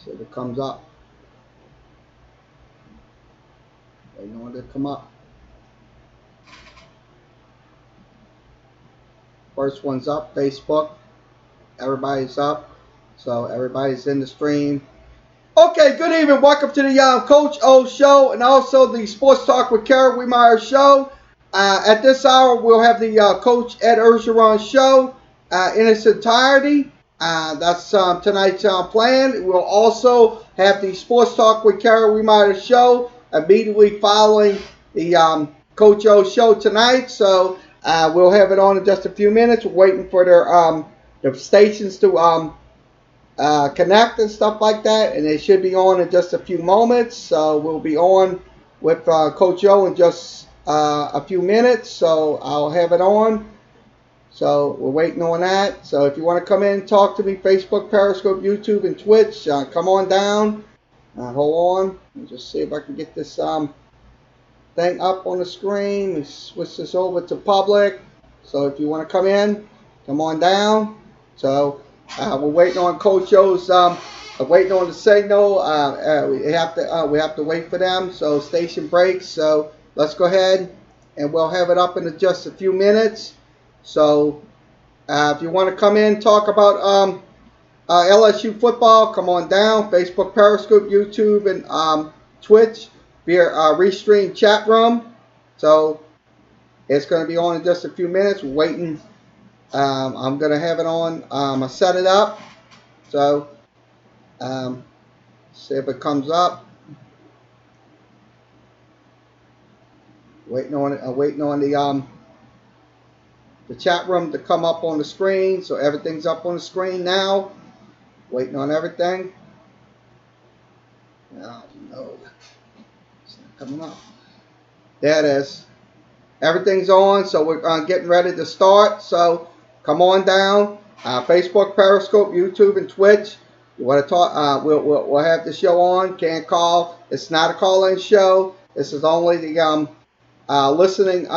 See if it comes up. Waiting on it to come up. First one's up, Facebook. Everybody's up. So everybody's in the stream. Okay, good evening. Welcome to the Coach O Show and also the Sports Talk with Kerry Wehmeyer Show. At this hour, we'll have the Coach Ed Orgeron Show in its entirety. That's tonight's plan. We'll also have the Sports Talk with Kerry Wehmeyer Show immediately following the Coach O Show tonight. So we'll have it on in just a few minutes. We're waiting for their stations to connect and stuff like that, and they should be on in just a few moments. So we'll be on with Coach O in just a few minutes. So I'll have it on. So we're waiting on that. So if you want to come in and talk to me, Facebook, Periscope, YouTube, and Twitch, come on down. Hold on. Let me just see if I can get this thing up on the screen. Let's switch this over to public. So if you want to come in, come on down. So we're waiting on Coach O's. Waiting on the signal. We have to wait for them. So station breaks. So let's go ahead and we'll have it up in just a few minutes. So if you want to come in, talk about LSU football, come on down. Facebook, Periscope, YouTube, and Twitch via Restream chat room. So it's going to be on in just a few minutes. We're waiting. I'm going to have it on. I set it up. So see if it comes up. Waiting on it. Waiting on the chat room to come up on the screen. So everything's up on the screen now. Waiting on everything. Oh, no. It's not coming up. There it is. Everything's on. So we're getting ready to start. So come on down. Facebook, Periscope, YouTube, and Twitch. You want to talk? We'll have the show on. Can't call. It's not a call-in show. This is only the listening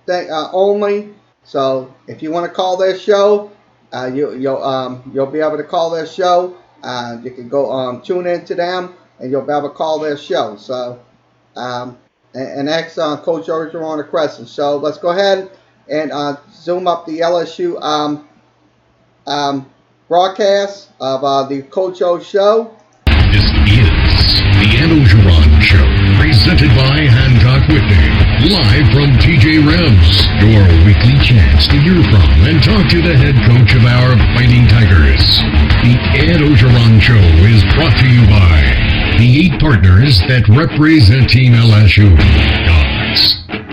thing only. So if you want to call their show, you'll be able to call their show. You can go tune in to them, and you'll be able to call their show. So and ask Coach Orgeron a question. So let's go ahead and zoom up the LSU broadcast of the Coach O Show. This is the Ed Orgeron Show, presented by Hancock Whitney, live from TJ Rebs, your weekly chance to hear from and talk to the head coach of our Fighting Tigers. The Ed Orgeron Show is brought to you by the 8 partners that represent Team LSU.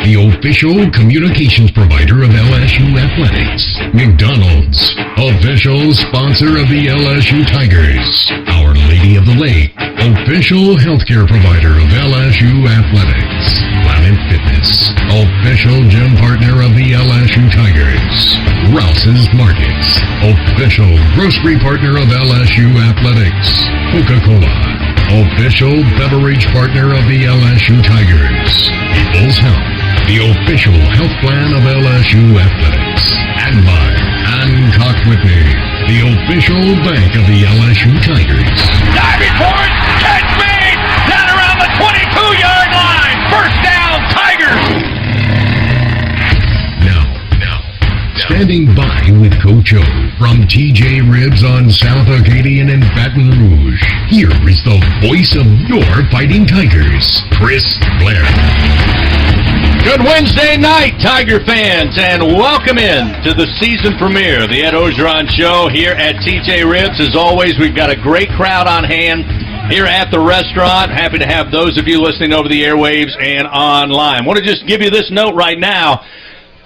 The official communications provider of LSU Athletics. McDonald's, official sponsor of the LSU Tigers. Our Lady of the Lake, official healthcare provider of LSU Athletics. Planet Fitness, official gym partner of the LSU Tigers. Rouse's Markets, official grocery partner of LSU Athletics. Coca-Cola, official beverage partner of the LSU Tigers. People's Health, the official health plan of LSU Athletics. And by Hancock Whitney, the official bank of the LSU Tigers. Diving for it, catch made, down around the 22-yard line. First down, Tigers. Now, standing by with Coach O from TJ Ribs on South Acadian and Baton Rouge. Here is the voice of your Fighting Tigers, Chris Blair. Good Wednesday night, Tiger fans, and welcome in to the season premiere of the Ed Orgeron Show here at TJ Ribs. As always, we've got a great crowd on hand here at the restaurant. Happy to have those of you listening over the airwaves and online. Want to just give you this note right now.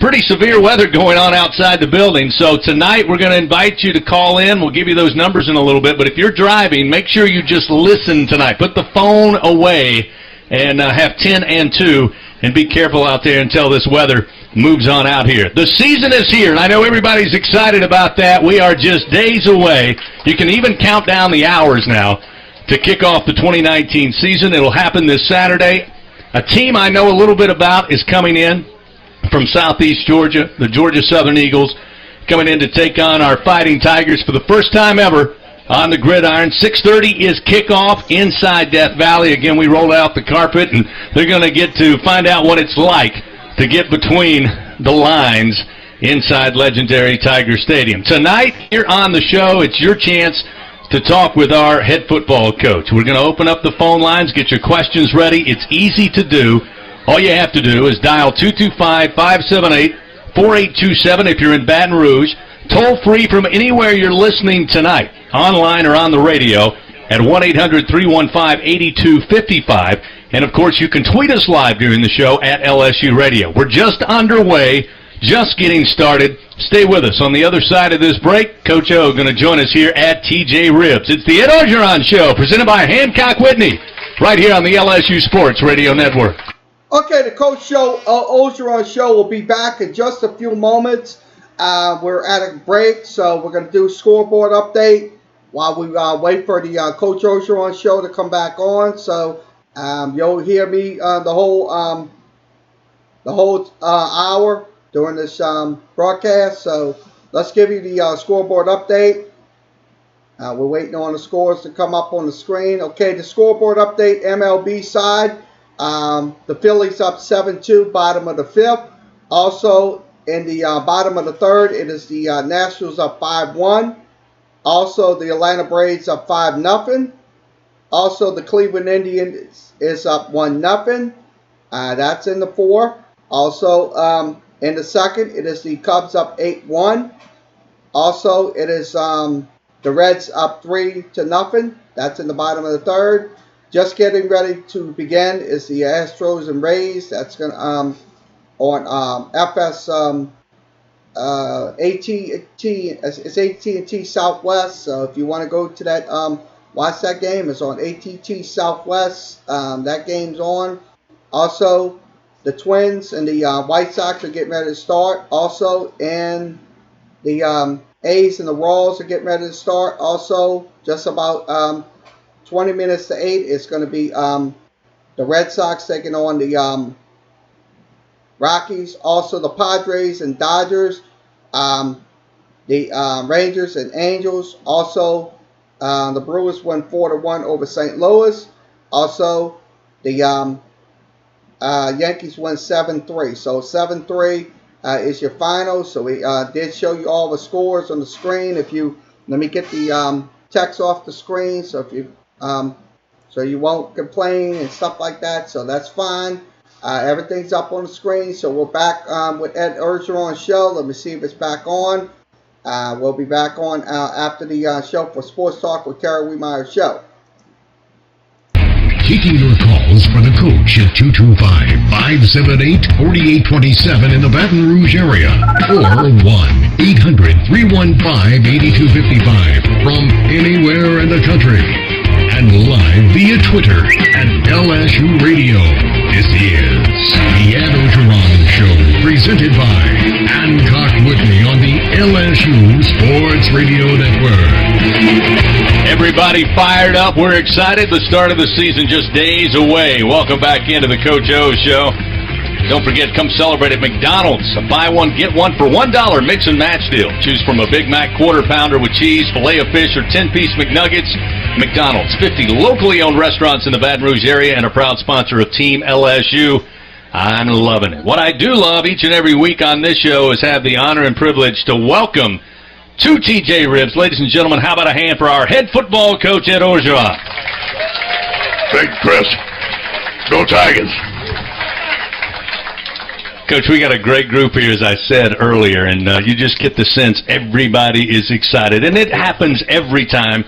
Pretty severe weather going on outside the building, so tonight we're going to invite you to call in. We'll give you those numbers in a little bit, but if you're driving, make sure you just listen tonight. Put the phone away and have 10 and 2. And be careful out there until this weather moves on out here. The season is here, and I know everybody's excited about that. We are just days away. You can even count down the hours now to kick off the 2019 season. It'll happen this Saturday. A team I know a little bit about is coming in from Southeast Georgia, the Georgia Southern Eagles. coming in to take on our Fighting Tigers for the first time ever on the gridiron. 6:30 is kickoff inside Death Valley. Again, we rolled out the carpet, and they're going to get to find out what it's like to get between the lines inside legendary Tiger Stadium. Tonight, here on the show, it's your chance to talk with our head football coach. We're going to open up the phone lines, get your questions ready. It's easy to do. All you have to do is dial 225-578-4827 if you're in Baton Rouge. Toll free from anywhere you're listening tonight, online or on the radio, at 1-800-315-8255. And, of course, you can tweet us live during the show at LSU Radio. We're just underway, just getting started. Stay with us. On the other side of this break, Coach O going to join us here at TJ Ribs. It's the Ed Orgeron Show, presented by Hancock Whitney, right here on the LSU Sports Radio Network. Okay, the Coach Orgeron Show will be back in just a few moments. We're at a break, so we're going to do a scoreboard update while we wait for the Coach Orgeron Show to come back on. So you'll hear me the whole hour during this broadcast. So let's give you the scoreboard update. We're waiting on the scores to come up on the screen. Okay, the scoreboard update, MLB side. The Phillies up 7-2, bottom of the fifth. Also, in the bottom of the third, it is the Nationals up 5-1. Also, the Atlanta Braves up 5-0. Also, the Cleveland Indians is up 1-0. That's in the fourth. Also, in the second, it is the Cubs up 8-1. Also, it is the Reds up 3-0. That's in the bottom of the third. Just getting ready to begin is the Astros and Rays. That's going to on FS AT&T. It's AT&T Southwest. So if you want to go to that, watch that game. It's on AT&T Southwest. That game's on. Also, the Twins and the White Sox are getting ready to start. Also, and the A's and the Royals are getting ready to start. Also, just about 20 minutes to 8, it's going to be the Red Sox taking on the Rockies. Also, the Padres and Dodgers, the Rangers and Angels. Also, the Brewers won 4-1 over St. Louis. Also, the Yankees won 7-3. So 7-3 is your final. So we did show you all the scores on the screen. If you let me get the text off the screen, so if you so you won't complain and stuff like that. So that's fine. Everything's up on the screen. So we're back with Ed Orgeron Show. Let me see if it's back on. We'll be back on after the show for Sports Talk with Kerry Wehmeyer Show. Taking your calls for the coach at 225-578-4827 in the Baton Rouge area or 1-800-315-8255 from anywhere in the country. And live via Twitter at LSU Radio. This is the Ed Orgeron Show, presented by Hancock Whitney on the LSU Sports Radio Network. Everybody fired up. We're excited. The start of the season just days away. Welcome back into the Coach O Show. Don't forget, come celebrate at McDonald's. A buy one, get one for $1 mix and match deal. Choose from a Big Mac Quarter Pounder with cheese, filet of fish, or 10-piece McNuggets. McDonald's, 50 locally owned restaurants in the Baton Rouge area and a proud sponsor of Team LSU. I'm loving it. What I do love each and every week on this show is have the honor and privilege to welcome to TJ Ribs. Ladies and gentlemen, how about a hand for our head football coach, Ed Orgeron? Thank you, Chris. Go Tigers. Coach, we got a great group here, as I said earlier, and you just get the sense everybody is excited. And it happens every time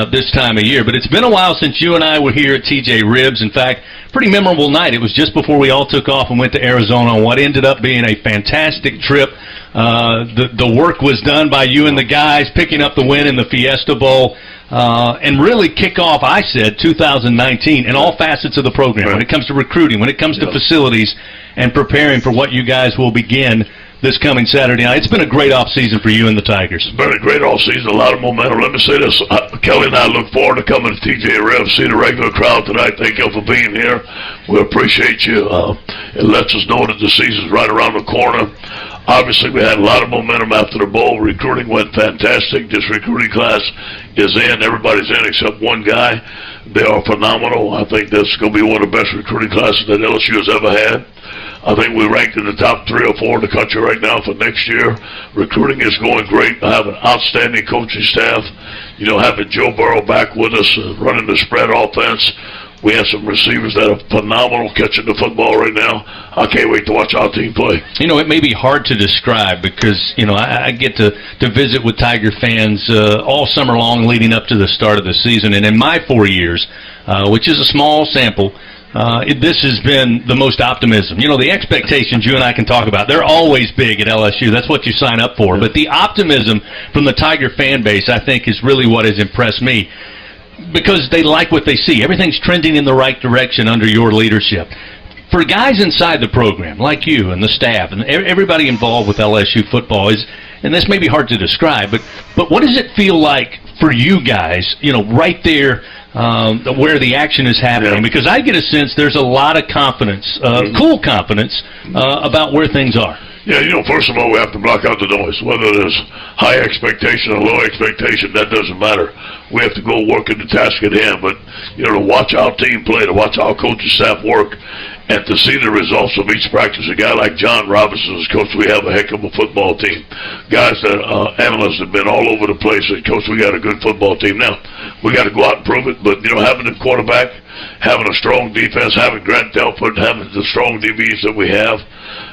this time of year. But it's been a while since you and I were here at TJ Ribs. In fact, pretty memorable night. It was just before we all took off and went to Arizona on what ended up being a fantastic trip. The work was done by you and the guys, picking up the win in the Fiesta Bowl. And really kick off, I said, 2019 in all facets of the program, when it comes to recruiting, when it comes to facilities, and preparing for what you guys will begin this coming Saturday night. It's been a great off-season for you and the Tigers. Been a great off-season, a lot of momentum. Let me say this, Kelly and I look forward to coming to TJ Rev, see the regular crowd tonight. Thank you for being here. We appreciate you. It lets us know that the season's right around the corner. Obviously, we had a lot of momentum after the bowl. Recruiting went fantastic. This recruiting class is in. Everybody's in except one guy. They are phenomenal. I think that's going to be one of the best recruiting classes that LSU has ever had. I think we ranked in the top 3 or 4 in the country right now for next year. Recruiting is going great. I have an outstanding coaching staff. You know, having Joe Burrow back with us, running the spread offense. We have some receivers that are phenomenal catching the football right now. I can't wait to watch our team play. You know, it may be hard to describe because, you know, I get to visit with Tiger fans all summer long leading up to the start of the season. And in my 4 years, which is a small sample, this has been the most optimism. You know, the expectations you and I can talk about, they're always big at LSU. That's what you sign up for. But the optimism from the Tiger fan base, I think, is really what has impressed me because they like what they see. Everything's trending in the right direction under your leadership. For guys inside the program, like you and the staff and everybody involved with LSU football, and this may be hard to describe, but what does it feel like for you guys, you know, right there where the action is happening? Because I get a sense there's a lot of confidence, cool confidence, about where things are. Yeah, you know, first of all, we have to block out the noise. Whether there's high expectation or low expectation, that doesn't matter. We have to go work at the task at hand. But, you know, to watch our team play, to watch our coaching staff work, and to see the results of each practice. A guy like John Robinson is coach. We have a heck of a football team. Guys that analysts have been all over the place. And, Coach, we got a good football team. Now, we got to go out and prove it. But, you know, having a quarterback, having a strong defense, having Grant Delpit, having the strong DBs that we have,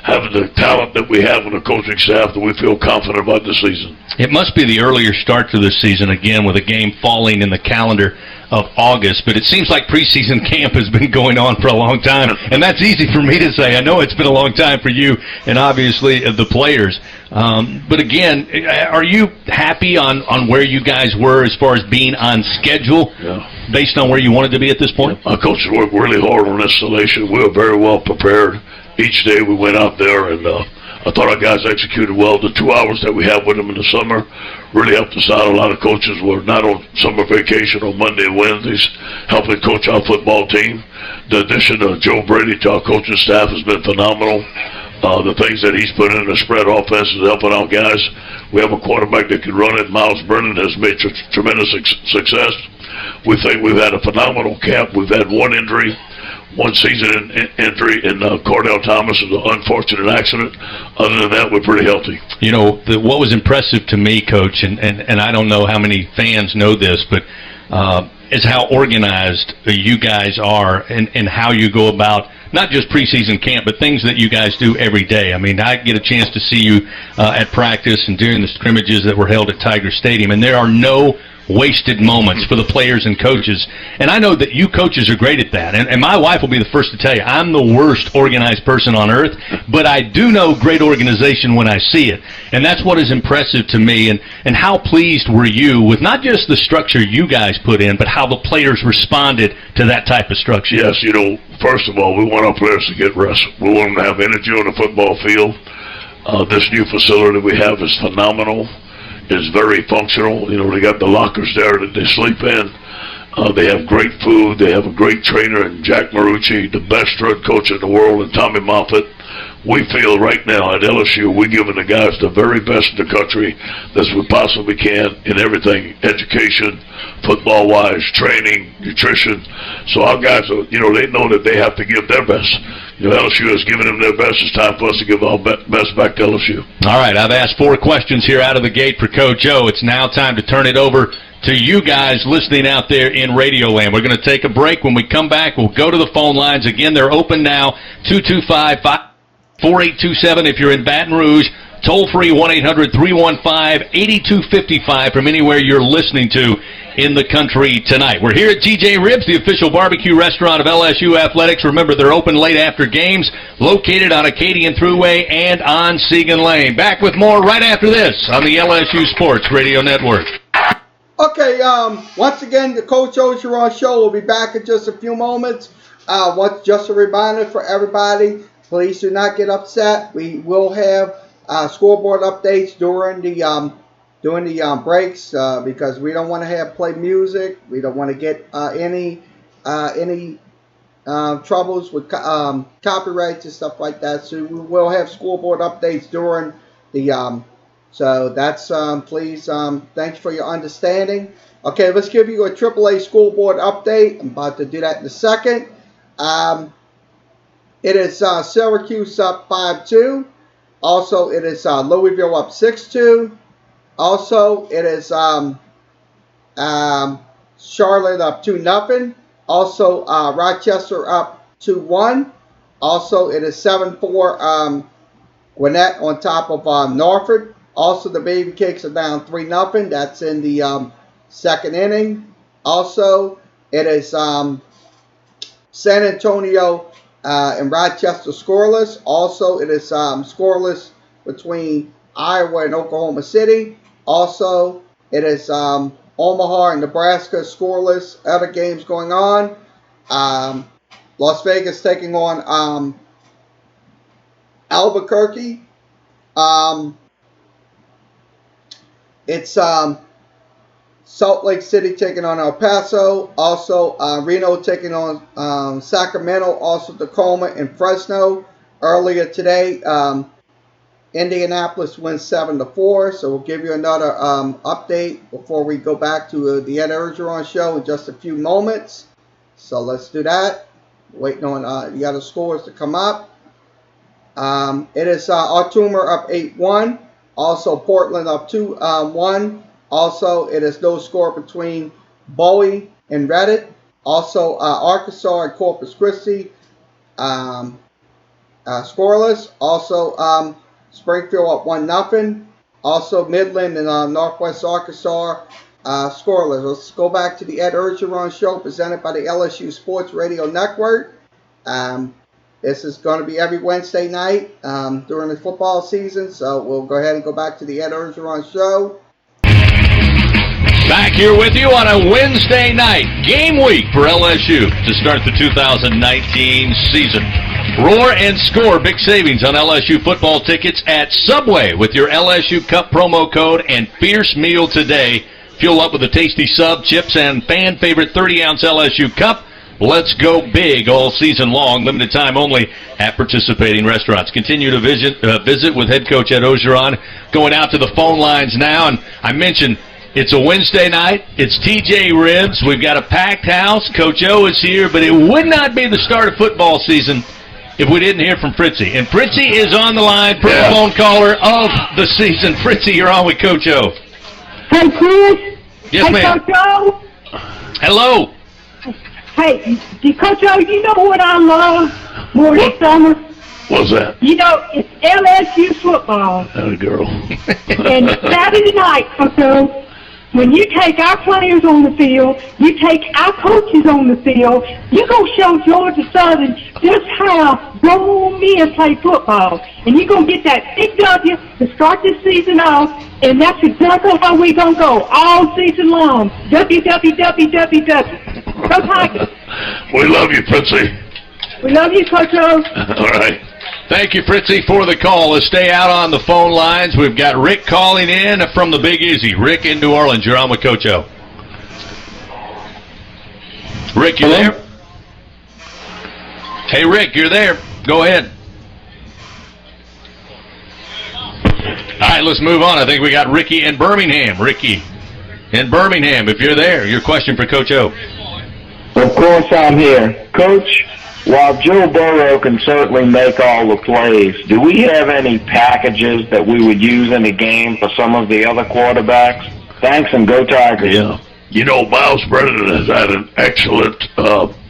having the talent that we have on the coaching staff, that we feel confident about this season. It must be the earlier start to this season, again, with a game falling in the calendar of August, but it seems like preseason camp has been going on for a long time, and that's easy for me to say. I know it's been a long time for you and obviously the players. But again, are you happy on where you guys were as far as being on schedule based on where you wanted to be at this point? Our coaches worked really hard on installation. We were very well prepared. Each day we went out there, and I thought our guys executed well. The 2 hours that we had with them in the summer really helped us out. A lot of coaches were not on summer vacation on Monday and Wednesdays, helping coach our football team. The addition of Joe Brady to our coaching staff has been phenomenal. The things that he's put in the spread offense is helping our guys. We have a quarterback that can run it. Miles Brennan has made tremendous success. We think we've had a phenomenal camp. We've had one injury, one season injury, and Cordell Thomas is an unfortunate accident. Other than that, we're pretty healthy. You know, what was impressive to me, Coach, and I don't know how many fans know this, but is how organized you guys are and how you go about not just preseason camp, but things that you guys do every day. I mean, I get a chance to see you at practice and during the scrimmages that were held at Tiger Stadium, and there are no wasted moments for the players and coaches. And I know that you coaches are great at that. And my wife will be the first to tell you, I'm the worst organized person on earth, but I do know great organization when I see it. And that's what is impressive to me. And how pleased were you with not just the structure you guys put in, but how the players responded to that type of structure? Yes, you know, first of all, we want our players to get rest. We want them to have energy on the football field. This new facility we have is phenomenal. Is very functional. You know, they got the lockers there that they sleep in. They have great food. They have a great trainer in Jack Marucci, the best drug coach in the world, and Tommy Moffitt. We feel right now at LSU we're giving the guys the very best in the country as we possibly can in everything, education, football-wise, training, nutrition. So our guys, you know, they know that they have to give their best. You know, LSU has given them their best. It's time for us to give our best back to LSU. All right, I've asked 4 questions here out of the gate for Coach O. It's now time to turn it over to you guys listening out there in Radio Land. We're going to take a break. When we come back, we'll go to the phone lines. Again, they're open now, 225-4827 if you're in Baton Rouge. Toll-free 1-800-315-8255 from anywhere you're listening to in the country tonight. We're here at TJ Ribs, the official barbecue restaurant of LSU Athletics. Remember, they're open late after games, located on Acadian Thruway and on Segan Lane. Back with more right after this on the LSU Sports Radio Network. Okay, once again, the Coach Ogeron Show will be back in just a few moments. Just a reminder for everybody, please do not get upset. We will have scoreboard updates during the breaks because we don't want to play music. We don't want to get any troubles with copyrights and stuff like that. So we will have scoreboard updates during the. So that's please. Thanks for your understanding. Okay, let's give you a AAA scoreboard update. I'm about to do that in a second. It is Syracuse up 5-2. Also, it is Louisville up 6-2. Also, it is Charlotte up 2-0. Also, Rochester up 2-1. Also, it is 7-4 Gwinnett on top of Norfolk. Also, the Baby Cakes are down 3-0. That's in the second inning. Also, it is San Antonio and Rochester scoreless. Also, it is scoreless between Iowa and Oklahoma City. Also, it is Omaha and Nebraska scoreless. Other games going on. Las Vegas taking on Albuquerque. It's Salt Lake City taking on El Paso. Also, Reno taking on Sacramento. Also, Tacoma and Fresno. Earlier today, Indianapolis wins 7-4. So we'll give you another update before we go back to the Ed Ergeron show in just a few moments. So let's do that. Waiting on the other scores to come up. It is Altoona up 8-1. Also, Portland up 2-1. Also, it is no score between Bowie and Reddit. Also, Arkansas and Corpus Christi scoreless. Also, Springfield up 1-0. Also, Midland and Northwest Arkansas scoreless. Let's go back to the Ed Ergeron show presented by the LSU Sports Radio Network. This is going to be every Wednesday night during the football season. So we'll go ahead and go back to the Ed Ergeron show. Back here with you on a Wednesday night, game week for LSU to start the 2019 season. Roar and score big savings on LSU football tickets at Subway with your LSU Cup promo code and fierce meal today. Fuel up with a tasty sub, chips, and fan favorite 30-ounce LSU Cup. Let's go big all season long. Limited time only at participating restaurants. Continue to visit with head coach Ed Ergeron. Going out to the phone lines now, and I mentioned it's a Wednesday night. It's TJ Ribs. We've got a packed house. Coach O is here, but it would not be the start of football season if we didn't hear from Fritzy. And Fritzy is on the line, first phone caller of the season. Fritzy, you're on with Coach O. Hey, Chris. Yes, hey, ma'am. Coach O. Hello. Hey, Coach O, you know what I love more this summer? What's that? You know, it's LSU football. That girl. And Saturday night, Coach O, when you take our players on the field, you take our coaches on the field, you're going to show Georgia Southern just how grown men play football. And you're going to get that big W to start this season off, and that's exactly how we're going to go all season long. WWWWW. Go Tigers. We love you, Fritzy. We love you, Coach O. All right. Thank you, Fritzy, for the call. Let's stay out on the phone lines. We've got Rick calling in from the Big Easy. Rick in New Orleans. You're on with Coach O. Rick, you there? Hey, Rick, you're there. Go ahead. All right, let's move on. I think we got Ricky in Birmingham. Ricky in Birmingham, if you're there, your question for Coach O. Of course I'm here. Coach, while Joe Burrow can certainly make all the plays, do we have any packages that we would use in the game for some of the other quarterbacks? Thanks, and go Tigers. Yeah. You know, Miles Brennan has had an excellent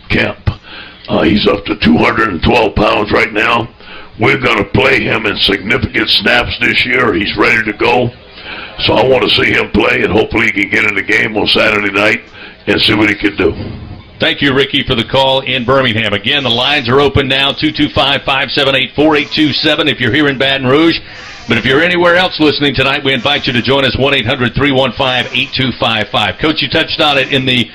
camp. He's up to 212 pounds right now. We're going to play him in significant snaps this year. He's ready to go. So I want to see him play, and hopefully he can get in the game on Saturday night and see what he can do. Thank you, Ricky, for the call in Birmingham. Again, the lines are open now, 225-578-4827 if you're here in Baton Rouge. But if you're anywhere else listening tonight, we invite you to join us, 1-800-315-8255. Coach, you touched on it in the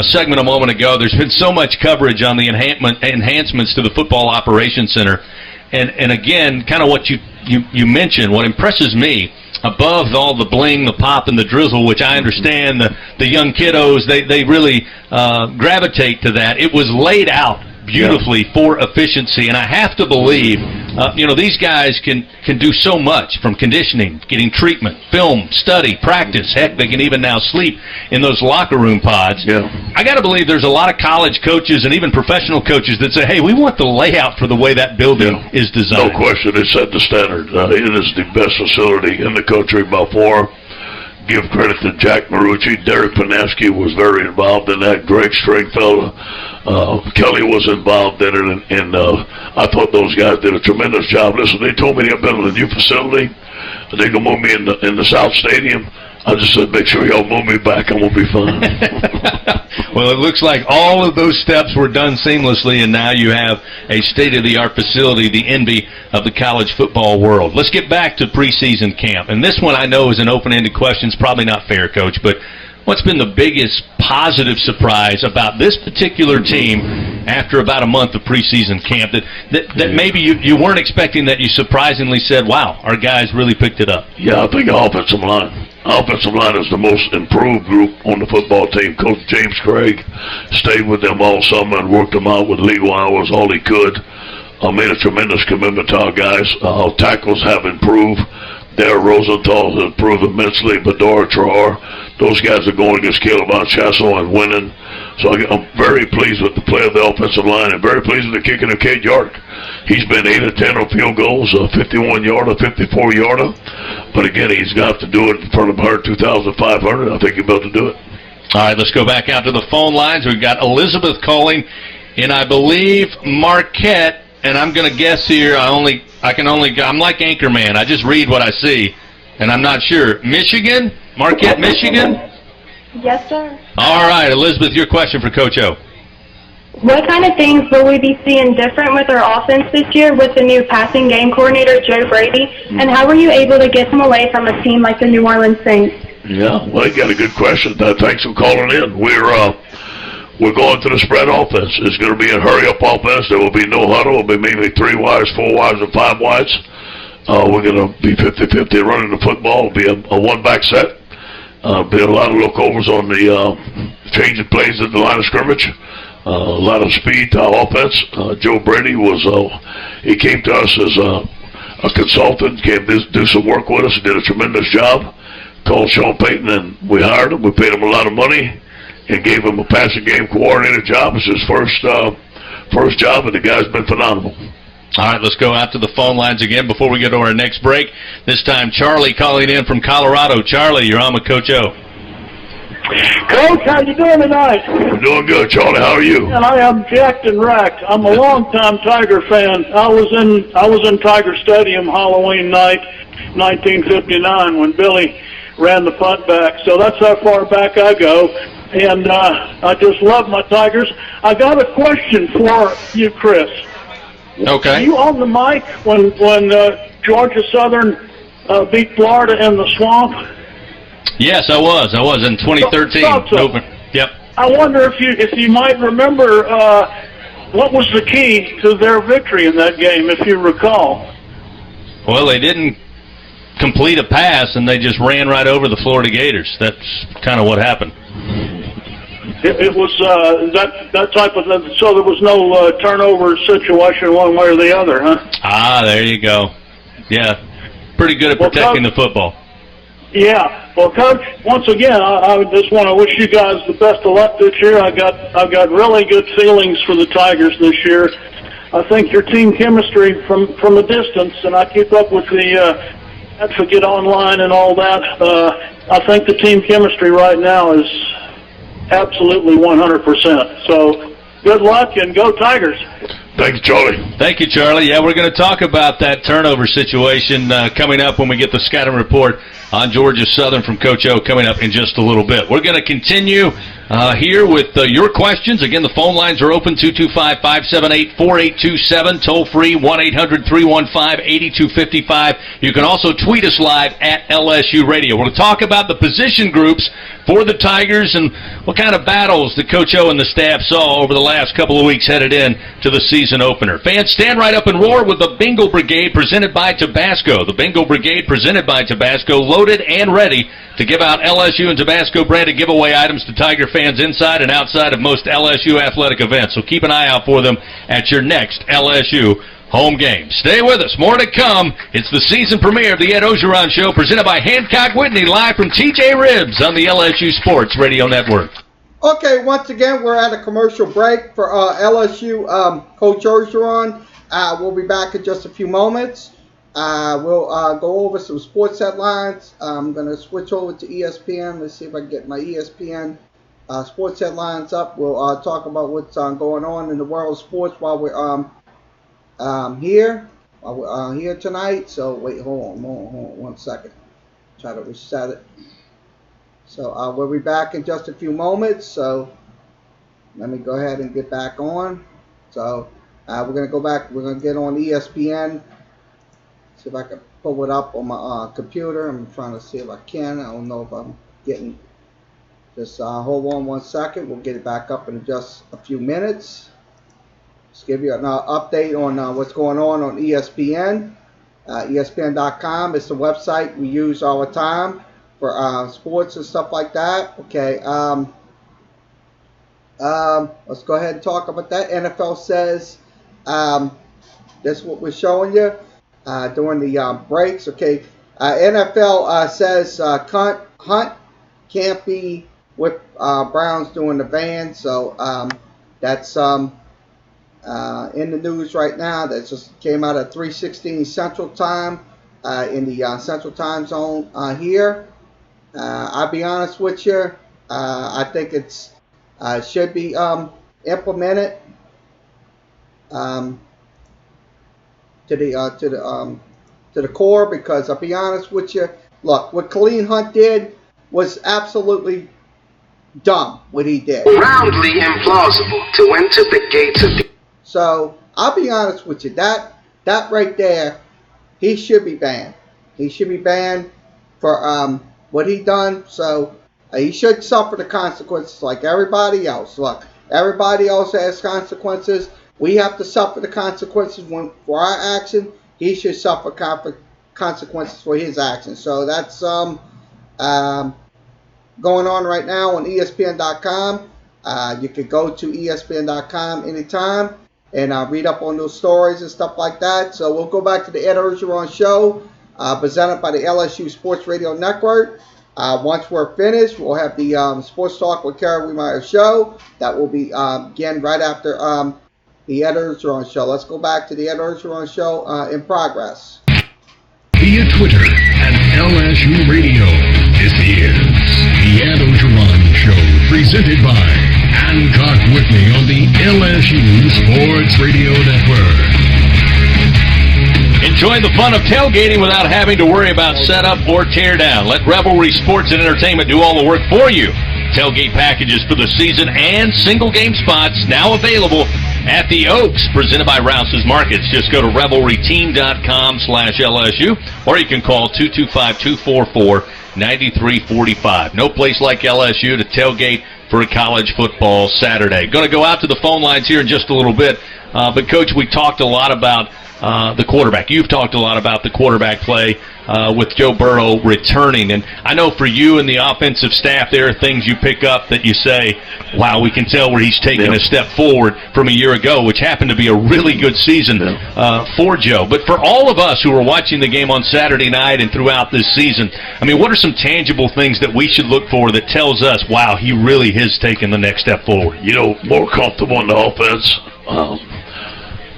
segment a moment ago. There's been so much coverage on the enhancements to the Football Operations Center. And again, kind of what you mentioned, what impresses me, above all the bling, the pop, and the drizzle, which I understand the young kiddos, they really gravitate to that. It was laid out beautifully for efficiency, and I have to believe, these guys can do so much, from conditioning, getting treatment, film, study, practice. Heck, they can even now sleep in those locker room pods. Yeah. I got to believe there's a lot of college coaches and even professional coaches that say, hey, we want the layout for the way that building is designed. No question. It set the standard. It is the best facility in the country by far. Give credit to Jack Marucci. Derek Panaski was very involved in that. Greg Stringfellow. Kelly was involved in it, and I thought those guys did a tremendous job. Listen, they told me they're building a new facility. They're going to move me in the South Stadium. I just said, make sure y'all move me back. I'm going to be fine. Well, it looks like all of those steps were done seamlessly, and now you have a state-of-the-art facility, the envy of the college football world. Let's get back to preseason camp. And this one I know is an open-ended question. It's probably not fair, Coach, but what's been the biggest positive surprise about this particular team after about a month of preseason camp that maybe you weren't expecting, that you surprisingly said, wow, our guys really picked it up? Yeah, I think our offensive line. Offensive line is the most improved group on the football team. Coach James Craig stayed with them all summer and worked them out with legal hours all he could. Made a tremendous commitment to our guys. Tackles have improved. Darrell Rosenthal has improved immensely. Bedora Traore, those guys are going against Caleb Chasso and winning. So I'm very pleased with the play of the offensive line, and very pleased with the kicking of Cade York. He's been 8 of 10 on field goals, 51-yarder, 54-yarder. But again, he's got to do it in front of 2,500. I think he's about to do it. All right, let's go back out to the phone lines. We've got Elizabeth calling, and I believe Marquette. And I'm going to guess here. I'm like Anchorman. I just read what I see, and I'm not sure. Michigan, Marquette, Michigan. Yes, sir. All right, Elizabeth, your question for Coach O. What kind of things will we be seeing different with our offense this year with the new passing game coordinator, Joe Brady? And how were you able to get him away from a team like the New Orleans Saints? Yeah, well, you got a good question. Thanks for calling in. We're going to the spread offense. It's going to be a hurry-up offense. There will be no huddle. It will be maybe 3 wides, 4 wides, and 5 wides. We're going to be 50-50 running the football. It'll be a one-back set. Be a lot of lookovers on the changing plays at the line of scrimmage. A lot of speed to our offense. Joe Brady he came to us as a consultant, came to do some work with us, did a tremendous job. Called Sean Payton, and we hired him. We paid him a lot of money and gave him a passing game coordinator job. It's his first job, and the guy's been phenomenal. All right, let's go out to the phone lines again before we get to our next break. This time, Charlie calling in from Colorado. Charlie, you're on with Coach O. Coach, how you doing tonight? I'm doing good, Charlie. How are you? And I am jacked and racked. I'm a longtime Tiger fan. I was in Tiger Stadium Halloween night, 1959, when Billy ran the punt back. So that's how far back I go. And I just love my Tigers. I got a question for you, Chris. Okay. Were you on the mic when Georgia Southern beat Florida in the swamp? Yes, I was in 2013. Yep. I wonder if you might remember what was the key to their victory in that game, if you recall. Well, they didn't complete a pass, and they just ran right over the Florida Gators. That's kind of what happened. It was that type of thing. So there was no turnover situation one way or the other, huh? Ah, there you go. Yeah, pretty good at protecting the football. Yeah. Well, Coach, once again, I just want to wish you guys the best of luck this year. I've got really good feelings for the Tigers this year. I think your team chemistry from a distance, and I keep up with the Advocate online and all that. I think the team chemistry right now is absolutely 100%. So good luck and go Tigers. Thank you, Charlie. Thank you, Charlie. Yeah, we're going to talk about that turnover situation coming up when we get the scouting report on Georgia Southern from Coach O coming up in just a little bit. We're going to continue here with your questions. Again, the phone lines are open, 225-578-4827, toll-free, 1-800-315-8255. You can also tweet us live at LSU Radio. We're going to talk about the position groups for the Tigers and what kind of battles the Coach O and the staff saw over the last couple of weeks headed in to the season opener. Fans, stand right up and roar with the Bingo Brigade presented by Tabasco. The Bingo Brigade presented by Tabasco, loaded loaded and ready to give out LSU and Tabasco branded giveaway items to Tiger fans inside and outside of most LSU athletic events. So keep an eye out for them at your next LSU home game. Stay with us. More to come. It's the season premiere of the Ed Ogeron Show, presented by Hancock Whitney, live from TJ Ribs on the LSU Sports Radio Network. Okay, once again, we're at a commercial break for LSU Coach Ogeron. We'll be back in just a few moments. We'll go over some sports headlines. I'm going to switch over to ESPN. Let's see if I can get my ESPN sports headlines up. We'll talk about what's going on in the world of sports while we're here tonight. So wait, hold on 1 second. Try to reset it. So we'll be back in just a few moments. So let me go ahead and get back on. So we're going to go back. We're going to get on ESPN. See if I can pull it up on my computer. I'm trying to see if I can. I don't know if I'm getting. Just hold on 1 second. We'll get it back up in just a few minutes. Just give you an update on what's going on ESPN. ESPN.com is the website we use all the time for sports and stuff like that. Okay. Let's go ahead and talk about that. NFL says that's what we're showing you during the breaks. Okay. NFL says Hunt can't be with Browns doing the ban. So that's in the news right now. That just came out at 3:16 Central Time in the Central Time Zone here. I'll be honest with you. I think it's should be implemented to the core, because I'll be honest with you. Look, what Kareem Hunt did was absolutely dumb. What he did, roundly implausible to enter the gates of the. So I'll be honest with you. That right there, he should be banned. He should be banned for what he done. So he should suffer the consequences like everybody else. Look, everybody else has consequences. We have to suffer the consequences for our action. He should suffer consequences for his actions. So that's going on right now on ESPN.com. You can go to ESPN.com anytime and read up on those stories and stuff like that. So we'll go back to the Ed Ogeron Show, presented by the LSU Sports Radio Network. Once we're finished, we'll have the Sports Talk with Kerry Wehmeyer show. That will be again right after the Ed Ogeron Show. Let's go back to the Ed Ogeron Show in progress. Via Twitter at LSU Radio. This is the Ed Ogeron Show, presented by Hancock Whitney on the LSU Sports Radio Network. Enjoy the fun of tailgating without having to worry about setup or teardown. Let Revelry Sports and Entertainment do all the work for you. Tailgate packages for the season and single game spots now available at the Oaks, presented by Rouse's Markets. Just go to revelryteam.com/LSU, or you can call 225-244-9345. No place like LSU to tailgate for a college football Saturday. Going to go out to the phone lines here in just a little bit. But, Coach, we talked a lot about the quarterback. You've talked a lot about the quarterback play with Joe Burrow returning. And I know for you and the offensive staff, there are things you pick up that you say, wow, we can tell where he's taken a step forward from a year ago, which happened to be a really good season for Joe. But for all of us who are watching the game on Saturday night and throughout this season, I mean, what are some tangible things that we should look for that tells us, wow, he really has taken the next step forward? You know, more comfortable on the offense.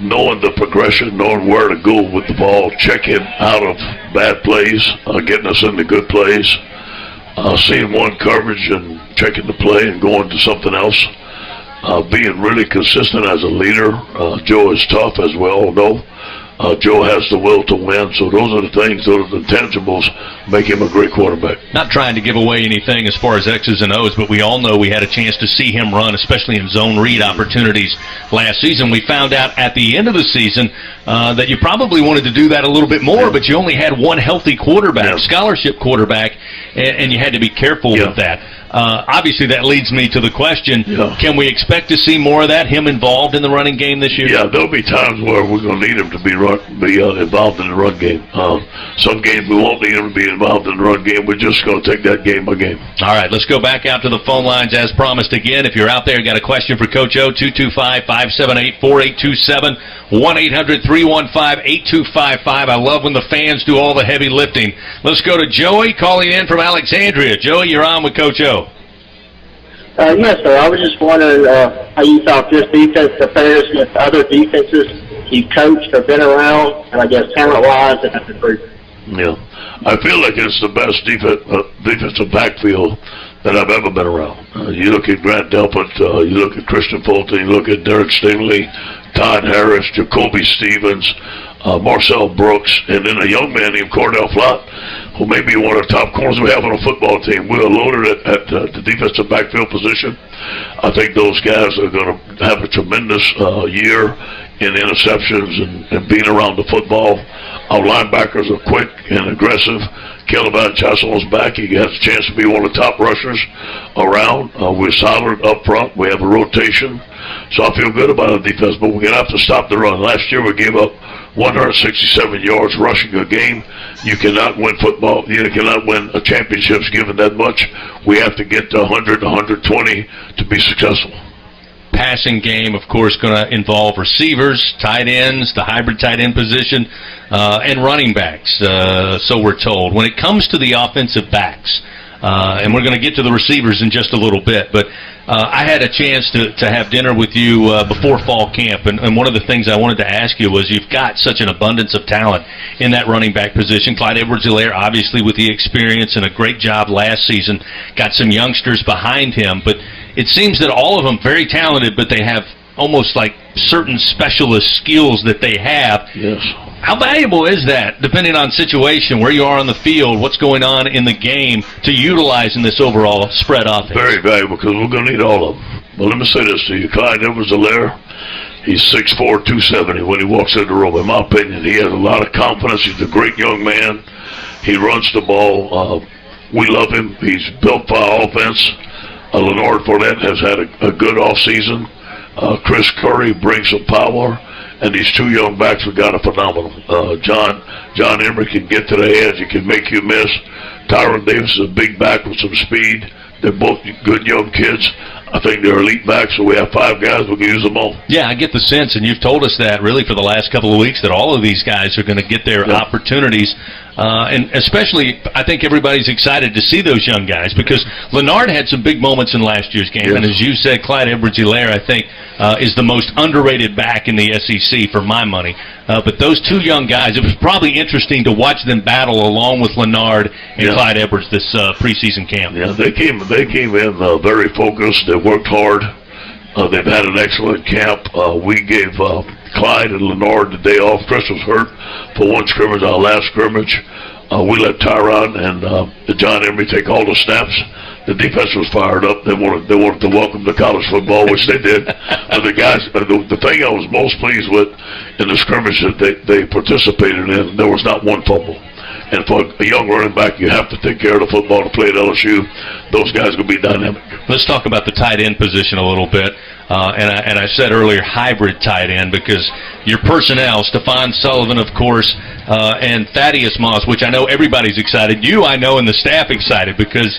Knowing the progression, knowing where to go with the ball, checking out of bad plays, getting us into good plays, seeing one coverage and checking the play and going to something else, being really consistent as a leader. Joe is tough, as we all know. Joe has the will to win, so those are the things, those are the intangibles make him a great quarterback. Not trying to give away anything as far as X's and O's, but we all know we had a chance to see him run, especially in zone read opportunities last season. We found out at the end of the season that you probably wanted to do that a little bit more, but you only had one healthy quarterback, scholarship quarterback, and you had to be careful with that. Obviously, that leads me to the question, can we expect to see more of that, him involved in the running game this year? Yeah, there'll be times where we're going to need him to be involved in the run game. Some games we won't need him to be involved in the run game. We're just going to take that game by game. All right, let's go back out to the phone lines as promised again. If you're out there, got a question for Coach O, 225-578-4827, 1-800-315-8255. I love when the fans do all the heavy lifting. Let's go to Joey calling in from Alexandria. Joey, you're on with Coach O. Yes, sir. I was just wondering how you thought this defense compares with other defenses you coached or been around, and I guess talent-wise and recruiting. Yeah, I feel like it's the best defensive backfield that I've ever been around. You look at Grant Delpit, you look at Christian Fulton, you look at Derek Stingley, Todd Harris, Jacoby Stevens, Marcel Brooks, and then a young man named Cordell Flott, who may be one of the top corners we have on a football team. We're loaded at the defensive backfield position. I think those guys are going to have a tremendous year in interceptions and being around the football. Our linebackers are quick and aggressive. Caleb Chassel's back. He has a chance to be one of the top rushers around. We're solid up front. We have a rotation. So I feel good about our defense, but we're going to have to stop the run. Last year we gave up 167 yards rushing a game. You cannot win football. You cannot win a championships given that much. We have to get to 100, 120 to be successful. Passing game, of course, going to involve receivers, tight ends, the hybrid tight end position, and running backs, so we're told. When it comes to the offensive backs, and we're going to get to the receivers in just a little bit, but I had a chance to have dinner with you before fall camp, and one of the things I wanted to ask you was you've got such an abundance of talent in that running back position. Clyde Edwards-Helaire, obviously, with the experience and a great job last season, got some youngsters behind him, but it seems that all of them very talented, but they have almost like certain specialist skills that they have. Yes. How valuable is that, depending on situation, where you are on the field, what's going on in the game, to utilize in this overall spread offense? Very valuable, because we're going to need all of them. Well, let me say this to you. Clyde Edwards-Helaire, he's 6'4", 270 when he walks in the room. In my opinion, he has a lot of confidence. He's a great young man. He runs the ball. We love him. He's built for our offense. Leonard Fournette has had a good offseason. Chris Curry brings some power. And these two young backs we got are phenomenal. John Emery can get to the edge. He can make you miss. Tyron Davis is a big back with some speed. They're both good young kids. I think they're elite backs, so we have 5 guys. We can use them all. Yeah, I get the sense, and you've told us that really for the last couple of weeks, that all of these guys are going to get their opportunities. And especially, I think everybody's excited to see those young guys, because Leonard had some big moments in last year's game. Yes. And as you said, Clyde Edwards-Helaire, I think, is the most underrated back in the SEC for my money. But those two young guys, it was probably interesting to watch them battle along with Leonard and Clyde Edwards this preseason camp. Yeah, they came in very focused. They worked hard. They've had an excellent camp. We gave Clyde and Leonard the day off. Chris was hurt for one scrimmage, our last scrimmage. We let Tyron and John Emery take all the snaps. The defense was fired up. They wanted to welcome to college football, which they did. The guys, the thing I was most pleased with in the scrimmage that they participated in, there was not one fumble. And for a young running back, you have to take care of the football to play at LSU. Those guys are going to be dynamic. Let's talk about the tight end position a little bit. And I said earlier hybrid tight end, because your personnel, Stephon Sullivan, of course, and Thaddeus Moss, which I know everybody's excited. You, I know, and the staff excited, because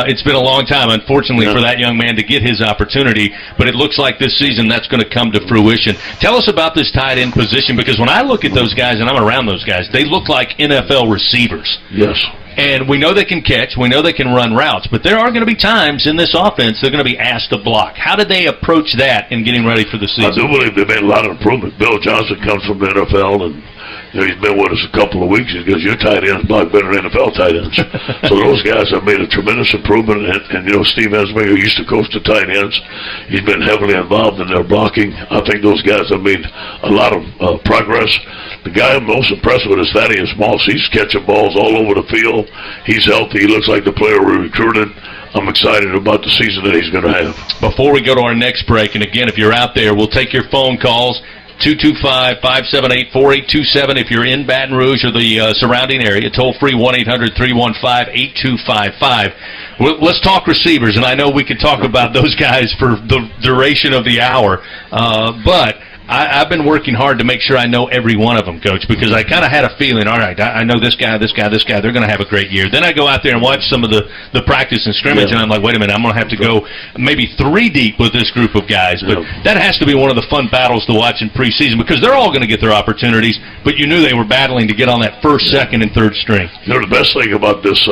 it's been a long time, unfortunately, for that young man to get his opportunity. But it looks like this season that's going to come to fruition. Tell us about this tight end position, because when I look at those guys, and I'm around those guys, they look like NFL receivers. Yes. And we know they can catch, we know they can run routes, but there are going to be times in this offense they're going to be asked to block. How did they approach that in getting ready for the season? I do believe they made a lot of improvement. Bill Johnson comes from the NFL, and he's been with us a couple of weeks. He goes, your tight ends block better than NFL tight ends. So those guys have made a tremendous improvement. And Steve Ensminger, who used to coach the tight ends, he's been heavily involved in their blocking. I think those guys have made a lot of progress. The guy I'm most impressed with is Thaddeus Moss. He's catching balls all over the field. He's healthy. He looks like the player we recruited. I'm excited about the season that he's going to have. Before we go to our next break, and again, if you're out there, we'll take your phone calls. 225-578-4827 if you're in Baton Rouge or the surrounding area. Toll free 1-800-315-8255. Let's talk receivers, and I know we could talk about those guys for the duration of the hour, but I've been working hard to make sure I know every one of them, Coach, because I kind of had a feeling, all right, I know this guy, they're going to have a great year. Then I go out there and watch some of the practice and scrimmage, and I'm like, wait a minute, I'm going to have to go maybe 3 deep with this group of guys. But that has to be one of the fun battles to watch in preseason, because they're all going to get their opportunities, but you knew they were battling to get on that first, second, and third string. You know, the best thing about this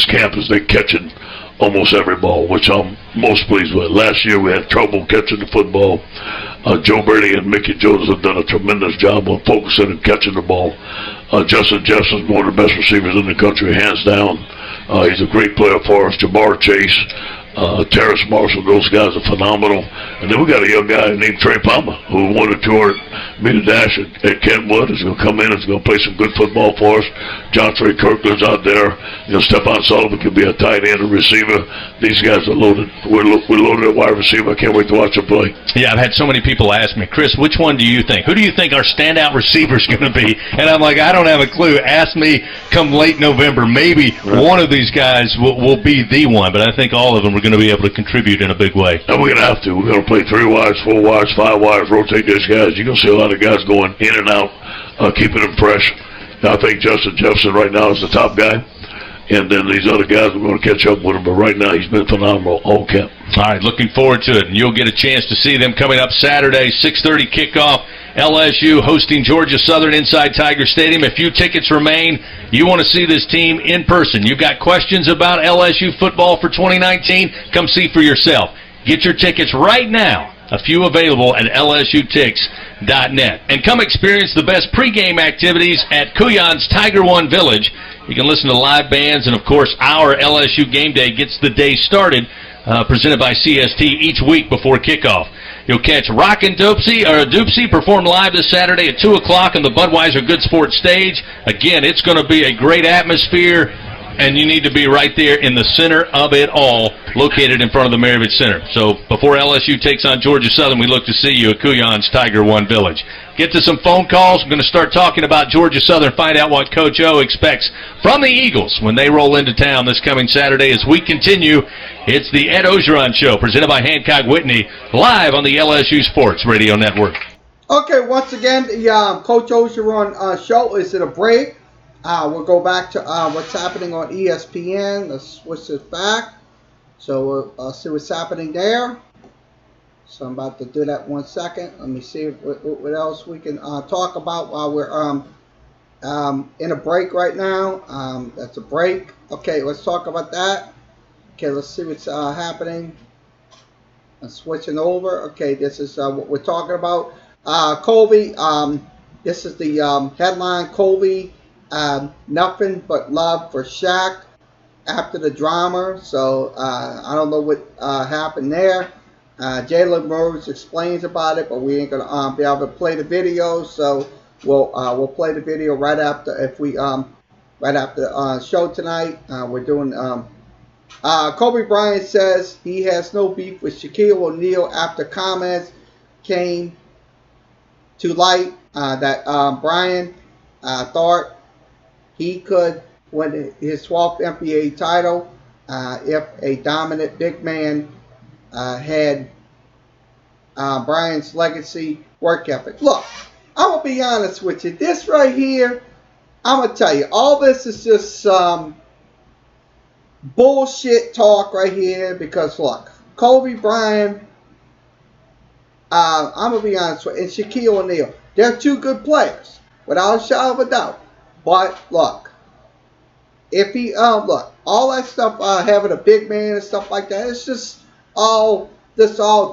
camp is they're catching almost every ball, which I'm most pleased with. Last year we had trouble catching the football. Joe Brady and Mickey Jones have done a tremendous job on focusing and catching the ball. Justin Jefferson's one of the best receivers in the country, hands down. He's a great player for us. Jamar Chase, Terrace Marshall, those guys are phenomenal. And then we got a young guy named Trey Palmer who won the 200-meter dash at Kentwood. He's going to come in. He's going to play some good football for us. John Trey Kirkland's out there. You know, Stephon Sullivan could be a tight end or receiver. These guys are loaded. We're loaded at wide receiver. I can't wait to watch them play. Yeah, I've had so many people ask me, Chris, which one do you think? Who do you think our standout receiver is going to be? And I'm like, I don't have a clue. Ask me come late November. Maybe one of these guys will be the one, but I think all of them are going to be able to contribute in a big way. And we're going to have to. We're going to play 3 wides, 4 wides, 5 wides, rotate these guys. You're going to see a lot of guys going in and out, keeping them fresh. I think Justin Jefferson right now is the top guy. And then these other guys, we're going to catch up with him. But right now, he's been phenomenal all camp. All right, looking forward to it. And you'll get a chance to see them coming up Saturday, 6:30 kickoff. LSU hosting Georgia Southern inside Tiger Stadium. A few tickets remain. You want to see this team in person. You've got questions about LSU football for 2019? Come see for yourself. Get your tickets right now. A few available at lsutix.net. And come experience the best pregame activities at Kuyon's Tiger One Village. You can listen to live bands, and, of course, our LSU Game Day gets the day started, presented by CST each week before kickoff. You'll catch Rockin' Doopsie perform live this Saturday at 2 o'clock on the Budweiser Good Sports stage. Again, it's going to be a great atmosphere, and you need to be right there in the center of it all, located in front of the Maravich Center. So before LSU takes on Georgia Southern, we look to see you at Kuyon's Tiger One Village. Get to some phone calls. I'm going to start talking about Georgia Southern, find out what Coach O expects from the Eagles when they roll into town this coming Saturday. As we continue, it's the Ed Ogeron Show, presented by Hancock Whitney, live on the LSU Sports Radio Network. Okay, once again, the Coach Ogeron Show is at a break. We'll go back to what's happening on ESPN. Let's switch it back. So we'll see what's happening there. So I'm about to do that 1 second. Let me see what else we can talk about while we're in a break right now. That's a break. Okay, let's talk about that. Okay, let's see what's happening. I'm switching over. Okay, this is what we're talking about. Colby, this is the headline. Colby, nothing but love for Shaq after the drama. So I don't know what happened there. Jalen Rose explains about it, but we ain't gonna be able to play the video. So we'll play the video right after right after the show tonight. We're doing. Kobe Bryant says he has no beef with Shaquille O'Neal after comments came to light that Bryant thought he could win his 12th NBA title if a dominant big man had Bryant's legacy work ethic. Look, I'm going to be honest with you. This right here, I'm going to tell you, all this is just bullshit talk right here because, look, Kobe Bryant, I'm going to be honest with you, and Shaquille O'Neal, they're 2 good players, without a shadow of a doubt. But, look, if he, look, all that stuff, having a big man and stuff like that, it's just all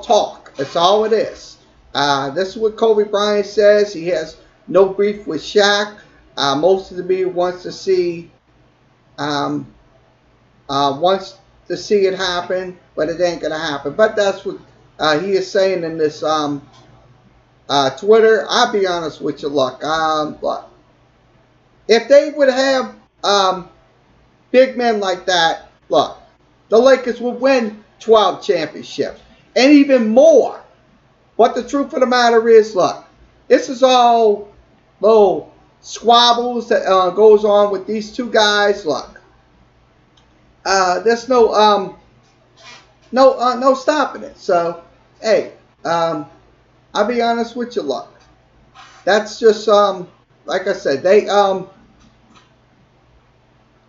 talk. That's all it is. This is what Kobe Bryant says. He has no beef with Shaq. Most of the media wants to see it happen, but it ain't gonna happen. But that's what he is saying in this Twitter. I'll be honest with you. Look, if they would have big men like that, look, the Lakers would win 12 championships and even more. But the truth of the matter is, look, this is all little squabbles that goes on with these two guys. Look, there's no stopping it. So, hey, I'll be honest with you. Look, that's just like I said, they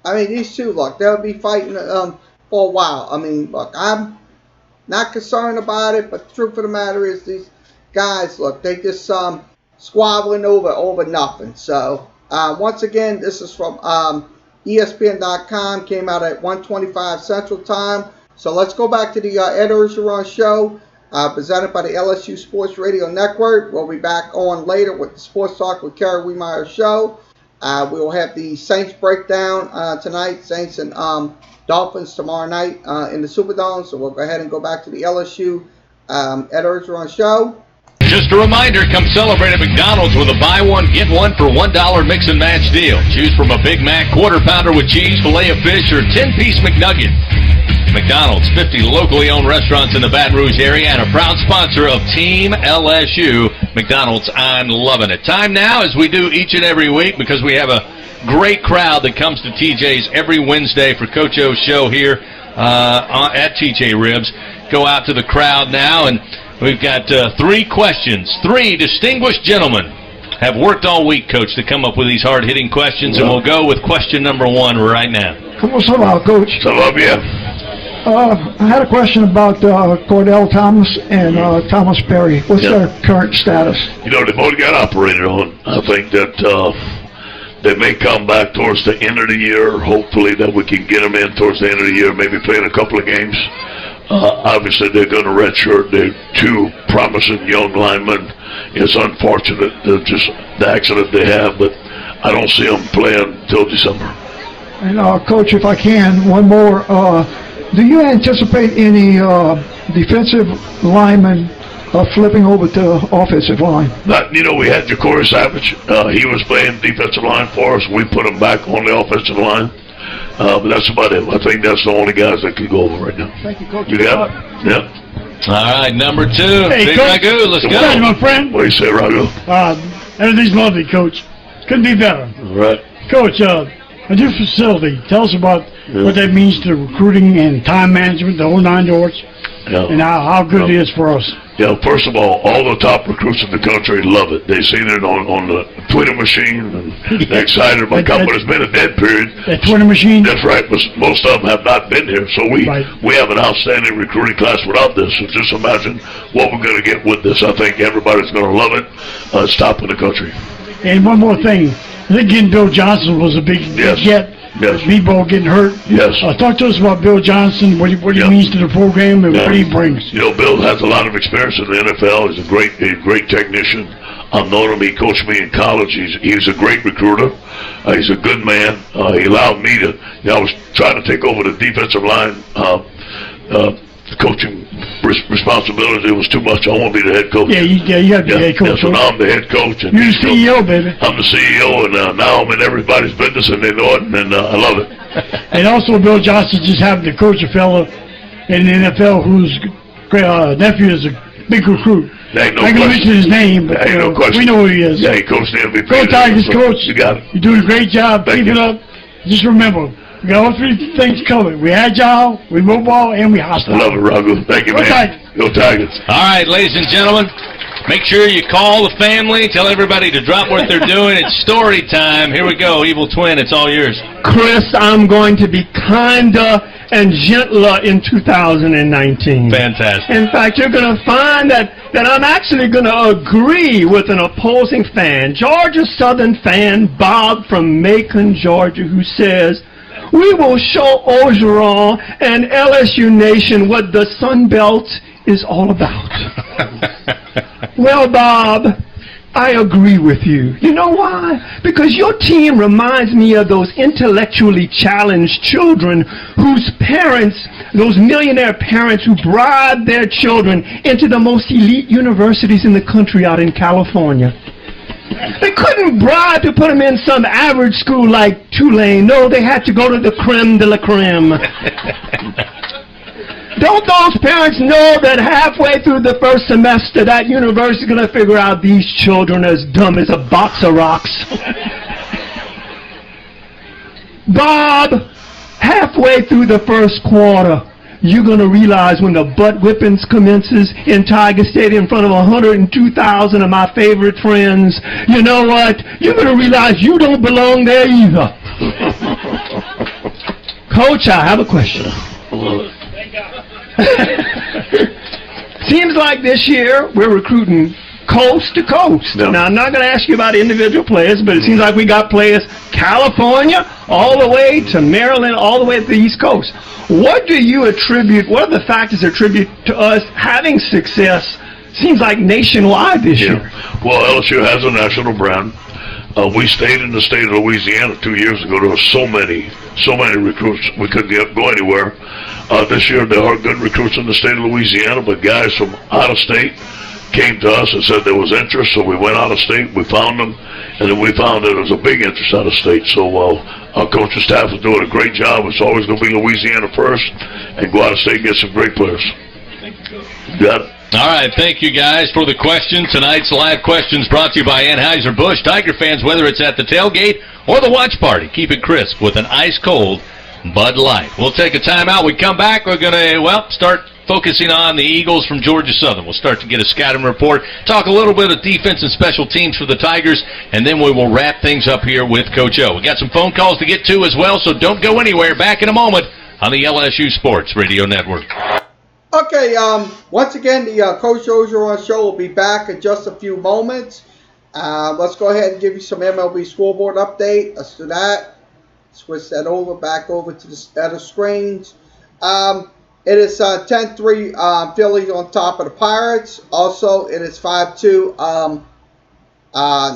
I mean, these two, look, they'll be fighting for a while. I mean, look, I'm not concerned about it, but the truth of the matter is these guys, look, they just squabbling over nothing. So, once again, this is from ESPN.com, came out at 1:25 Central Time. So let's go back to the Ed Orgeron Show, presented by the LSU Sports Radio Network. We'll be back on later with the Sports Talk with Kerry Wehmeyer show. We will have the Saints breakdown tonight, Saints and Dolphins tomorrow night in the Superdome. So we'll go ahead and go back to the LSU Ed Orgeron Show. Just a reminder, come celebrate at McDonald's with a buy one, get one for $1 mix and match deal. Choose from a Big Mac, quarter pounder with cheese, filet of fish, or 10-piece McNugget. McDonald's, 50 locally owned restaurants in the Baton Rouge area, and a proud sponsor of Team LSU. McDonald's, I'm loving it. Time now, as we do each and every week, because we have a great crowd that comes to TJ's every Wednesday for Coach O's show here at TJ Ribs. Go out to the crowd now, and we've got 3 questions. 3 distinguished gentlemen have worked all week, Coach, to come up with these hard-hitting questions, and we'll go with question number 1 right now. Come on, Coach. I had a question about Cordell Thomas and Thomas Perry. What's their current status? You know, they both got operated on. I think that they may come back towards the end of the year. Hopefully that we can get them in towards the end of the year, maybe playing a couple of games. Obviously, they're going to redshirt. They're 2 promising young linemen. It's unfortunate, just the accident they have, but I don't see them playing till December. And, Coach, if I can, one more. Do you anticipate any defensive linemen flipping over to offensive line? You know, we had Ja'Cory Savage. He was playing defensive line for us. We put him back on the offensive line. But that's about it. I think that's the only guys that could go over right now. Thank you, Coach. You got it? Yeah. All right, number 2. Hey, Big Coach. Ragu, let's go. Hey, my friend. What do you say, Ragu? Everything's lovely, Coach. Couldn't be better. All right. Coach, a new facility. Tell us about what that means to recruiting and time management, the whole 9 yards, and how good it is for us. Yeah, first of all the top recruits in the country love it. They've seen it on the Twitter machine, and they're excited about coming. But it's been a dead period. That Twitter machine? That's right, but most of them have not been here. So we have an outstanding recruiting class without this. So just imagine what we're going to get with this. I think everybody's going to love it. It's top in the country. And one more thing. I think getting Bill Johnson was a big get. Yes. Meatball getting hurt. Yes. Talk to us about Bill Johnson, what he means to the program, and what he brings. You know, Bill has a lot of experience in the NFL. He's a great technician. I've known him. He coached me in college. He's a great recruiter. He's a good man. He allowed me to. I was trying to take over the defensive line coaching responsibility. It was too much. I want to be the head coach. Yeah, you have to be the head coach. Yeah, so now I'm the head coach. And you're the CEO, baby. I'm the CEO, and now I'm in everybody's business, and they know it, and I love it. And also, Bill Johnson just happened to coach a fella in the NFL whose nephew is a big recruit. I ain't going to mention his name, but no question. We know who he is. Yeah, he coached the MVP. Go Tigers, Coach. You got it. You're doing a great job. Keep it up. Just remember, we got all 3 things covered. We're agile, we mobile, and we hostile. Love it, Ragu. Thank you, Go man. Tigers. Go Tigers. All right, ladies and gentlemen, make sure you call the family. Tell everybody to drop what they're doing. It's story time. Here we go. Evil Twin, it's all yours. Chris, I'm going to be kinder and gentler in 2019. Fantastic. In fact, you're going to find that I'm actually going to agree with an opposing fan, Georgia Southern fan Bob from Macon, Georgia, who says, we will show Orgeron and LSU Nation what the Sun Belt is all about. Well, Bob, I agree with you. You know why? Because your team reminds me of those intellectually challenged children whose parents, those millionaire parents who bribe their children into the most elite universities in the country out in California. They couldn't bribe to put them in some average school like Tulane. No, they had to go to the creme de la creme. Don't those parents know that halfway through the first semester that university is going to figure out these children are as dumb as a box of rocks? Bob, halfway through the first quarter, you're going to realize when the butt whippings commences in Tiger Stadium in front of 102,000 of my favorite friends, you know what? You're going to realize you don't belong there either. Coach, I have a question. Seems like this year we're recruiting coast to coast. Yeah. Now, I'm not going to ask you about individual players, but it seems like we got players California all the way to Maryland, all the way to the East Coast. What do you attribute, what are the factors that attribute to us having success, seems like nationwide this year? Well, LSU has a national brand. We stayed in the state of Louisiana 2 years ago. There were so many recruits we couldn't go anywhere. This year there are good recruits in the state of Louisiana, but guys from out of state came to us and said there was interest, so we went out of state, we found them, and then we found that there was a big interest out of state. So our coaching staff is doing a great job. It's always going to be Louisiana first, and go out of state and get some great players. You got it. All right, thank you guys for the question. Tonight's live questions brought to you by Anheuser-Busch. Tiger fans, whether it's at the tailgate or the watch party, keep it crisp with an ice-cold Bud Light. We'll take a timeout. We come back. We're going to, start focusing on the Eagles from Georgia Southern. We'll start to get a scouting report, talk a little bit of defense and special teams for the Tigers, and then we will wrap things up here with Coach O. We got some phone calls to get to as well, so don't go anywhere. Back in a moment on the LSU Sports Radio Network. Okay, once again, the Coach Ogeron Show will be back in just a few moments. Let's go ahead and give you some MLB scoreboard update. Let's do that. Switch that back over to the other screens. It is 10-3 Phillies on top of the Pirates. Also, it is 5-2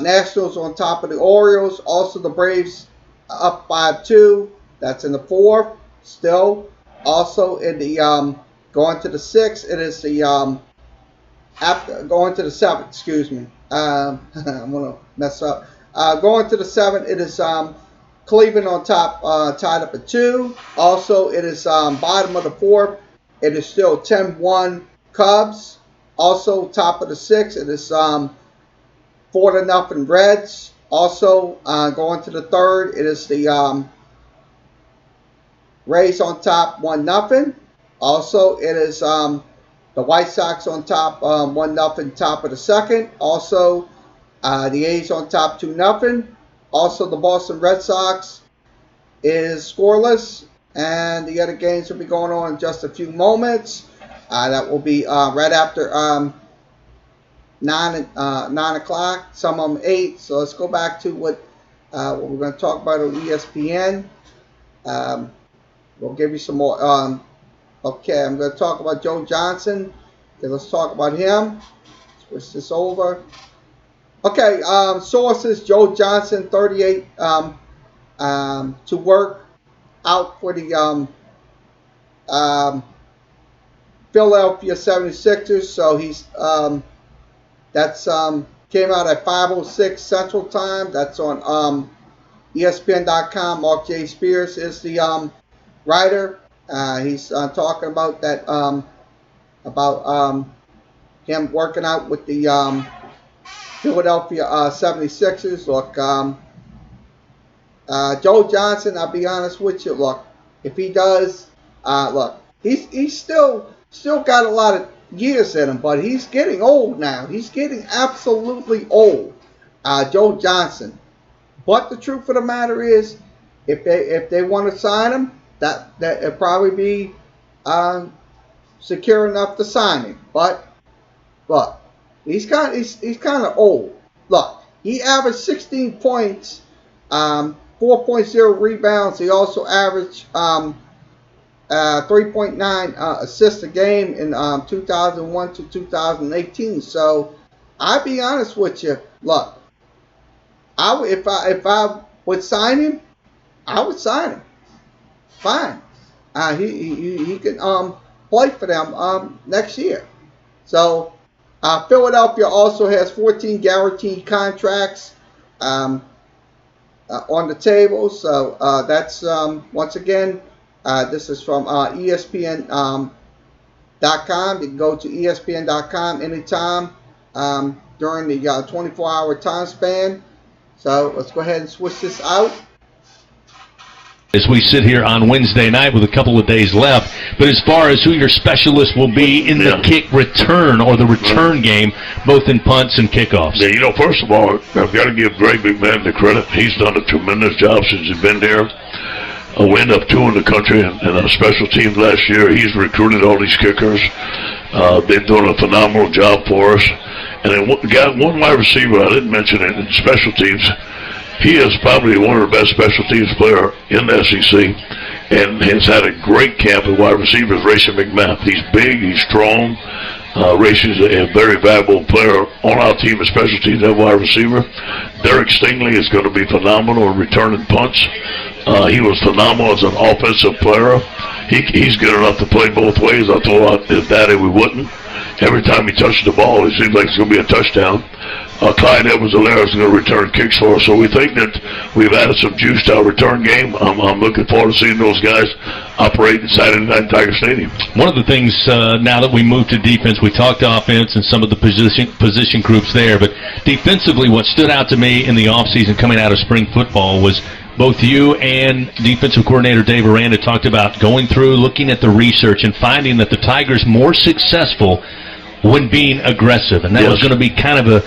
Nationals on top of the Orioles. Also, the Braves up 5-2. That's in the fourth still. Also, in the going to the sixth, it is the going to the seventh. Excuse me. I'm gonna mess up. Going to the seventh, it is Cleveland on top, tied up at 2. Also, it is bottom of the fourth. It is still 10-1 Cubs. Also, top of the sixth, it is 4-0 Reds. Also, going to the third, it is the Rays on top, 1-0. Also, it is the White Sox on top, 1-0, top of the second. Also, the A's on top, 2-0. Also, the Boston Red Sox is scoreless, and the other games will be going on in just a few moments. That will be right after 9 o'clock. Some of them 8. So let's go back to what we're going to talk about on ESPN. We'll give you some more. Okay, I'm going to talk about Joe Johnson. Okay, let's talk about him. Switch this over. Okay, sources, Joe Johnson, 38 to work out for the Philadelphia 76ers. So he's that's came out at 5:06 Central Time. That's on ESPN.com. Mark J. Spears is the writer. He's talking about that about him working out with the Philadelphia 76ers. Look, Joe Johnson, I'll be honest with you. Look, if he does, look, he's still got a lot of years in him, but he's getting old now. He's getting absolutely old, Joe Johnson. But the truth of the matter is, if they want to sign him, that it'll probably be secure enough to sign him. But look, he's kind of old. Look, he averaged 16 points, 4.0 rebounds. He also averaged 3.9 assists a game in 2001 to 2018. So I'll be honest with you. Look, if I would sign him, I would sign him. Fine. He can play for them next year. So Philadelphia also has 14 guaranteed contracts on the table. So that's once again, this is from ESPN ESPN.com. You can go to ESPN.com anytime during the 24-hour time span. So let's go ahead and switch this out. As we sit here on Wednesday night with a couple of days left, but as far as who your specialist will be in the kick return or the return game, both in punts and kickoffs. Yeah, first of all, I've got to give Greg McMahon the credit. He's done a tremendous job since he's been there. We end up 2 in the country and special teams last year. He's recruited all these kickers. They've done a phenomenal job for us. And then one wide receiver, I didn't mention it, in special teams. He is probably one of the best special teams player in the SEC and has had a great camp at wide receivers, Racing McMahon. He's big, he's strong. Racing's a very valuable player on our team of special teams at wide receiver. Derek Stingley is going to be phenomenal in returning punts. He was phenomenal as an offensive player. He's good enough to play both ways. I told his daddy we wouldn't. Every time he touched the ball, it seems like it's going to be a touchdown. Clyde Edwards-Helaire is going to return kicks for us, so we think that we've added some juice to our return game. I'm looking forward to seeing those guys operate in Saturday night Tiger Stadium. One of the things now that we move to defense, we talked offense and some of the position groups there, but defensively what stood out to me in the offseason coming out of spring football was both you and defensive coordinator Dave Aranda talked about going through, looking at the research, and finding that the Tigers more successful when being aggressive, and that was going to be kind of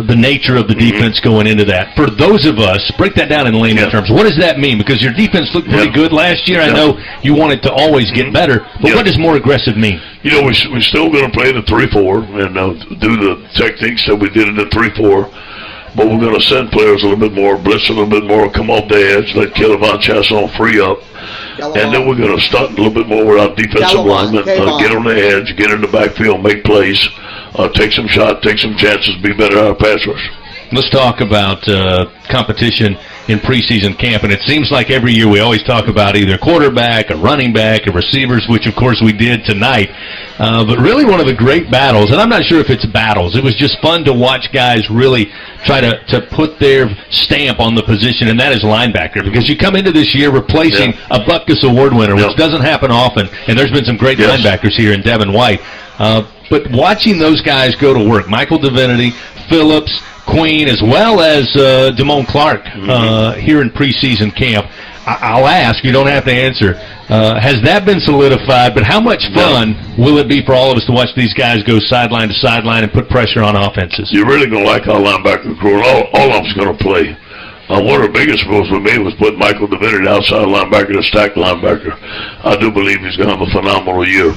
the nature of the defense going into that. For those of us, break that down in layman terms. What does that mean? Because your defense looked pretty good last year. I know you wanted to always get better, but what does more aggressive mean? We're still going to play the 3-4 and do the techniques that we did in the 3-4. But we're going to send players a little bit more, blitz a little bit more, come off the edge, let Kelvin Chasson free up. And then we're going to stunt a little bit more with our defensive linemen, get on the edge, get in the backfield, make plays, take some shots, take some chances, be better at our pass rush. Let's talk about competition in preseason camp, and it seems like every year we always talk about either quarterback, a running back, a receivers, which of course we did tonight. But really one of the great battles, and I'm not sure if it's battles, it was just fun to watch guys really try to put their stamp on the position, and that is linebacker, because you come into this year replacing a Butkus Award winner, which doesn't happen often, and there's been some great linebackers here in Devin White. But watching those guys go to work, Michael Divinity, Phillips, Queen, as well as Damone Clark here in preseason camp, I'll ask, you don't have to answer, has that been solidified, but how much fun will it be for all of us to watch these guys go sideline to sideline and put pressure on offenses? You're really going to like our linebacker crew, and all of them's going to play. One of the biggest moves we made was put Michael Divinity outside linebacker to stack linebacker. I do believe he's going to have a phenomenal year.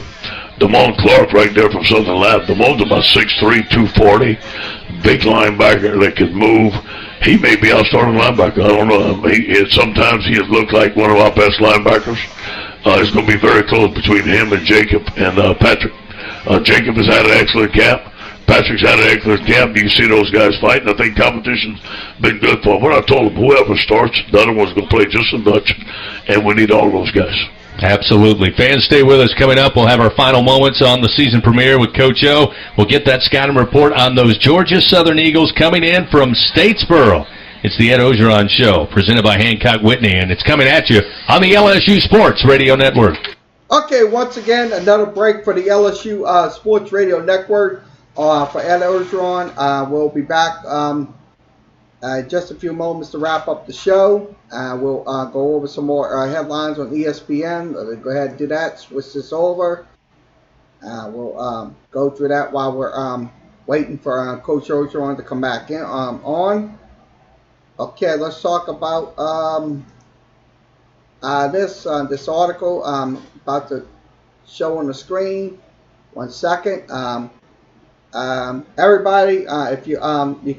Damone Clark right there from Southern Lab. Damone's about 6'3", 240. Big linebacker that can move. He may be our starting linebacker. I don't know. Sometimes he has looked like one of our best linebackers. It's going to be very close between him and Jacob and Patrick. Jacob has had an excellent camp. Patrick's had an excellent camp. You can see those guys fighting. I think competition's been good for them. What I told them, whoever starts, the other one's going to play just as much, and we need all of those guys. Absolutely. Fans, stay with us. Coming up, we'll have our final moments on the season premiere with Coach O. We'll get that scouting report on those Georgia Southern Eagles coming in from Statesboro. It's the Ed Ogeron Show, presented by Hancock Whitney, and it's coming at you on the LSU Sports Radio Network. Okay, once again, another break for the LSU Sports Radio Network for Ed Ogeron. We'll be back just a few moments to wrap up the show. We'll go over some more headlines on ESPN. Go ahead and do that. Switch this over. We'll go through that while we're waiting for Coach Ogeron to come back in on. Okay, let's talk about this article about to show on the screen. 1 second. Everybody, if you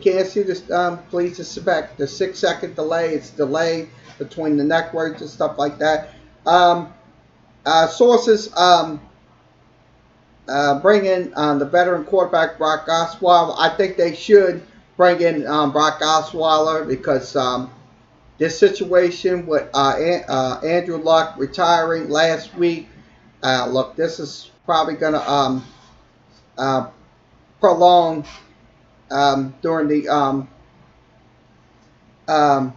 can't see this, please expect the 6-second delay. It's delay between the networks and stuff like that. Sources bring in the veteran quarterback Brock Osweiler. I think they should bring in Brock Osweiler because this situation with Andrew Luck retiring last week. Look, this is probably going to prolong during the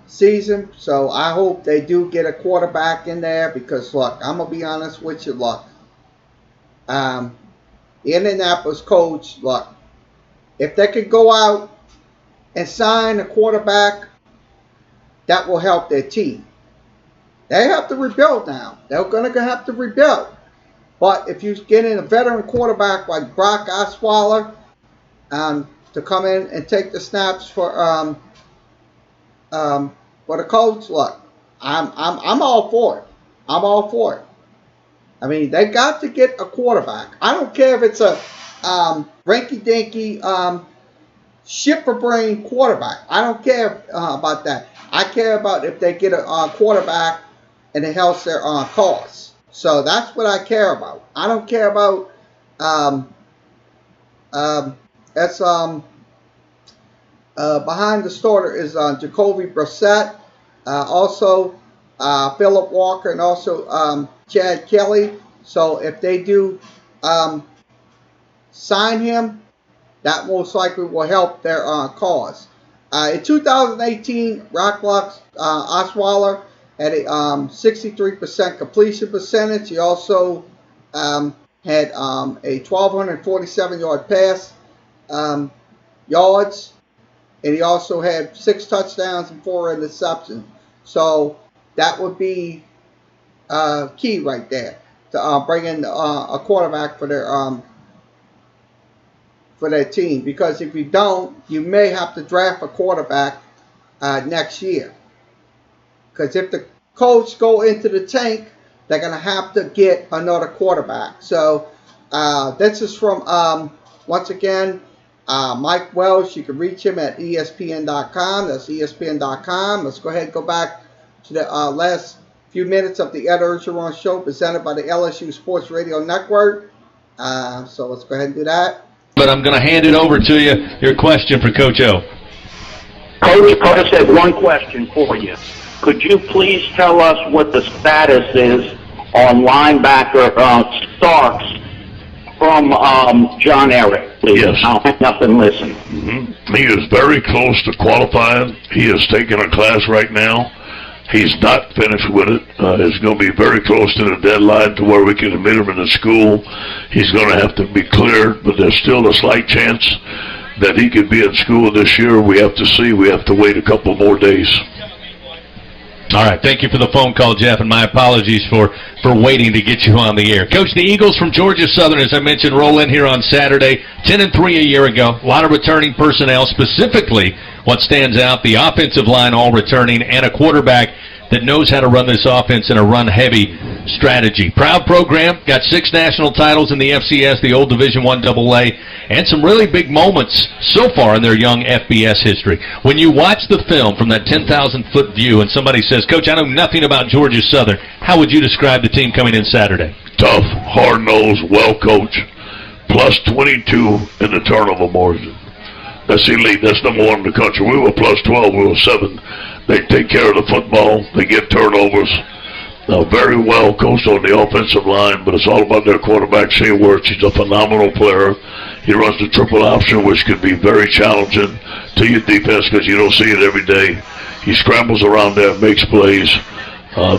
season. So I hope they do get a quarterback in there because, look, I'm going to be honest with you, look. the Indianapolis coach, look, if they could go out and sign a quarterback, that will help their team. They have to rebuild now. They're going to have to rebuild. But if you get in a veteran quarterback like Brock Osweiler to come in and take the snaps for the coach, look, I'm all for it. I'm all for it. I mean, they got to get a quarterback. I don't care if it's a rinky-dinky ship-for-brain quarterback. I don't care about that. I care about if they get a quarterback and it helps their cause. So that's what I care about. I don't care about behind the starter is Jacoby Brissett, also Philip Walker, and also Chad Kelly. So if they do sign him, that most likely will help their cause. In 2018, Osweiler had a 63% completion percentage. He also had a 1,247-yard pass yards, and he also had 6 touchdowns and 4 interceptions. So that would be key right there to bring in a quarterback for their team. Because if you don't, you may have to draft a quarterback next year. Because if the Colts go into the tank, they're going to have to get another quarterback. So this is from, once again, Mike Welsh. You can reach him at ESPN.com. That's ESPN.com. Let's go ahead and go back to the last few minutes of the Ed Orgeron Show presented by the LSU Sports Radio Network. So let's go ahead and do that. But I'm going to hand it over to you. Your question for Coach O. Coach Curtis had one question for you. Could you please tell us what the status is on linebacker Starks from John Eric, please? Yes. I'll hang up and listen. Mm-hmm. He is very close to qualifying. He is taking a class right now. He's not finished with it. It's going to be very close to the deadline to where we can admit him into school. He's going to have to be cleared, but there's still a slight chance that he could be in school this year. We have to see. We have to wait a couple more days. All right, thank you for the phone call, Jeff, and my apologies for waiting to get you on the air. Coach, the Eagles from Georgia Southern, as I mentioned, roll in here on Saturday, 10-3 a year ago. A lot of returning personnel, specifically what stands out, the offensive line all returning, and a quarterback that knows how to run this offense in a run-heavy strategy. Proud program, got 6 national titles in the FCS, the old Division I AA, and some really big moments so far in their young FBS history. When you watch the film from that 10,000-foot view and somebody says, Coach, I know nothing about Georgia Southern, how would you describe the team coming in Saturday? Tough, hard-nosed, well-coached, plus 22 in the turnover margin. That's elite. That's number 1 in the country. We were plus 12. We were 7. They take care of the football. They get turnovers. Very well coached on the offensive line, but it's all about their quarterback, Shane Wirtz. He's a phenomenal player. He runs the triple option, which can be very challenging to your defense because you don't see it every day. He scrambles around there, makes plays.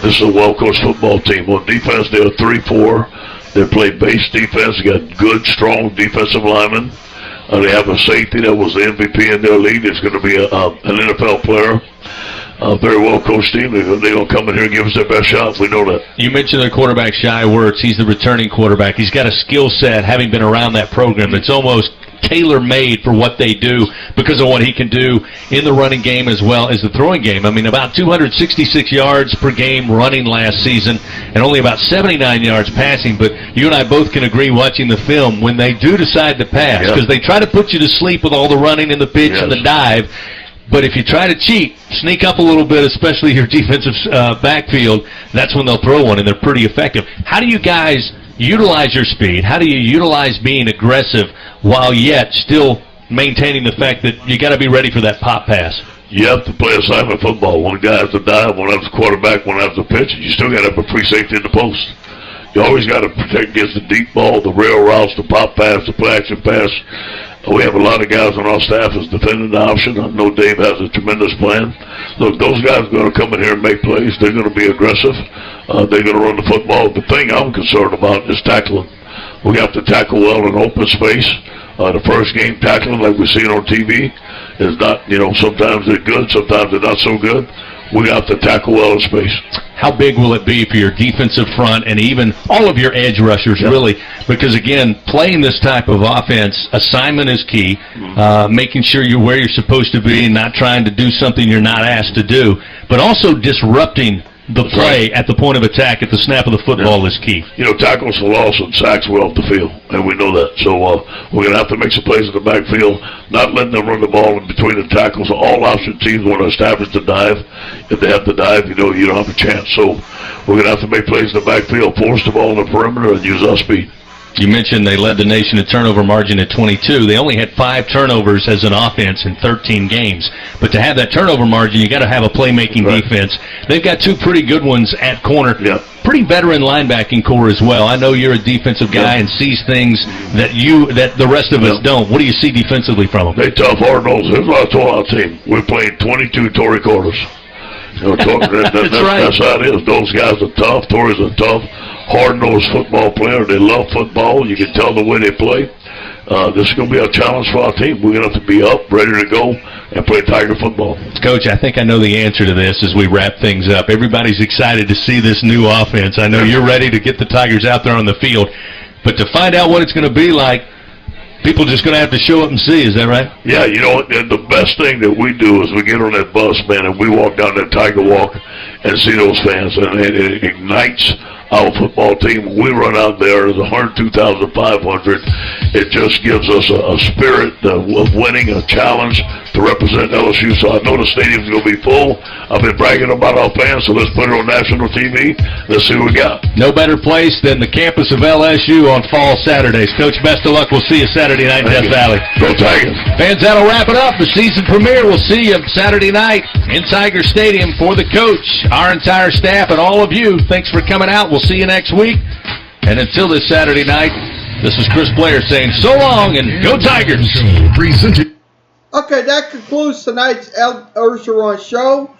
This is a well-coached football team. On defense, they're 3-4. They play base defense. They got good, strong defensive linemen. They have a safety that was the MVP in their league. It's going to be an NFL player. Very well-coached team. They're going to come in here and give us their best shot. We know that. You mentioned their quarterback, Shai Wirtz. He's the returning quarterback. He's got a skill set, having been around that program, that's almost tailor-made for what they do because of what he can do in the running game as well as the throwing game. I mean, about 266 yards per game running last season and only about 79 yards passing. But you and I both can agree watching the film, when they do decide to pass, because they try to put you to sleep with all the running and the pitch and the dive. But if you try to cheat, sneak up a little bit, especially your defensive backfield, that's when they'll throw one, and they're pretty effective. How do you guys utilize your speed? How do you utilize being aggressive while yet still maintaining the fact that you got to be ready for that pop pass? You have to play assignment football. One guy has to dive, one has the quarterback, one has the pitch. You still got to have a free safety in the post. You always got to protect against the deep ball, the rail routes, the pop pass, the play action pass. We have a lot of guys on our staff that's defending the option. I know Dave has a tremendous plan. Look, those guys are going to come in here and make plays. They're going to be aggressive. They're going to run the football. The thing I'm concerned about is tackling. We have to tackle well in open space. The first game tackling, like we see on TV, is not, sometimes they're good, sometimes they're not so good. We have to tackle well in space. How big will it be for your defensive front and even all of your edge rushers, really? Because, again, playing this type of offense, assignment is key, making sure you're where you're supposed to be and not trying to do something you're not asked to do, but also disrupting the play at the point of attack at the snap of the football is key. Tackles for loss and sacks were off the field, and we know that. So we're going to have to make some plays in the backfield, not letting them run the ball in between the tackles. All option teams want to establish the dive. If they have to dive, you don't have a chance. So we're going to have to make plays in the backfield, force the ball on the perimeter, and use our speed. You mentioned they led the nation in turnover margin at 22. They only had 5 turnovers as an offense in 13 games. But to have that turnover margin, you got to have a playmaking defense. They've got 2 pretty good ones at corner. Yeah. Pretty veteran linebacking core as well. I know you're a defensive guy and sees things that the rest of us don't. What do you see defensively from them? They tough, hard nosed. Here's what I told our team. We're playing 22 Tory quarters. That's right. That's how it is. Those guys are tough. Tories are tough, hard-nosed football player. They love football. You can tell the way they play. This is going to be a challenge for our team. We're going to have to be up, ready to go, and play Tiger football. Coach, I think I know the answer to this as we wrap things up. Everybody's excited to see this new offense. I know you're ready to get the Tigers out there on the field. But to find out what it's going to be like, people just going to have to show up and see. Is that right? Yeah, and the best thing that we do is we get on that bus, man, and we walk down that Tiger Walk and see those fans, and it ignites our football team. We run out there, there's 102,500. It just gives us a spirit of winning, a challenge to represent LSU. So I know the stadium's going to be full. I've been bragging about our fans, so let's put it on national TV. Let's see what we got. No better place than the campus of LSU on fall Saturdays. Coach, best of luck. We'll see you Saturday night in Death Valley. Go Tigers. Fans, that'll wrap it up. The season premiere. We'll see you Saturday night in Tiger Stadium. For the coach, our entire staff, and all of you, thanks for coming out. We'll see you next week. And until this Saturday night, this is Chris Blair saying so long and go Tigers. Okay, that concludes tonight's El Orgeron show.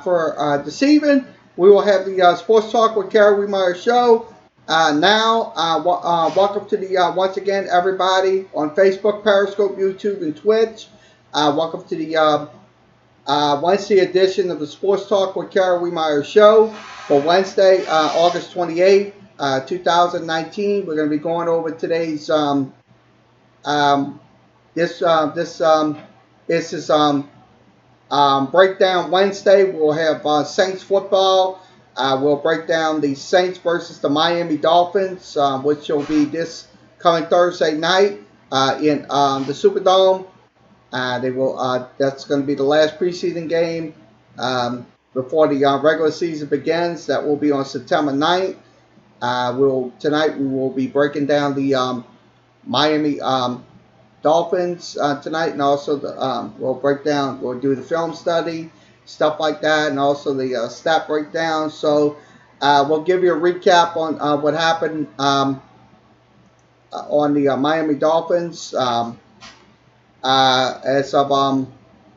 For this evening, we will have the Sports Talk with Kerry Wehmeyer show. Welcome to the, once again, everybody on Facebook, Periscope, YouTube, and Twitch. Welcome to the Wednesday edition of the Sports Talk with Kerry Wehmeyer show for Wednesday, August 28th, 2019. We're going to be going over today's this is Breakdown Wednesday. We'll have Saints football. We'll break down the Saints versus the Miami Dolphins, which will be this coming Thursday night in the Superdome. That's going to be the last preseason game before the regular season begins. That will be on September 9th. Tonight we will be breaking down the Miami Dolphins tonight, and also we'll do the film study, stuff like that, and also the stat breakdown. So we'll give you a recap on what happened on the Miami Dolphins.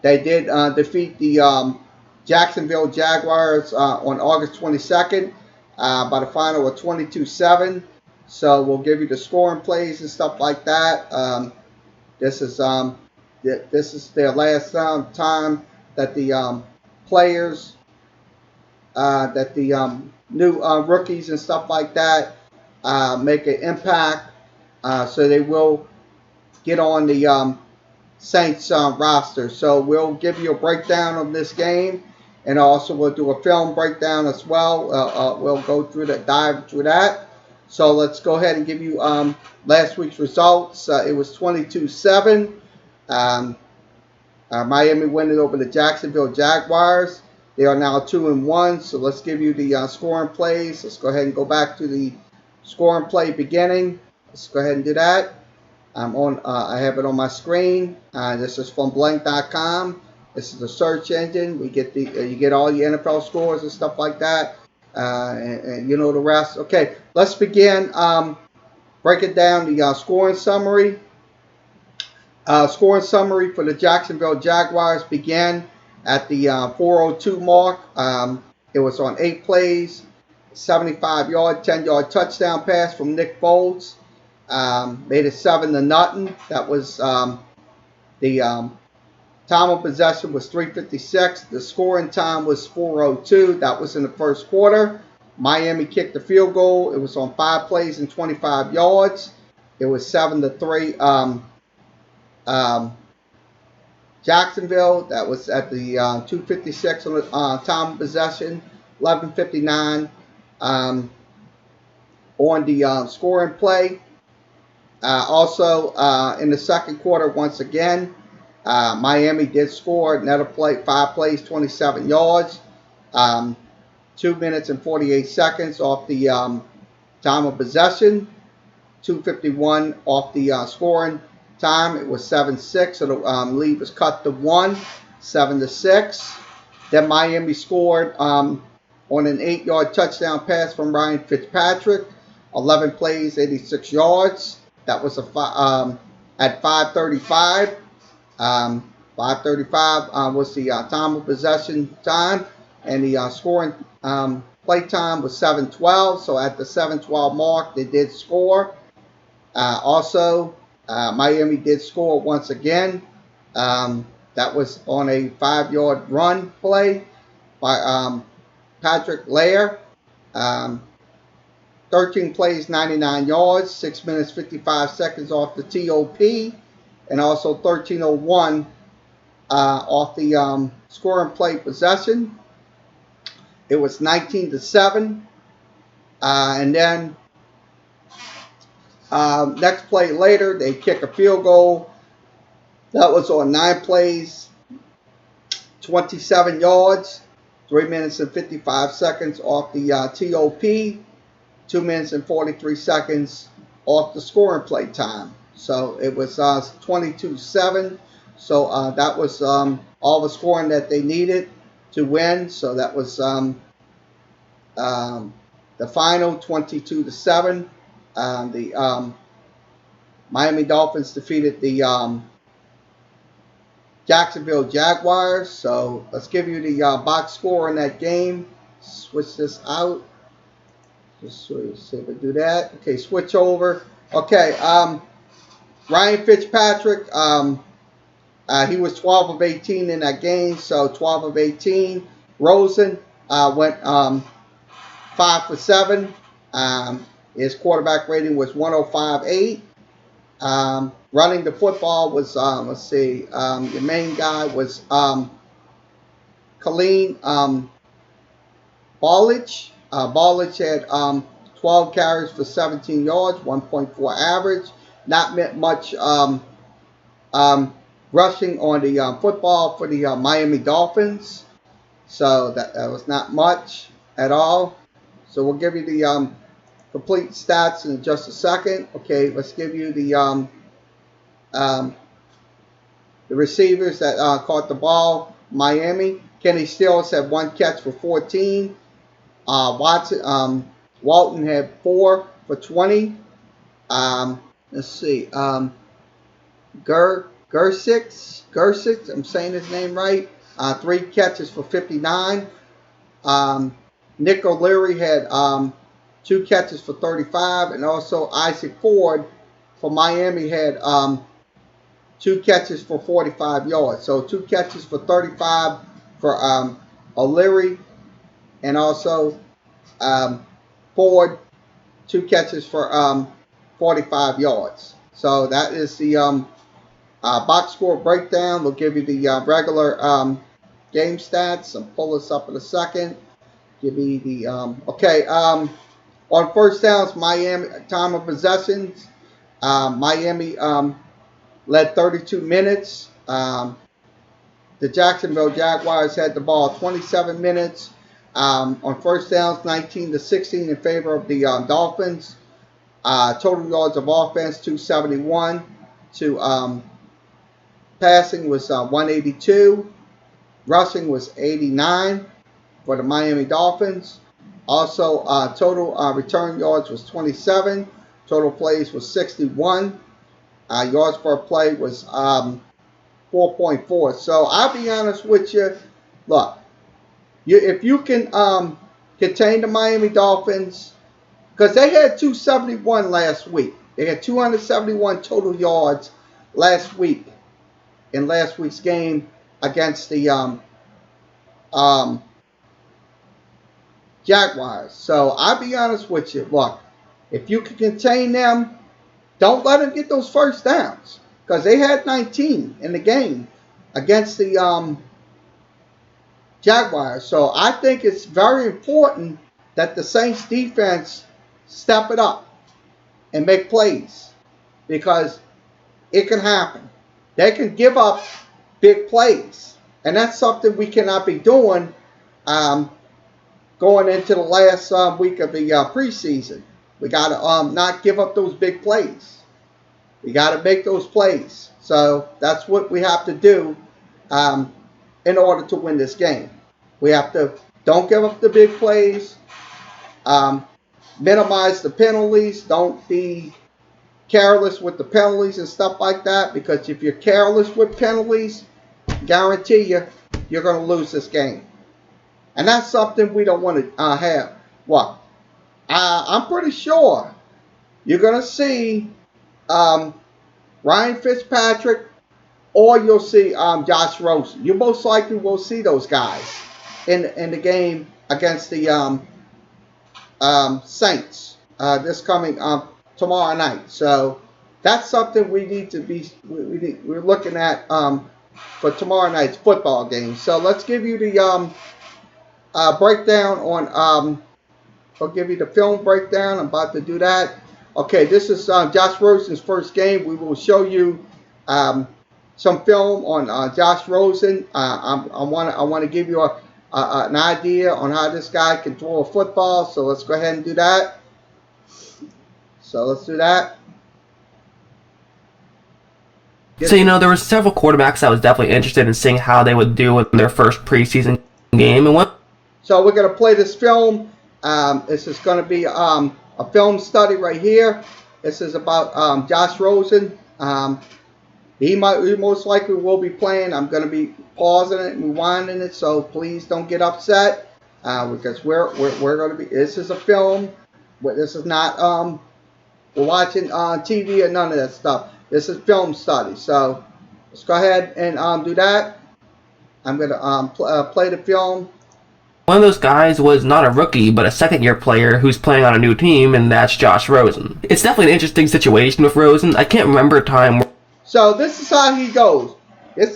They did defeat the Jacksonville Jaguars on August 22nd by the final of 22-7. So we'll give you the scoring plays and stuff like that. This is their last time that the players, that the new rookies and stuff like that make an impact. So they will get on the Saints roster. So we'll give you a breakdown of this game, and also we'll do a film breakdown as well. We'll go through that, dive through that. So let's go ahead and give you last week's results. It was 22-7. Miami winning over the Jacksonville Jaguars. They are now 2-1. So let's give you the scoring plays. Let's go ahead and go back to the scoring play beginning. Let's go ahead and do that. I have it on my screen. This is from blank.com. This is the search engine. We get you get all your NFL scores and stuff like that. And you know the rest. Okay, let's begin breaking down the scoring summary. Scoring summary for the Jacksonville Jaguars began at the 4:02 mark. It was on 8 plays, 75-yard, 10-yard touchdown pass from Nick Foles. made it 7-0. That was the time of possession was 3:56. The scoring time was 4:02. That was in the first quarter. Miami kicked the field goal. It was on 5 plays and 25 yards. It was 7-3. Jacksonville. That was at the 2:56 on the time of possession. 11:59 on the scoring play. Also, in the second quarter, once again, Miami did score. Another play, 5 plays, 27 yards. 2 minutes and 48 seconds off the time of possession. 2:51 off the scoring time. It was 7-6, so the lead was cut to 1, 7-6. Then Miami scored on an 8-yard touchdown pass from Ryan Fitzpatrick. 11 plays, 86 yards. That was at 5:35. 5:35 was the time of possession time, and the scoring play time was 7:12. So at the 7:12 mark, they did score. Also, Miami did score once again. That was on a 5-yard run play by Patrick Lair. 13 plays, 99 yards, 6 minutes, 55 seconds off the TOP, and also 13:01 off the scoring play possession. It was 19-7. And then next play later, they kick a field goal. That was on 9 plays, 27 yards, 3 minutes and 55 seconds off the TOP, 2 minutes and 43 seconds off the scoring play time. So it was 22-7. So that was all the scoring that they needed to win. So that was the final, 22-7. The Miami Dolphins defeated the Jacksonville Jaguars. So let's give you the box score in that game. Switch this out. Just so you see if we do that. Okay, switch over. Okay, Ryan Fitzpatrick, he was 12 of 18 in that game, so 12 of 18. Rosen went 5 for 7. His quarterback rating was 105.8. Running the football was, let's see, the main guy was Colleen Ballich. Ballich had 12 carries for 17 yards, 1.4 average. Not much rushing on the football for the Miami Dolphins. So that was not much at all. So we'll give you the complete stats in just a second. Okay, let's give you the receivers that caught the ball. Miami, Kenny Stills had 1 catch for 14. Walton had 4 for 20. Let's see. Gersich, I'm saying his name right. 3 catches for 59. Nick O'Leary had 2 catches for 35, and also Isaac Ford for Miami had 2 catches for 45 yards. So 2 catches for 35 for O'Leary, and also Ford, 2 catches for 45 yards. So that is the box score breakdown. We'll give you the regular game stats. I'll pull this up in a second. Give me the on first downs, Miami time of possessions. Miami led 32 minutes. The Jacksonville Jaguars had the ball 27 minutes. On first downs, 19-16 in favor of the Dolphins. Total yards of offense, 271. To passing was 182. Rushing was 89 for the Miami Dolphins. Also, total return yards was 27. Total plays was 61. Yards per play was 4.4. So I'll be honest with you. Look, if you can contain the Miami Dolphins, because they had 271 last week. They had 271 total yards last week in last week's game against the Jaguars. So I'll be honest with you. Look, if you can contain them, don't let them get those first downs, because they had 19 in the game against the Jaguars. So I think it's very important that the Saints defense step it up and make plays, because it can happen. They can give up big plays, and that's something we cannot be doing going into the last week of the preseason. We got to not give up those big plays. We got to make those plays. So that's what we have to do in order to win this game. We have to don't give up the big plays. Minimize the penalties. Don't be careless with the penalties and stuff like that, because if you're careless with penalties, guarantee you're going to lose this game. And that's something we don't want to have. Well, I'm pretty sure you're going to see Ryan Fitzpatrick, or you'll see Josh Rosen. You most likely will see those guys in the game against the Saints this coming tomorrow night. So that's something we need to be we're looking at for tomorrow night's football game. So let's give you the breakdown on I'll give you the film breakdown. I'm about to do that. Okay, this is Josh Rosen's first game. We will show you some film on Josh Rosen. I want to give you an idea on how this guy can throw a football. So let's go ahead and do that. So let's do that. So, there were several quarterbacks I was definitely interested in seeing how they would do in their first preseason game. So we're going to play this film. This is going to be a film study right here. This is about Josh Rosen. He most likely will be playing. I'm going to be pausing it and rewinding it, so please don't get upset because we're going to be. This is a film. This is not we're watching TV or none of that stuff. This is film study. So let's go ahead and do that. I'm going to play the film. One of those guys was not a rookie, but a second-year player who's playing on a new team, and that's Josh Rosen. It's definitely an interesting situation with Rosen. I can't remember a time where... So this is how he goes.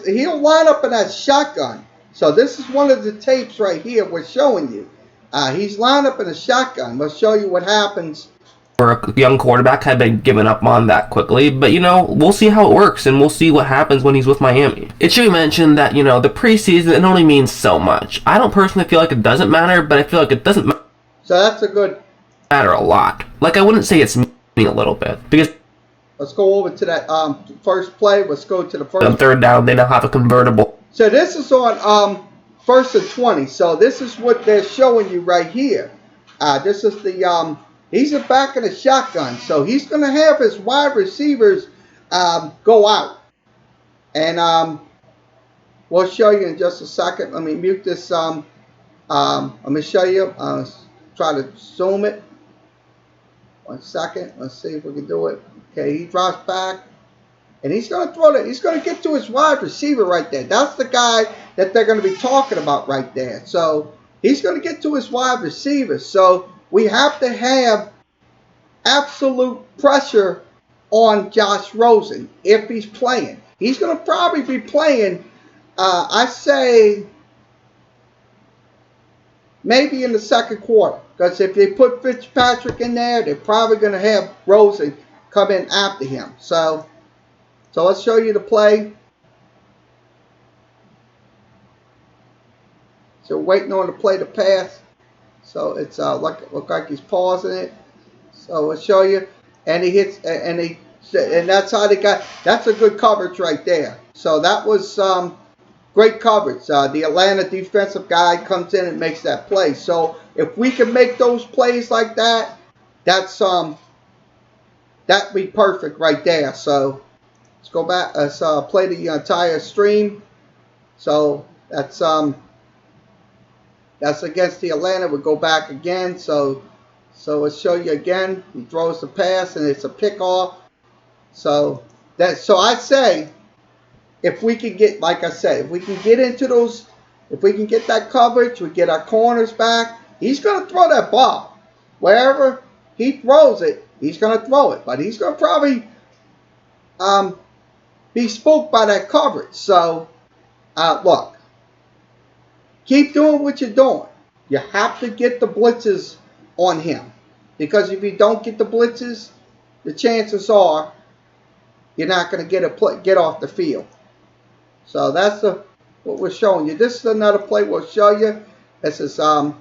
He'll line up in that shotgun. So this is one of the tapes right here we're showing you. He's lined up in a shotgun. We'll show you what happens. Where a young quarterback had been given up on that quickly, but we'll see how it works, and we'll see what happens when he's with Miami. It should be mentioned that, the preseason, it only means so much. I don't personally feel like it doesn't matter, but I feel like it doesn't So that's a good... matter a lot. Like, I wouldn't say it's meaning a little bit, because... Let's go over to that first play. Let's go to the first... On third down, they now have a convertible. So this is on first and 20. So this is what they're showing you right here. This is the... He's back in a shotgun, so he's going to have his wide receivers go out. And we'll show you in just a second. Let me mute this. Let me show you. Try to zoom it. 1 second. Let's see if we can do it. Okay, he drops back. And he's going to throw it. He's going to get to his wide receiver right there. That's the guy that they're going to be talking about right there. So he's going to get to his wide receiver. So we have to have absolute pressure on Josh Rosen if he's playing. He's going to probably be playing, I say, maybe in the second quarter. Because if they put Fitzpatrick in there, they're probably going to have Rosen come in after him. So let's show you the play. So waiting on the play to pass. So it's look like he's pausing it. So we'll show you, and he hits, and that's how they got. That's a good coverage right there. So that was great coverage. The Atlanta defensive guy comes in and makes that play. So if we can make those plays like that, that'd be perfect right there. So let's go back. Let's play the entire stream. So that's against the Atlanta. We'll go back again. So So it'll show you again. He throws the pass and it's a pick off. So I say, if we can get, like I said, if we can get into those, if we can get that coverage, we get our corners back, he's going to throw that ball. Wherever he throws it, he's going to throw it. But he's going to probably be spooked by that coverage. So, look, keep doing what you're doing. You have to get the blitzes on him. Because if you don't get the blitzes, the chances are you're not going to get off the field. So that's what we're showing you. This is another play we'll show you. This is on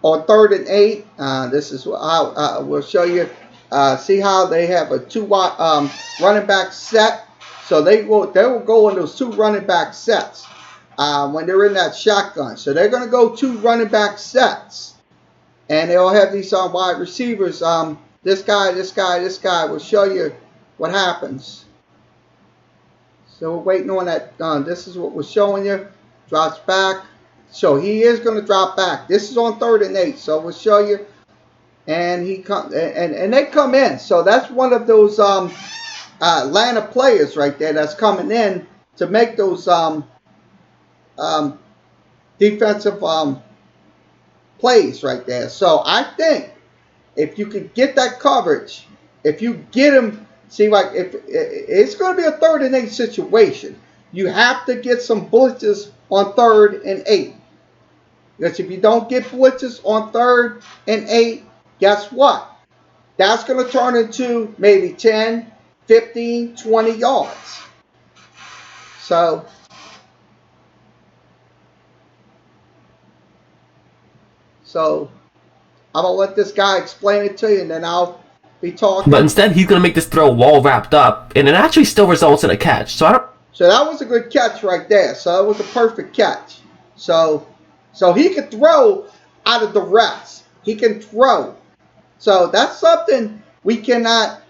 3rd and 8. This is how we'll show you. See how they have a 2 running back set. So they will go in those 2 running back sets when they're in that shotgun. So they're going to go 2 running back sets. And they'll have these wide receivers. This guy. We'll show you what happens. So we're waiting on that. This is what we're showing you. Drops back. So he is going to drop back. This is on 3rd and 8. So we'll show you. And he come and they come in. So that's one of those Atlanta players right there that's coming in to make those defensive plays right there. So I think if you can get that coverage, if you get him, see, like if it's going to be a 3rd and 8 situation, you have to get some blitzes on 3rd and 8. Because if you don't get blitzes on 3rd and 8, guess what? That's going to turn into maybe 10, 15, 20 yards. So I'm going to let this guy explain it to you, and then I'll be talking. But instead, he's going to make this throw wall wrapped up, and it actually still results in a catch. So that was a good catch right there. So that was a perfect catch. So he could throw out of duress. He can throw. So that's something we cannot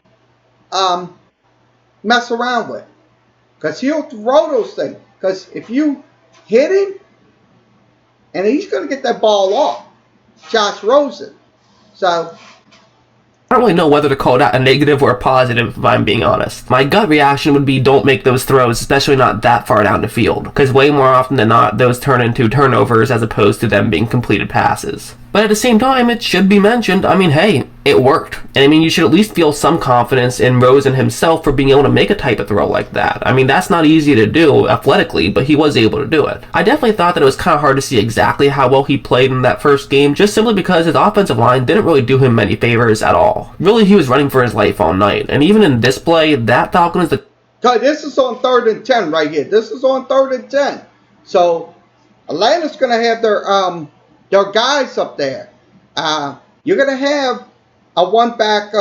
mess around with. Because he'll throw those things. Because if you hit him, and he's going to get that ball off. Josh Rosen. So I don't really know whether to call that a negative or a positive, if I'm being honest. My gut reaction would be don't make those throws, especially not that far down the field, because way more often than not, those turn into turnovers as opposed to them being completed passes. But at the same time, it should be mentioned, I mean, hey, it worked. And I mean, you should at least feel some confidence in Rosen himself for being able to make a type of throw like that. I mean, that's not easy to do athletically, but he was able to do it. I definitely thought that it was kind of hard to see exactly how well he played in that first game, just simply because his offensive line didn't really do him many favors at all. Really, he was running for his life all night. And even in this play, that Falcon is the... This is on 3rd and 10 right here. This is on 3rd and 10. So Atlanta's going to have their guys up there. You're going to have a one-back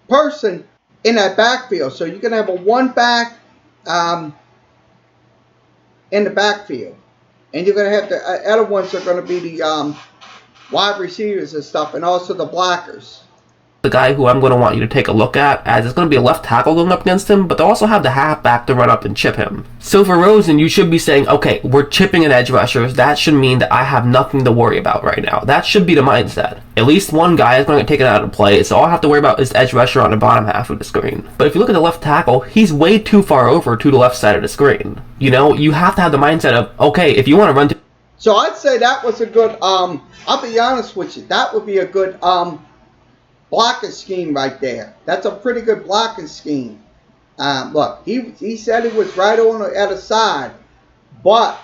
person in that backfield. So you're going to have a one-back in the backfield. And you're going to have the other ones are going to be the wide receivers and stuff, and also the blockers. The guy who I'm going to want you to take a look at, as it's going to be a left tackle going up against him, but they'll also have the halfback to run up and chip him. So for Rosen, you should be saying, okay, we're chipping an edge rusher. That should mean that I have nothing to worry about right now. That should be the mindset. At least one guy is going to get taken out of play, so all I have to worry about is edge rusher on the bottom half of the screen. But if you look at the left tackle, he's way too far over to the left side of the screen. You know, you have to have the mindset of, okay, if you want to run to... So I'd say that was a good, I'll be honest with you, that would be a good blocking scheme right there. That's a pretty good blocking scheme. Look, he said he was right on the other side, but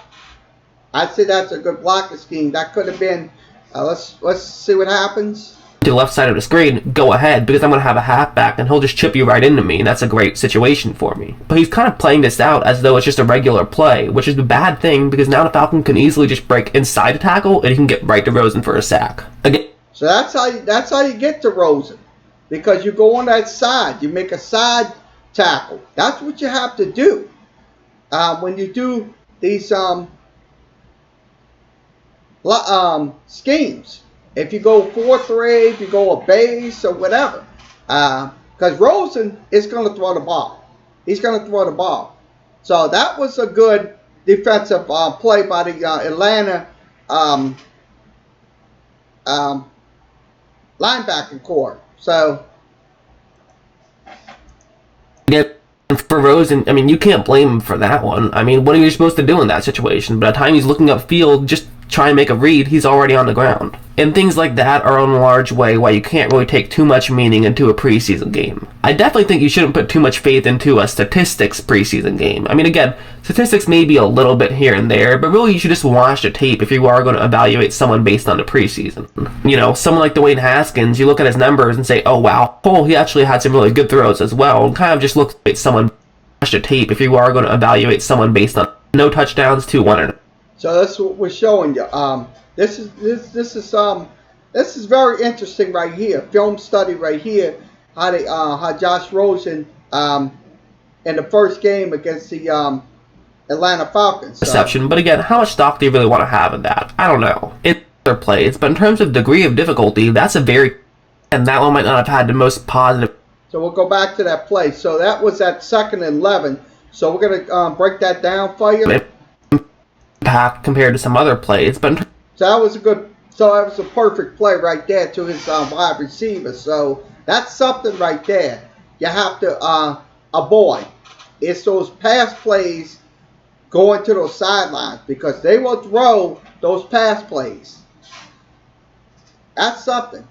I'd say that's a good blocking scheme. That could have been, let's see what happens. To the left side of the screen, go ahead, because I'm going to have a halfback and he'll just chip you right into me, and that's a great situation for me. But he's kind of playing this out as though it's just a regular play, which is a bad thing, because now the Falcon can easily just break inside a tackle and he can get right to Rosen for a sack. Again. So that's how you get to Rosen, because you go on that side, you make a side tackle. That's what you have to do when you do these schemes. If you go 4-3, if you go a base or whatever, because Rosen is going to throw the ball. He's going to throw the ball. So that was a good defensive play by the Atlanta linebacking core. So Again, for Rosen, I mean, you can't blame him for that one. I mean, what are you supposed to do in that situation? By the time he's looking upfield, just try and make a read, he's already on the ground. And things like that are in a large way why you can't really take too much meaning into a preseason game. I definitely think you shouldn't put too much faith into a statistics preseason game. I mean, again, statistics may be a little bit here and there, but really you should just watch the tape if you are going to evaluate someone based on the preseason. You know, someone like Dwayne Haskins, you look at his numbers and say, oh wow, he actually had some really good throws as well, and kind of just look at someone, watch the tape if you are going to evaluate someone based on no touchdowns, 2-1. So that's what we're showing you. This is very interesting right here. Film study right here. How Josh Rosen in the first game against the Atlanta Falcons. Reception, but again, how much stock do you really want to have in that? I don't know. It's their plays, but in terms of degree of difficulty, that's a very, and that one might not have had the most positive. So we'll go back to that play. So that was at 2nd and 11. So we're gonna break that down for you. Impact compared to some other plays, but so that was a perfect play right there to his wide receiver. So that's something right there you have to avoid. It's those pass plays going to those sidelines because they will throw those pass plays. That's something.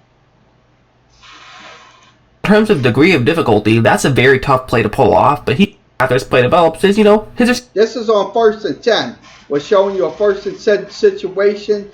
In terms of degree of difficulty, that's a very tough play to pull off, but after this play develops, is, you know, this is on 1st and 10. We're showing you a 1st and 10 situation.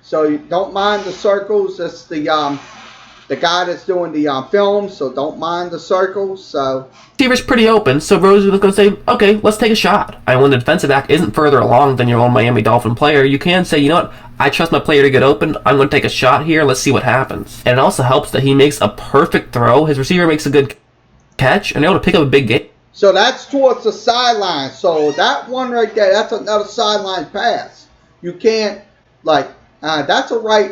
So you don't mind the circles. That's the guy that's doing the film, so don't mind the circles. So receiver's pretty open, so Rosen was going to say, okay, let's take a shot. And when the defensive back isn't further along than your own Miami Dolphin player, you can say, you know what, I trust my player to get open. I'm going to take a shot here. Let's see what happens. And it also helps that he makes a perfect throw. His receiver makes a good catch, and they're able to pick up a big game. So that's towards the sideline. So that one right there, that's another sideline pass. You can't, that's a right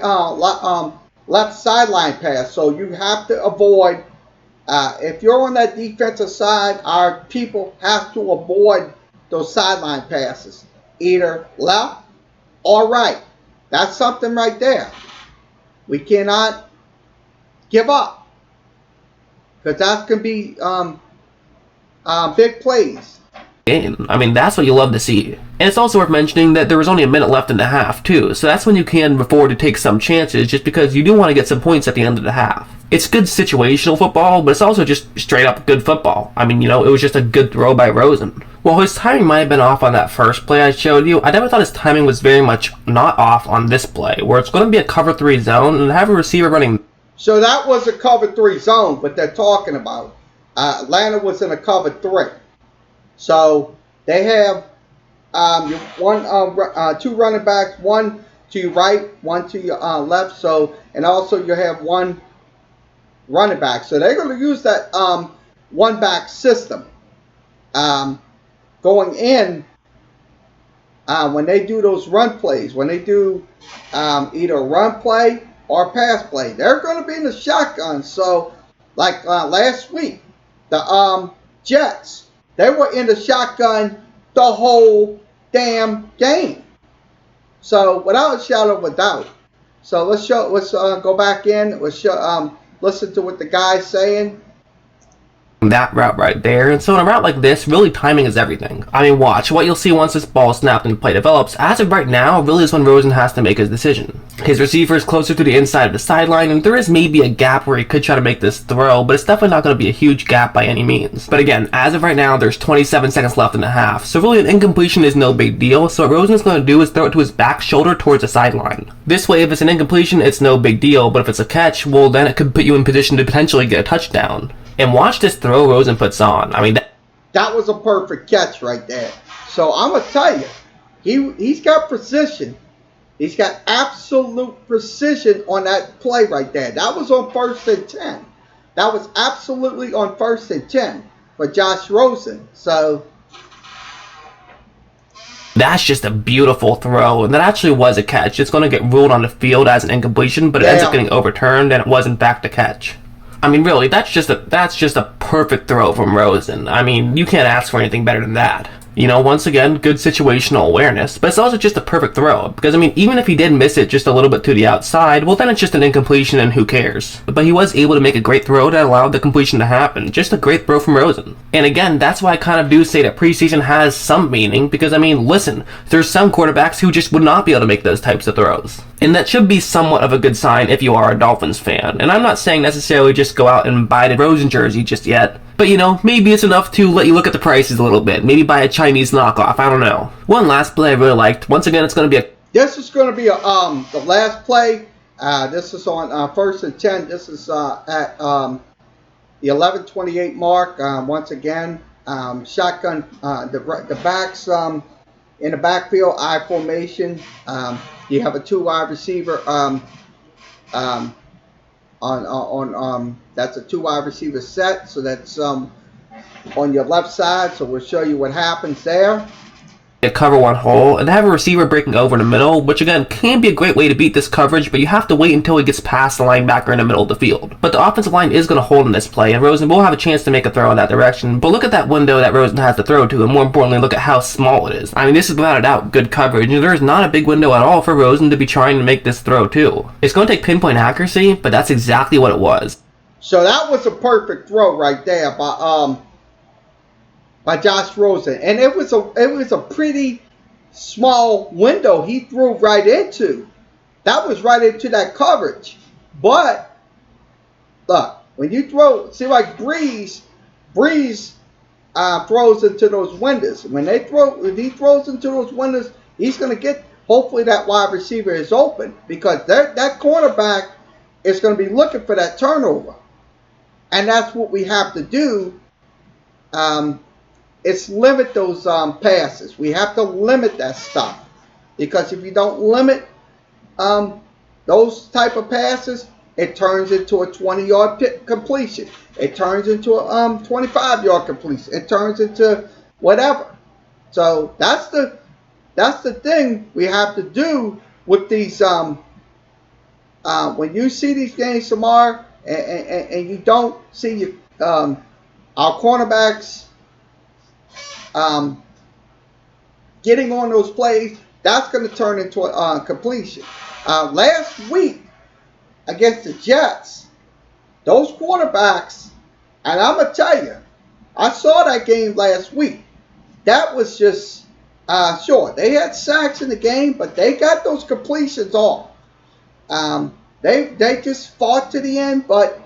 left sideline pass. So you have to avoid, if you're on that defensive side, our people have to avoid those sideline passes. Either left or right. That's something right there. We cannot give up. Because that can be big plays. I mean, that's what you love to see. And it's also worth mentioning that there was only a minute left in the half, too, so that's when you can afford to take some chances, just because you do want to get some points at the end of the half. It's good situational football, but it's also just straight up good football. I mean, you know, it was just a good throw by Rosen. While his timing might have been off on that first play I showed you, I never thought his timing was very much not off on this play, where it's going to be a cover 3 zone and have a receiver running. So that was a cover 3 zone, what they're talking about. Atlanta was in a cover 3. So they have two running backs, one to your right, one to your left. So, and also you have one running back. So they're going to use that one back system going in when they do those run plays. When they do either a run play or a pass play, they're going to be in the shotgun. So, like last week, the Jets, they were in the shotgun the whole damn game. So without a shadow of a doubt. So let's go back in. Let's listen to what the guy's saying. That route right there. And so in a route like this, really timing is everything. I mean, watch what you'll see once this ball is snapped and play develops. As of right now, really is when Rosen has to make his decision. His receiver is closer to the inside of the sideline, and there is maybe a gap where he could try to make this throw, but it's definitely not going to be a huge gap by any means. But again, as of right now, there's 27 seconds left in the half, so really an incompletion is no big deal. So what Rosen is going to do is throw it to his back shoulder towards the sideline. This way, if it's an incompletion, it's no big deal, but if it's a catch, well, then it could put you in position to potentially get a touchdown. And watch this throw Rosen puts on. I mean, that was a perfect catch right there. So I'm going to tell you, he's got precision. He's got absolute precision on that play right there. That was on 1st and 10. That was absolutely on 1st and 10 for Josh Rosen. So that's just a beautiful throw, and that actually was a catch. It's going to get ruled on the field as an incompletion, but it ends up getting overturned, and it was in fact a catch. I mean, really, that's just a perfect throw from Rosen. I mean, you can't ask for anything better than that. You know, once again, good situational awareness, but it's also just a perfect throw. Because, I mean, even if he did miss it just a little bit to the outside, well, then it's just an incompletion and who cares? But he was able to make a great throw that allowed the completion to happen. Just a great throw from Rosen. And again, that's why I kind of do say that preseason has some meaning, because, I mean, listen, there's some quarterbacks who just would not be able to make those types of throws. And that should be somewhat of a good sign if you are a Dolphins fan. And I'm not saying necessarily just go out and buy the Rosen jersey just yet. But, you know, maybe it's enough to let you look at the prices a little bit. Maybe buy a Chinese knockoff. I don't know. One last play I really liked. Once again, it's going to be a... This is going to be the last play. This is on 1st and 10. This is at the 11:28 mark. Once again, shotgun. The backs in the backfield, I formation. You have a 2 wide receiver. That's a 2 wide receiver set, so that's on your left side. So we'll show you what happens there. Cover one hole and have a receiver breaking over in the middle, which again can be a great way to beat this coverage, but you have to wait until he gets past the linebacker in the middle of the field. But the offensive line is going to hold in this play, and Rosen will have a chance to make a throw in that direction. But look at that window that Rosen has to throw to, and more importantly, look at how small it is. I mean, this is without a doubt good coverage, and there's not a big window at all for Rosen to be trying to make this throw too. It's going to take pinpoint accuracy, but that's exactly what it was. So that was a perfect throw right there by Josh Rosen, and it was a pretty small window he threw right into. That was right into that coverage. But look, when you throw, see, like Breeze throws into those windows. If he throws into those windows, he's going to get. Hopefully, that wide receiver is open, because that cornerback is going to be looking for that turnover, and that's what we have to do. It's limit those passes. We have to limit that stuff, because if you don't limit those type of passes, it turns into a 20-yard completion. It turns into a 25-yard completion. It turns into whatever. So that's the thing we have to do with these. When you see these games tomorrow, and you don't see our cornerbacks getting on those plays, that's going to turn into a completion. Last week against the Jets, those quarterbacks, and I'm going to tell you, I saw that game last week. That was just, sure, they had sacks in the game, but they got those completions off. They just fought to the end, but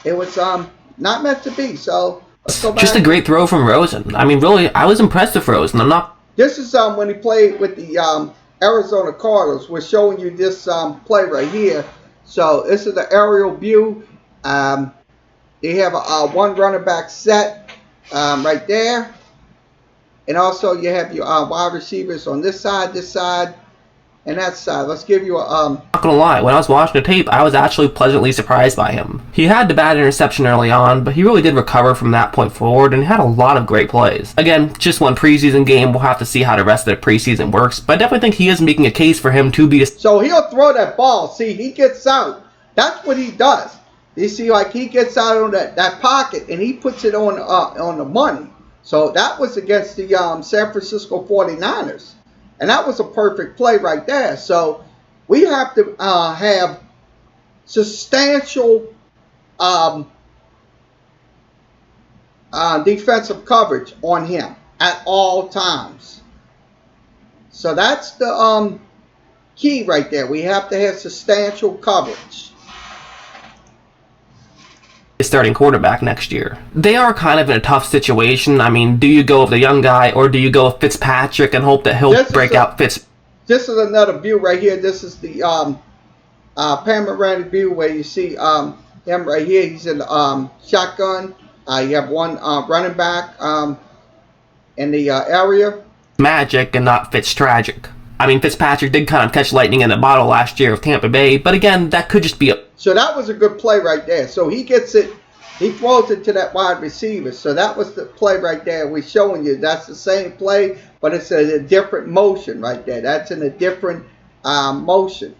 it was not meant to be. So let's go back. Just a great throw from Rosen. I mean, really, I was impressed with Rosen. I'm not. This is when he played with the Arizona Cardinals. We're showing you this play right here. So this is the aerial view. They have a one running back set right there, and also you have your wide receivers on this side, and that side. Let's give you a Not gonna lie, when I was watching the tape, I was actually pleasantly surprised by him. He had the bad interception early on, but he really did recover from that point forward and had a lot of great plays. Again, just one preseason game, we'll have to see how the rest of the preseason works, but I definitely think he is making a case for him to be. So he'll throw that ball. See, he gets out. That's what he does. You see, like he gets out on that pocket and he puts it on the money. So that was against the San Francisco 49ers. And that was a perfect play right there. So we have to have substantial defensive coverage on him at all times. So that's the key right there. We have to have substantial coverage. Starting quarterback next year. They are kind of in a tough situation. I mean, do you go with the young guy or do you go with Fitzpatrick and hope that he'll break out Fitz? This is another view right here. This is the panoramic view where you see him right here. He's in the shotgun. You have one running back in the area. Magic and not Fitztragic. I mean, Fitzpatrick did kind of catch lightning in the bottle last year with Tampa Bay, but again, that could just be a... So that was a good play right there. So he gets it, he throws it to that wide receiver. So that was the play right there. We're showing you that's the same play, but it's a different motion right there. That's in a different motion.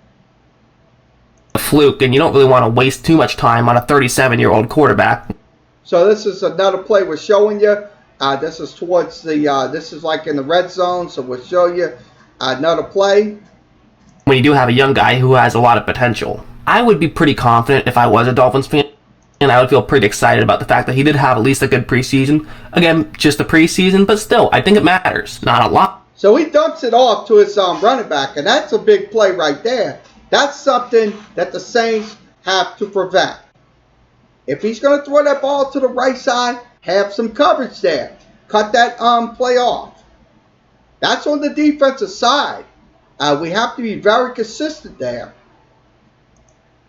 A fluke, and you don't really want to waste too much time on a 37-year-old quarterback. So this is another play we're showing you. This is towards the, this is like in the red zone, so we'll show you another play. When you do have a young guy who has a lot of potential, I would be pretty confident if I was a Dolphins fan, and I would feel pretty excited about the fact that he did have at least a good preseason. Again, just a preseason, but still, I think it matters. Not a lot. So he dumps it off to his running back, and that's a big play right there. That's something that the Saints have to prevent. If he's going to throw that ball to the right side, have some coverage there. Cut that play off. That's on the defensive side. We have to be very consistent there.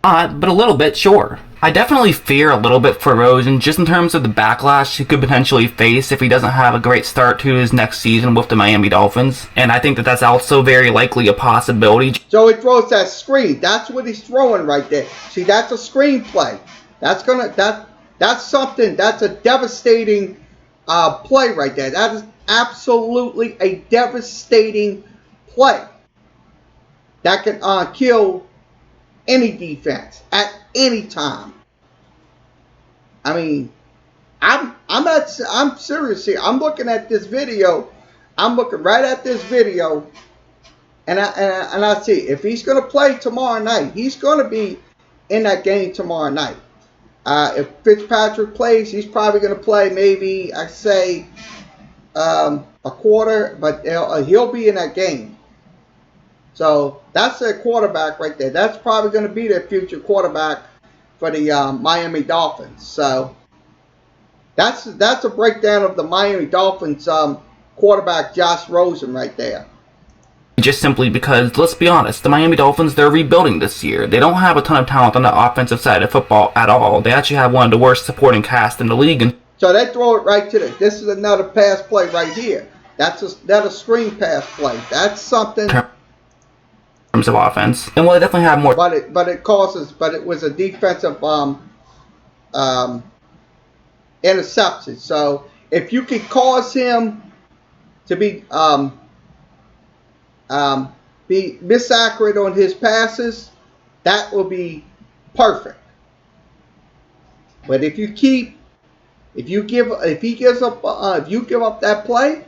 But a little bit, sure. I definitely fear a little bit for Rosen, just in terms of the backlash he could potentially face if he doesn't have a great start to his next season with the Miami Dolphins. And I think that that's also very likely a possibility. So he throws that screen. That's what he's throwing right there. See, that's a screen play. That's something. That's a devastating play right there. That is absolutely a devastating play. That can kill any defense at any time. I mean, I'm serious here. I'm looking at this video. I'm looking right at this video, and I see if he's going to play tomorrow night, he's going to be in that game tomorrow night. If Fitzpatrick plays, he's probably going to play maybe, I say, a quarter, but he'll be in that game. So that's their quarterback right there. That's probably going to be their future quarterback for the Miami Dolphins. So that's a breakdown of the Miami Dolphins quarterback Josh Rosen right there. Just simply because, let's be honest, the Miami Dolphins, they're rebuilding this year. They don't have a ton of talent on the offensive side of football at all. They actually have one of the worst supporting casts in the league. And so they throw it right to this. This is another pass play right here. That's a screen pass play. That's something. Terms of offense, and well, they definitely have more. But it was a defensive interception. So if you can cause him to be misaccurate on his passes, that will be perfect. But if you give up that play,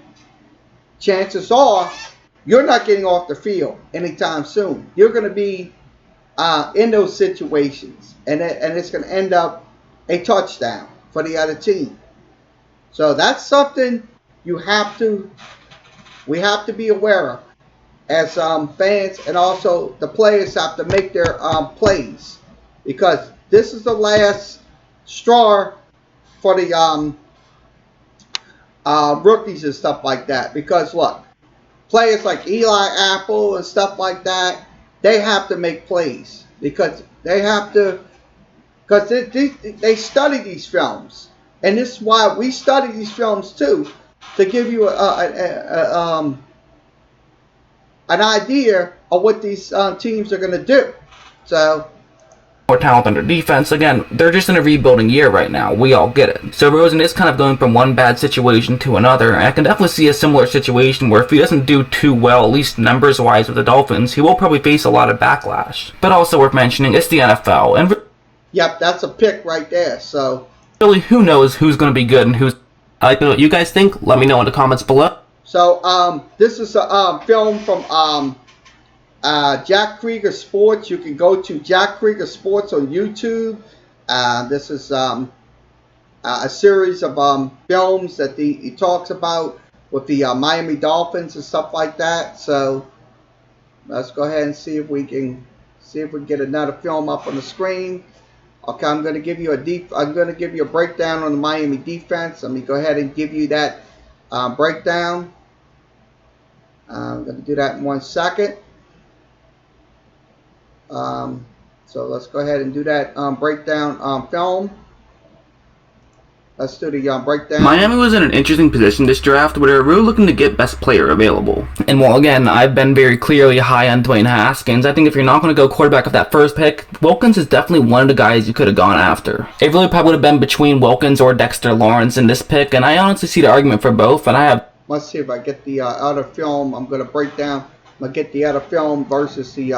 chances are you're not getting off the field anytime soon. You're going to be in those situations, and it's going to end up a touchdown for the other team. So that's something we have to be aware of as fans, and also the players have to make their plays, because this is the last straw for the rookies and stuff like that. Because look, players like Eli Apple and stuff like that, they have to make plays because they study these films, and this is why we study these films too, to give you an idea of what these teams are going to do. So more talent on their defense. Again, they're just in a rebuilding year right now. We all get it. So Rosen is kind of going from one bad situation to another, and I can definitely see a similar situation where if he doesn't do too well, at least numbers-wise with the Dolphins, he will probably face a lot of backlash. But also worth mentioning, it's the NFL, and yep, that's a pick right there. So really, who knows who's going to be good and who's... I'd like to know what you guys think. Let me know in the comments below. So this is a film from Jack Krieger Sports. You can go to Jack Krieger Sports on YouTube. This is a series of films that he talks about with the Miami Dolphins and stuff like that. So let's go ahead and see if we can get another film up on the screen. Okay, I'm going to give you a breakdown on the Miami defense. Let me go ahead and give you that breakdown. I'm going to do that in 1 second. So let's go ahead and do that breakdown film. Let's do the breakdown. Miami was in an interesting position this draft where they're really looking to get best player available. And while again, I've been very clearly high on Dwayne Haskins, I think if you're not going to go quarterback with that first pick, Wilkins is definitely one of the guys you could have gone after. It really probably would have been between Wilkins or Dexter Lawrence in this pick, and I honestly see the argument for both, and I have... Let's see if I get the other film. I'm going to break down. I'm going to get the other film versus the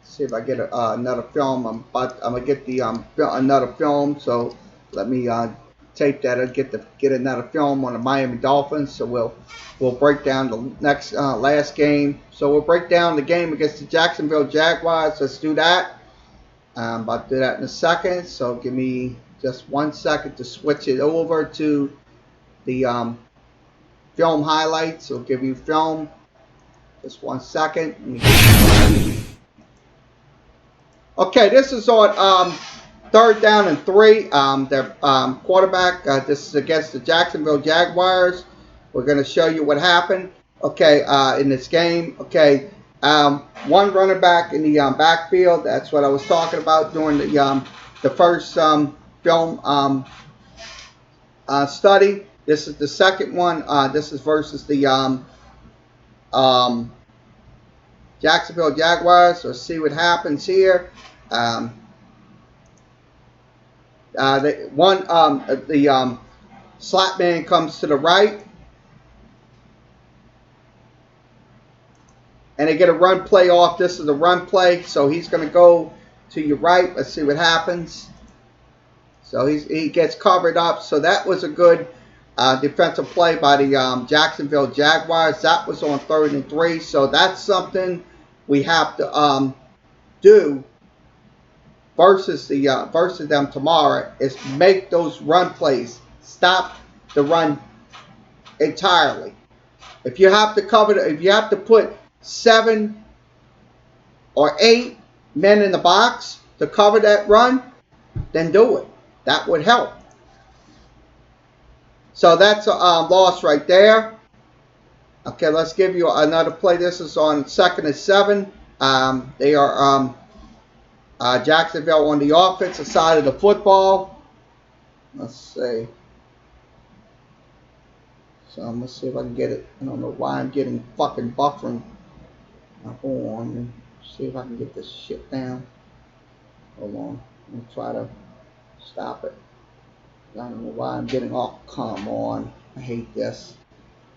see if I get another film. I'm gonna get the another film. So let me tape that and get another film on the Miami Dolphins. So we'll break down the next last game. So we'll break down the game against the Jacksonville Jaguars. Let's do that. I'm about to do that in a second. So give me just 1 second to switch it over to the film highlights. So give you film. Just 1 second. Okay, this is on 3rd down and 3. Their quarterback. This is against the Jacksonville Jaguars. We're going to show you what happened. Okay, in this game. Okay, one running back in the backfield. That's what I was talking about during the first film study. This is the second one. This is versus the Jacksonville Jaguars. So see what happens here. The slot man comes to the right, and they get a run play off. This is a run play, so he's going to go to your right. Let's see what happens. So he gets covered up. So that was a good defensive play by the Jacksonville Jaguars. That was on 3rd and 3. So that's something we have to do versus them tomorrow, is make those run plays. Stop the run entirely. If you have to if you have to put 7 or 8 men in the box to cover that run, then do it. That would help. So that's a loss right there. Okay, let's give you another play. This is on 2nd and 7. They are Jacksonville on the offensive side of the football. Let's see. So I'm going to see if I can get it. I don't know why I'm getting fucking buffering. Hold on. Let me see if I can get this shit down. Hold on. Let me try to stop it. I don't know why I'm getting off. Come on. I hate this.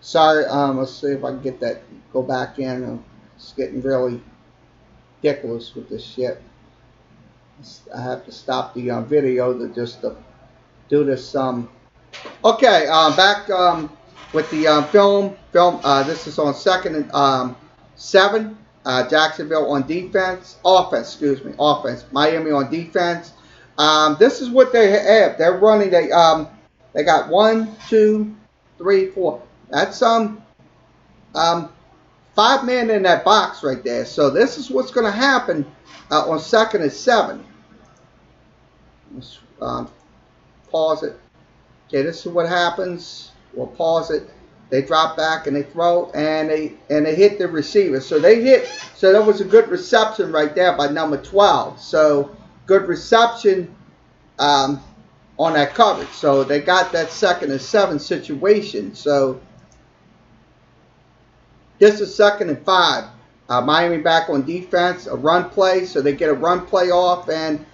Sorry. Let's see if I can get that. Go back in. It's getting really ridiculous with this shit. I have to stop the video to do this. Okay. Back with the film. This is on 2nd and 7. Jacksonville on defense. Offense. Miami on defense. This is what they have. They're running. They got 1, 2, 3, 4. That's 5 men in that box right there. So this is what's going to happen on 2nd and 7. Let's pause it. Okay, this is what happens. We'll pause it. They drop back and they throw and they hit the receiver. So they hit. So that was a good reception right there by number 12. So good reception on that coverage. So they got that 2nd and 7 situation. So this is 2nd and 5. Miami back on defense, a run play. So they get a run play off and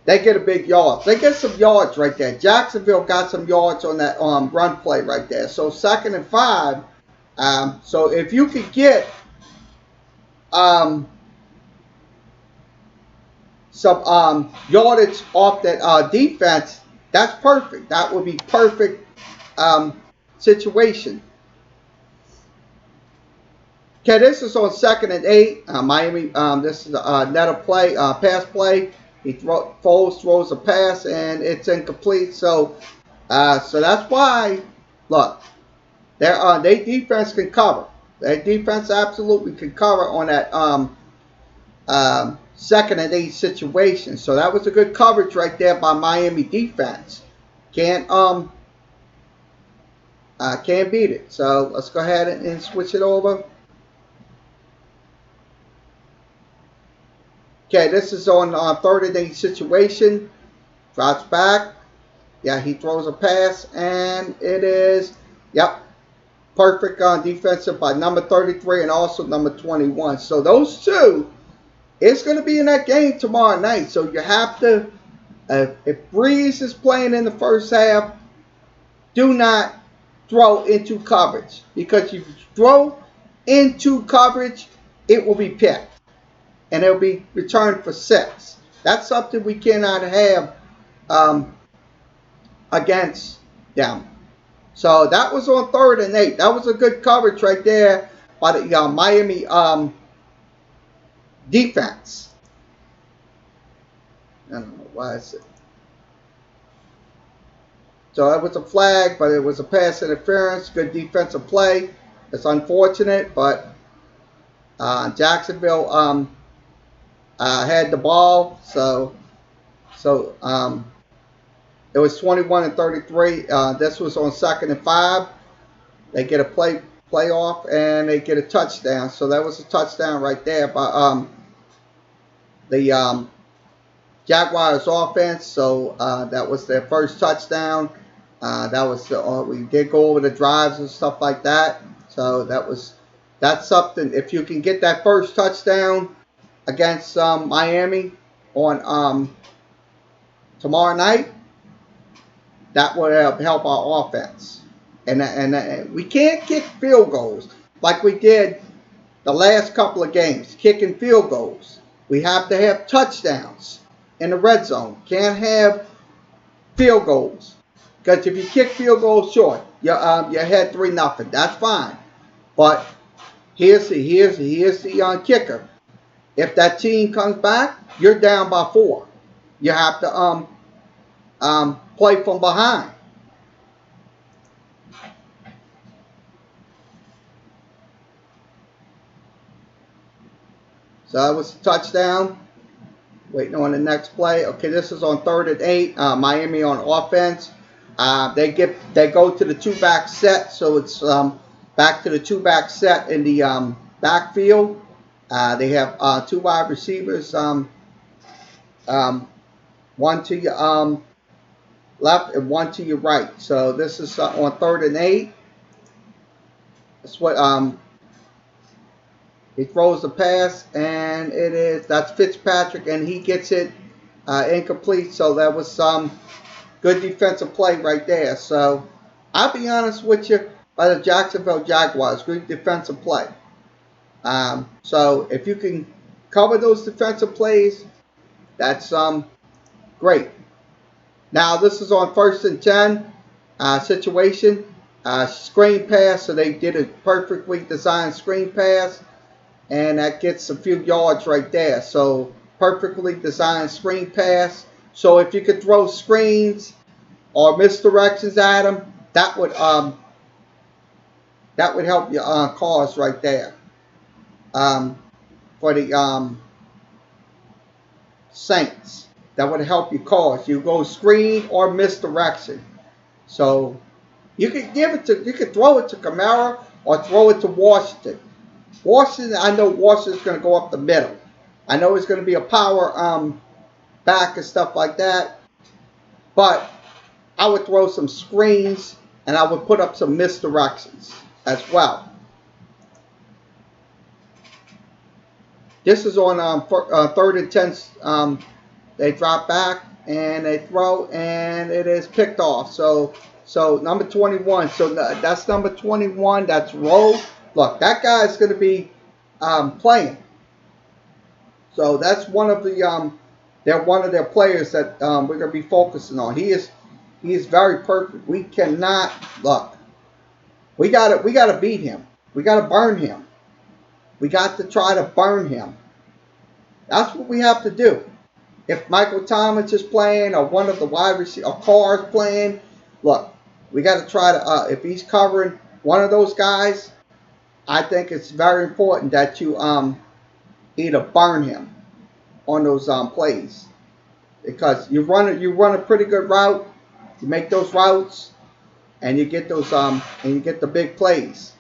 they get a big yard. They get some yards right there. Jacksonville got some yards on that run play right there. So 2nd and 5. So if you could get some yardage off that defense, that's perfect. That would be perfect situation. Okay, this is on 2nd and 8. Miami. This is another play, pass play. Foles throws a pass and it's incomplete. So that's why. Look, their defense can cover. Their defense absolutely can cover on that 2nd and 8 situation. So that was a good coverage right there by Miami defense. Can't beat it. So let's go ahead and switch it over. Okay, this is on 3rd and 8 situation. Drops back. Yeah, he throws a pass, and it is, yep, perfect defensive by number 33 and also number 21. So those two, it's going to be in that game tomorrow night. So you have to, if Breeze is playing in the first half, do not throw into coverage. Because if you throw into coverage, it will be picked. And it'll be returned for 6. That's something we cannot have against them. So that was on 3rd and 8. That was a good coverage right there by the Miami defense. I don't know why is it. So that was a flag, but it was a pass interference. Good defensive play. It's unfortunate, but Jacksonville had the ball, so it was 21-33. This was on 2nd and 5. They get a playoff and they get a touchdown. So that was a touchdown right there by the Jaguars offense. So that was their first touchdown. That was we did go over the drives and stuff like that. So that's something. If you can get that first touchdown against Miami on tomorrow night, that would help our offense. And we can't kick field goals like we did the last couple of games, kicking field goals. We have to have touchdowns in the red zone. Can't have field goals. Because if you kick field goals short, you're ahead 3-0. That's fine. But here's the kicker. If that team comes back, you're down by 4. You have to play from behind. So that was a touchdown. Waiting on the next play. Okay, this is on 3rd and 8. Miami on offense. They go to the 2-back set, so it's back to the 2-back set in the backfield. They have 2 wide receivers. One to your left and one to your right. So this is on 3rd and 8. That's what he throws the pass, and that's Fitzpatrick, and he gets it incomplete. So that was some good defensive play right there. So I'll be honest with you, by the Jacksonville Jaguars, good defensive play. So if you can cover those defensive plays, that's great. Now this is on 1st and 10 situation. Screen pass, so they did a perfectly designed screen pass, and that gets a few yards right there. So perfectly designed screen pass. So if you could throw screens or misdirections at them, that would help your cause right there. For the Saints, that would help your cause. You go screen or misdirection. So you could throw it to Kamara or throw it to Washington. Washington, I know Washington's going to go up the middle. I know it's going to be a power back and stuff like that. But I would throw some screens and I would put up some misdirections as well. This is on 3rd and 10. They drop back and they throw, and it is picked off. So number 21. So that's number 21. That's Rowe. Look, that guy is going to be playing. So that's one of the they're one of their players that we're going to be focusing on. He is very perfect. We cannot look. We got to beat him. We got to burn him. We got to try to burn him. That's what we have to do. If Michael Thomas is playing or one of the wide receivers or Carr is playing, look, we got to try to. If he's covering one of those guys, I think it's very important that you either burn him on those plays, because you run a pretty good route, you make those routes, and you get those and you get the big plays.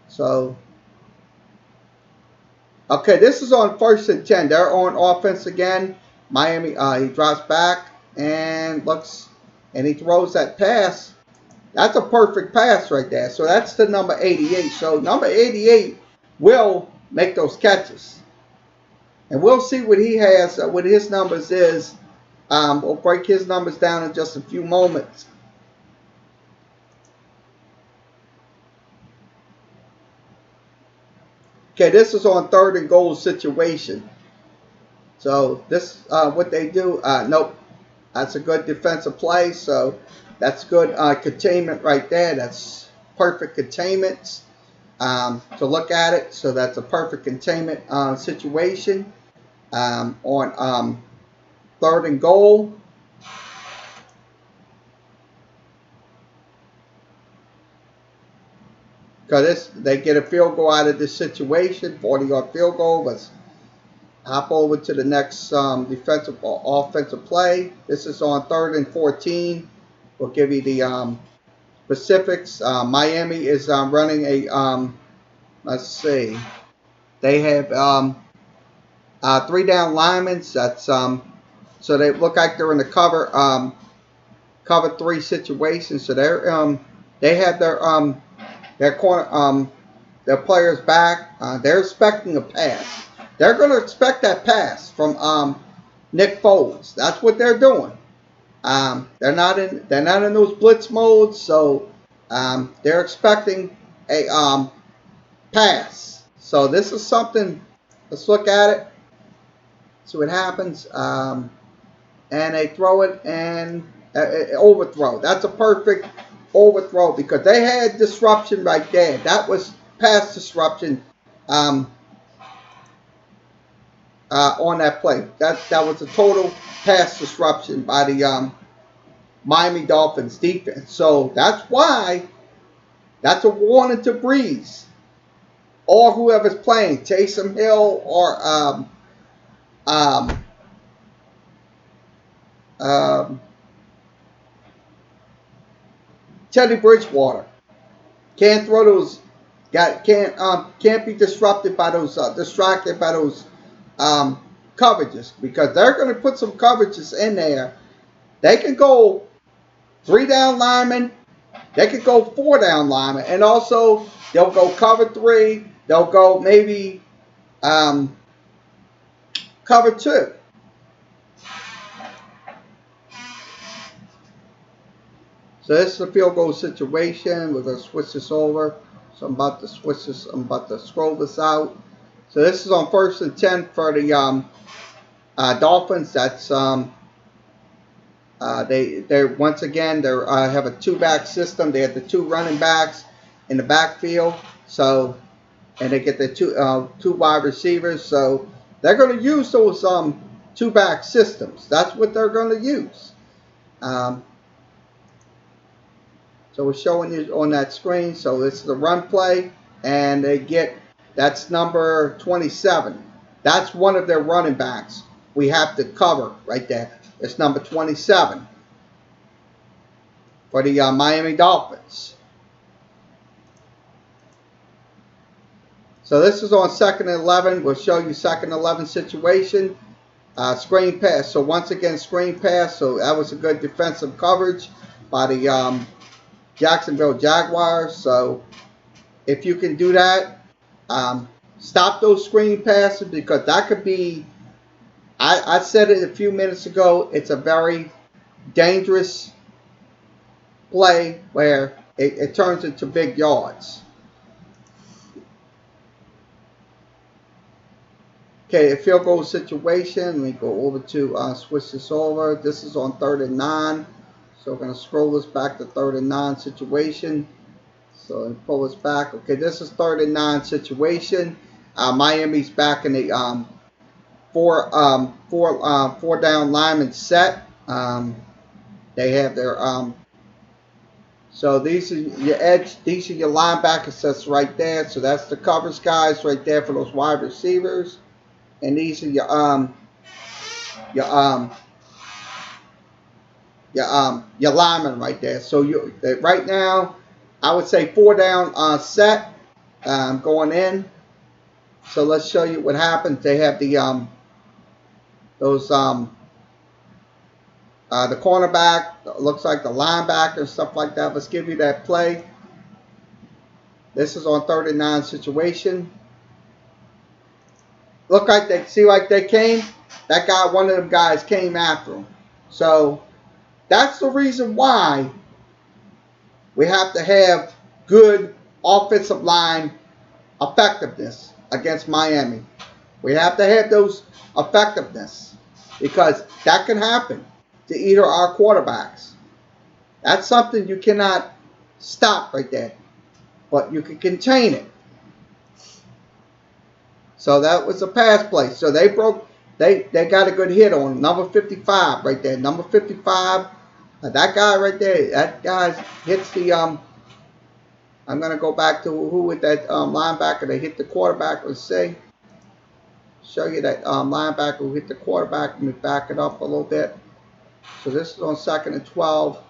So okay, this is on 1st and 10. They're on offense again. Miami, he drops back and looks, and he throws that pass. That's a perfect pass right there. So that's the number 88. So number 88 will make those catches. And we'll see what he has, what his numbers is. We'll break his numbers down in just a few moments. Okay, this is on 3rd and goal situation. So this, what they do, nope. That's a good defensive play. So that's good containment right there. That's perfect containment to look at it. So that's a perfect containment situation on 3rd and goal. Because they get a field goal out of this situation, 40-yard field goal. Let's hop over to the next defensive or offensive play. This is on 3rd and 14. We'll give you the specifics. Miami is running a, let's see, they have 3 down linemen. That's so they look like they're in the cover 3 situation. So they have their corner their players back. They're expecting a pass. They're going to expect that pass from Nick Foles. That's what they're doing. They're not in those blitz modes, so they're expecting a pass. So this is something. Let's look at it. See what happens. And they throw it and overthrow. That's a perfect overthrow because they had disruption right there. That was pass disruption on that play. That was a total pass disruption by the Miami Dolphins defense. So that's why that's a warning to Breeze or whoever's playing, Taysom Hill or Teddy Bridgewater. Can't throw those. Can't be disrupted by those. Distracted by those coverages because they're going to put some coverages in there. They can go 3 down linemen. They could go 4 down linemen, and also they'll go cover 3. They'll go maybe cover 2. So this is a field goal situation. We're going to switch this over. So I'm about to switch this. I'm about to scroll this out. So this is on 1st and 10 for the Dolphins. That's they're once again they have a 2-back system. They have the 2 running backs in the backfield. So and they get the 2 wide receivers. So they're going to use those 2-back systems. That's what they're going to use. So we're showing you on that screen. So this is the run play, and that's number 27. That's one of their running backs. We have to cover right there. It's number 27 for the Miami Dolphins. So this is on 2nd and 11. We'll show you 2nd and 11 situation. Screen pass. So once again, screen pass. So that was a good defensive coverage by the Jacksonville Jaguars. So if you can do that, stop those screen passes because that could be, I said it a few minutes ago, it's a very dangerous play where it turns into big yards. Okay, a field goal situation. Let me go over to switch this over. This is on 3rd and 9. So we're going to scroll this back to 3rd and 9 situation. So pull this back. Okay, this is 3rd and 9 situation. Miami's back in the four down lineman set. They have their so these are your edge. These are your linebacker sets right there. So that's the coverage guys right there for those wide receivers. And these are your linemen right there. So right now, I would say 4 down set going in. So let's show you what happens. They have the cornerback, looks like the linebacker, stuff like that. Let's give you that play. This is on 3rd and 9 situation. Look like they came. That guy, one of them guys came after him. So that's the reason why we have to have good offensive line effectiveness against Miami. We have to have those effectiveness because that can happen. to either our quarterbacks. That's something you cannot stop right there, but you can contain it. So that was a pass play. So they got a good hit on number 55 right there. Number 55, that guy right there, that guy hits the, I'm going to go back to who with that linebacker that hit the quarterback. Let's see. Show you that linebacker who hit the quarterback. Let me back it up a little bit. So this is on 2nd and 12.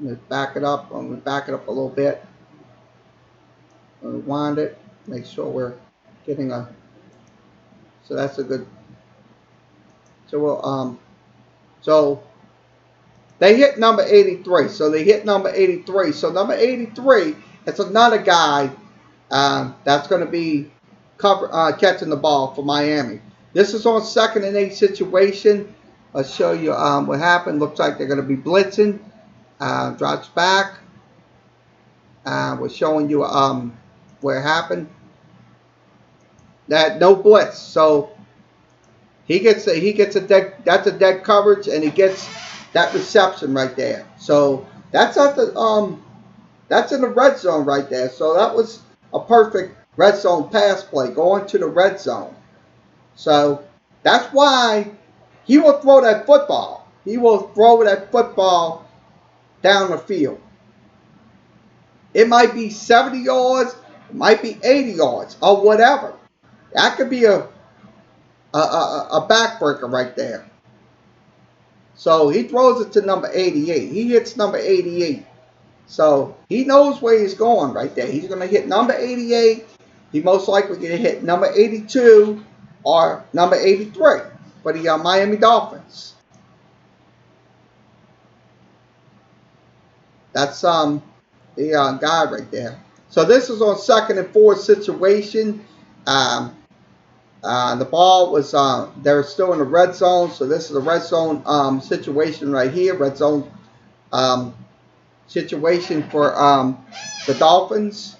Let me back it up. I'm going to back it up a little bit. Rewind it. Make sure we're getting a. So that's a good. So we'll So they hit number 83. So they hit number 83. So number 83, it's another guy that's going to be catching the ball for Miami. This is on 2nd and 8 situation. I'll show you what happened. Looks like they're going to be blitzing. Drops back. We're showing you where it happened. That no blitz. So he gets a dead, that's a dead coverage, and he gets that reception right there. So that's at the that's in the red zone right there. So that was a perfect red zone pass play going to the red zone. So that's why he will throw that football. He will throw that football down the field. It might be 70 yards, it might be 80 yards, or whatever. That could be a backbreaker right there. So he throws it to number 88. He hits number 88. So he knows where he's going right there. He's going to hit number 88. He most likely going to hit number 82 or number 83 for the Miami Dolphins. That's the guy right there. So this is on 2nd and 4 situation. The ball was, they're still in the red zone. So this is a red zone situation right here. Red zone situation for the Dolphins.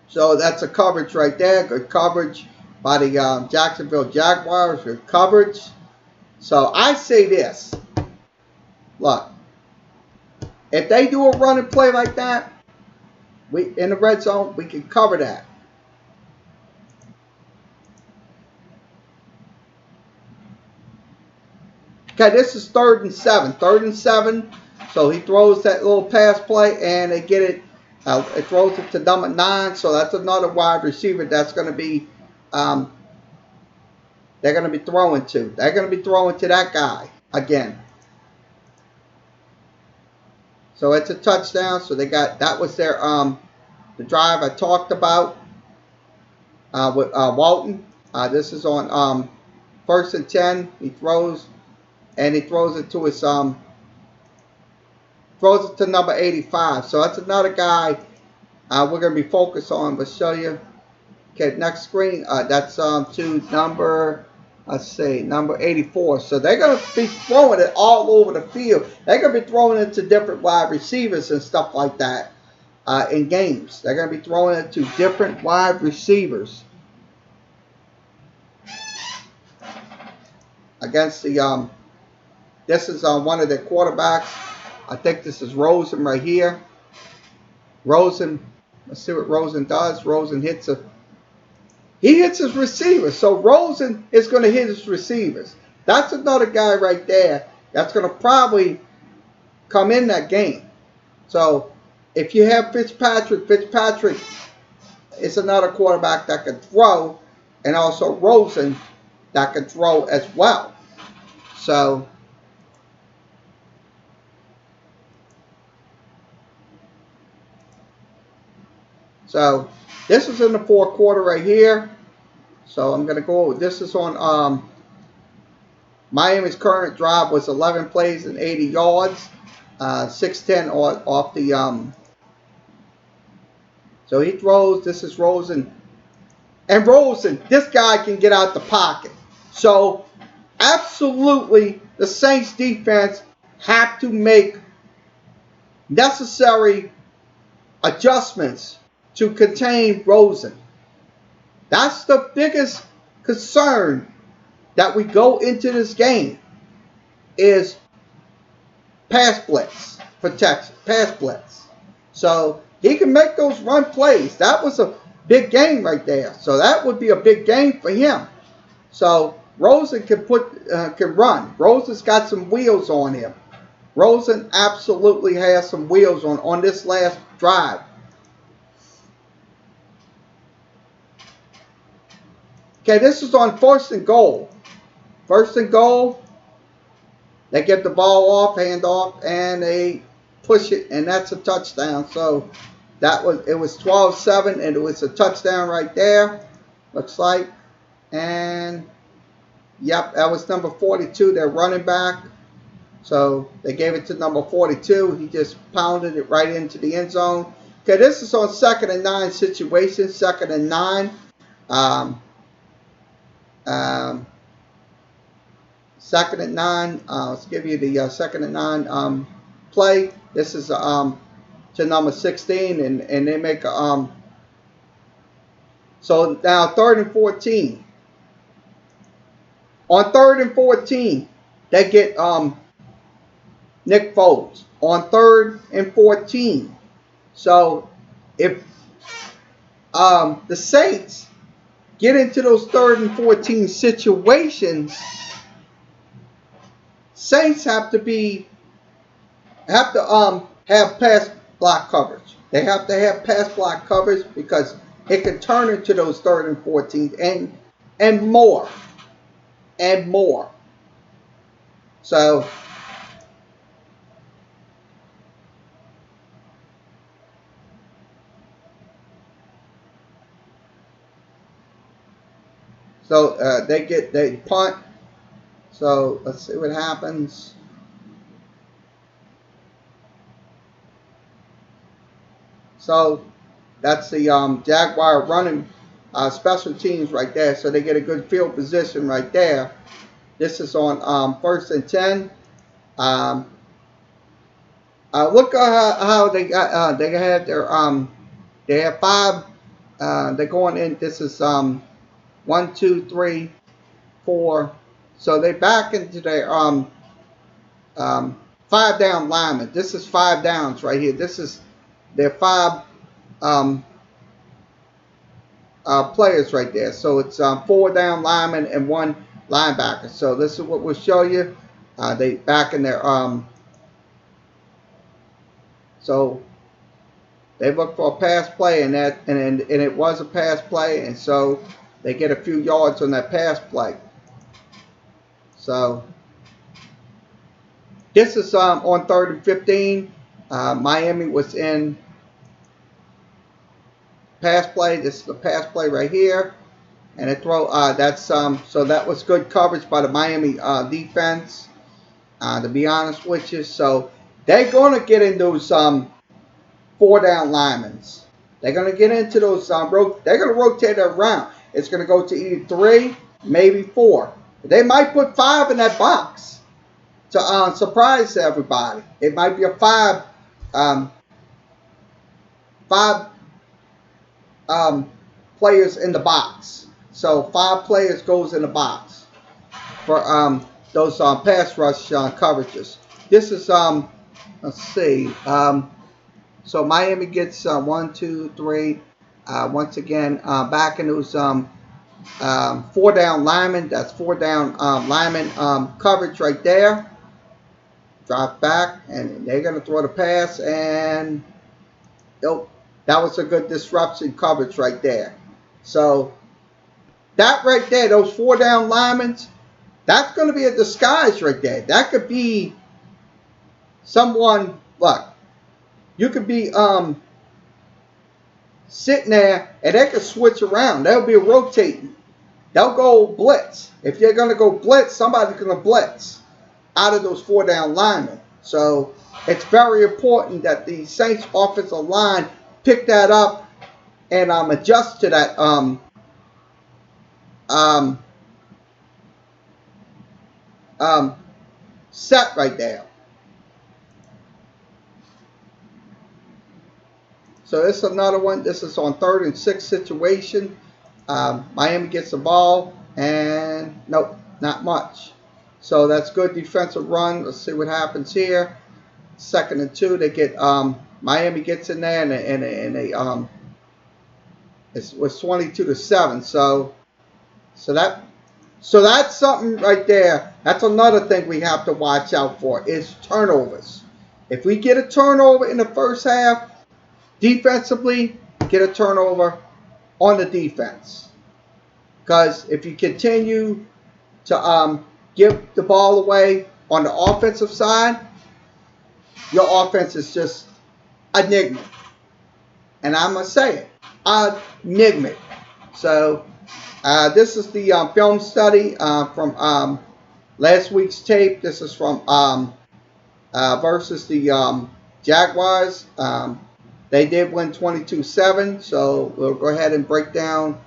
So that's a coverage right there. Good coverage by the Jacksonville Jaguars. Good coverage. So I say this. Look, if they do a run and play like that, we in the red zone, we can cover that. Okay, this is 3rd and 7. 3rd and 7. So he throws that little pass play, and they get it. It throws it to number 9. So that's another wide receiver that's going to be. They're going to be throwing to. They're going to be throwing to that guy again. So it's a touchdown. So they got, that was their the drive I talked about with Walton. This is on 1st and 10. He throws, and he throws it to his throws it to number 85. So that's another guy we're going to be focused on. We'll show you. Okay, next screen. That's to number. Let's see, number 84. So they're going to be throwing it all over the field. They're going to be throwing it to different wide receivers and stuff like that in games. They're going to be throwing it to different wide receivers against the. This is one of their quarterbacks. I think this is Rosen right here. Rosen. Let's see what Rosen does. Rosen hits a. He hits his receivers. So Rosen is going to hit his receivers. That's another guy right there that's going to probably come in that game. So if you have Fitzpatrick is another quarterback that can throw, and also Rosen that can throw as well. So this is in the 4th quarter right here. So I'm going to go. This is on Miami's current drive was 11 plays and 80 yards, 610 off the. So he throws. This is Rosen, and Rosen. This guy can get out the pocket. So absolutely, the Saints defense have to make necessary adjustments to contain Rosen. That's the biggest concern that we go into this game is pass blitz protection, pass blitz. So he can make those run plays. That was a big game right there. So that would be a big game for him. So Rosen can run. Rosen's got some wheels on him. Rosen absolutely has some wheels on this last drive. Okay, this is on 1st and goal. 1st and goal. They get the ball off, hand off, and they push it, and that's a touchdown. So it was 12-7, and it was a touchdown right there. Looks like. And yep, that was number 42, their running back. So they gave it to number 42. He just pounded it right into the end zone. Okay, this is on 2nd and 9 situation. 2nd and 9. 2nd and 9. Let's give you the 2nd and 9 play. This is to number 16, and they make so now 3rd and 14. On 3rd and 14, they get Nick Foles on 3rd and 14. So if the Saints get into those 3rd and 14 situations, Saints have to have pass block coverage. They have to have pass block coverage because it can turn into those 3rd and 14 and more. So they punt. So let's see what happens. So that's the Jaguar running special teams right there. So they get a good field position right there. This is on 1st and 10. Look how they got. They had their they have 5. They're going in. This is 1, 2, 3, 4. So they back into their 5 down linemen. This is 5 downs right here. This is their 5 players right there. So it's 4 down linemen and 1 linebacker. So this is what we'll show you. They back in their so they look for a pass play, and it was a pass play, and so they get a few yards on that pass play. So this is on 3rd and 15. Miami was in pass play. This is the pass play right here, and it throw. That's so that was good coverage by the Miami defense. To be honest with you, so they're going to get in those 4 down linemen. They're going to get into those. They're going to rotate it around. It's going to go to either 3, maybe 4. They might put 5 in that box to surprise everybody. It might be a 5 players in the box. So 5 players goes in the box for those pass rush coverages. This is let's see. So Miami gets 1, 2, 3. Once again, back in those 4 down linemen. That's 4 down linemen coverage right there. Drop back, and they're going to throw the pass, and nope, that was a good disruption coverage right there. So that right there, those 4 down linemen, that's going to be a disguise right there. That could be someone. Look, you could be sitting there, and they could switch around. They'll be rotating. They'll go blitz. If they're going to go blitz, somebody's going to blitz out of those 4 down linemen. So it's very important that the Saints offensive line pick that up and adjust to that set right there. So this is another one. This is on 3rd and 6 situation. Miami gets the ball, and nope, not much. So that's good defensive run. Let's see what happens here. 2nd and 2. They get Miami gets in there, and they it was 22-7. So that's something right there. That's another thing we have to watch out for is turnovers. If we get a turnover in the first half, defensively, get a turnover on the defense. Because if you continue to give the ball away on the offensive side, your offense is just enigmatic. And I'm going to say it, enigmatic. So this is the film study from last week's tape. This is from versus the Jaguars. They did win 22-7. So we'll go ahead and break down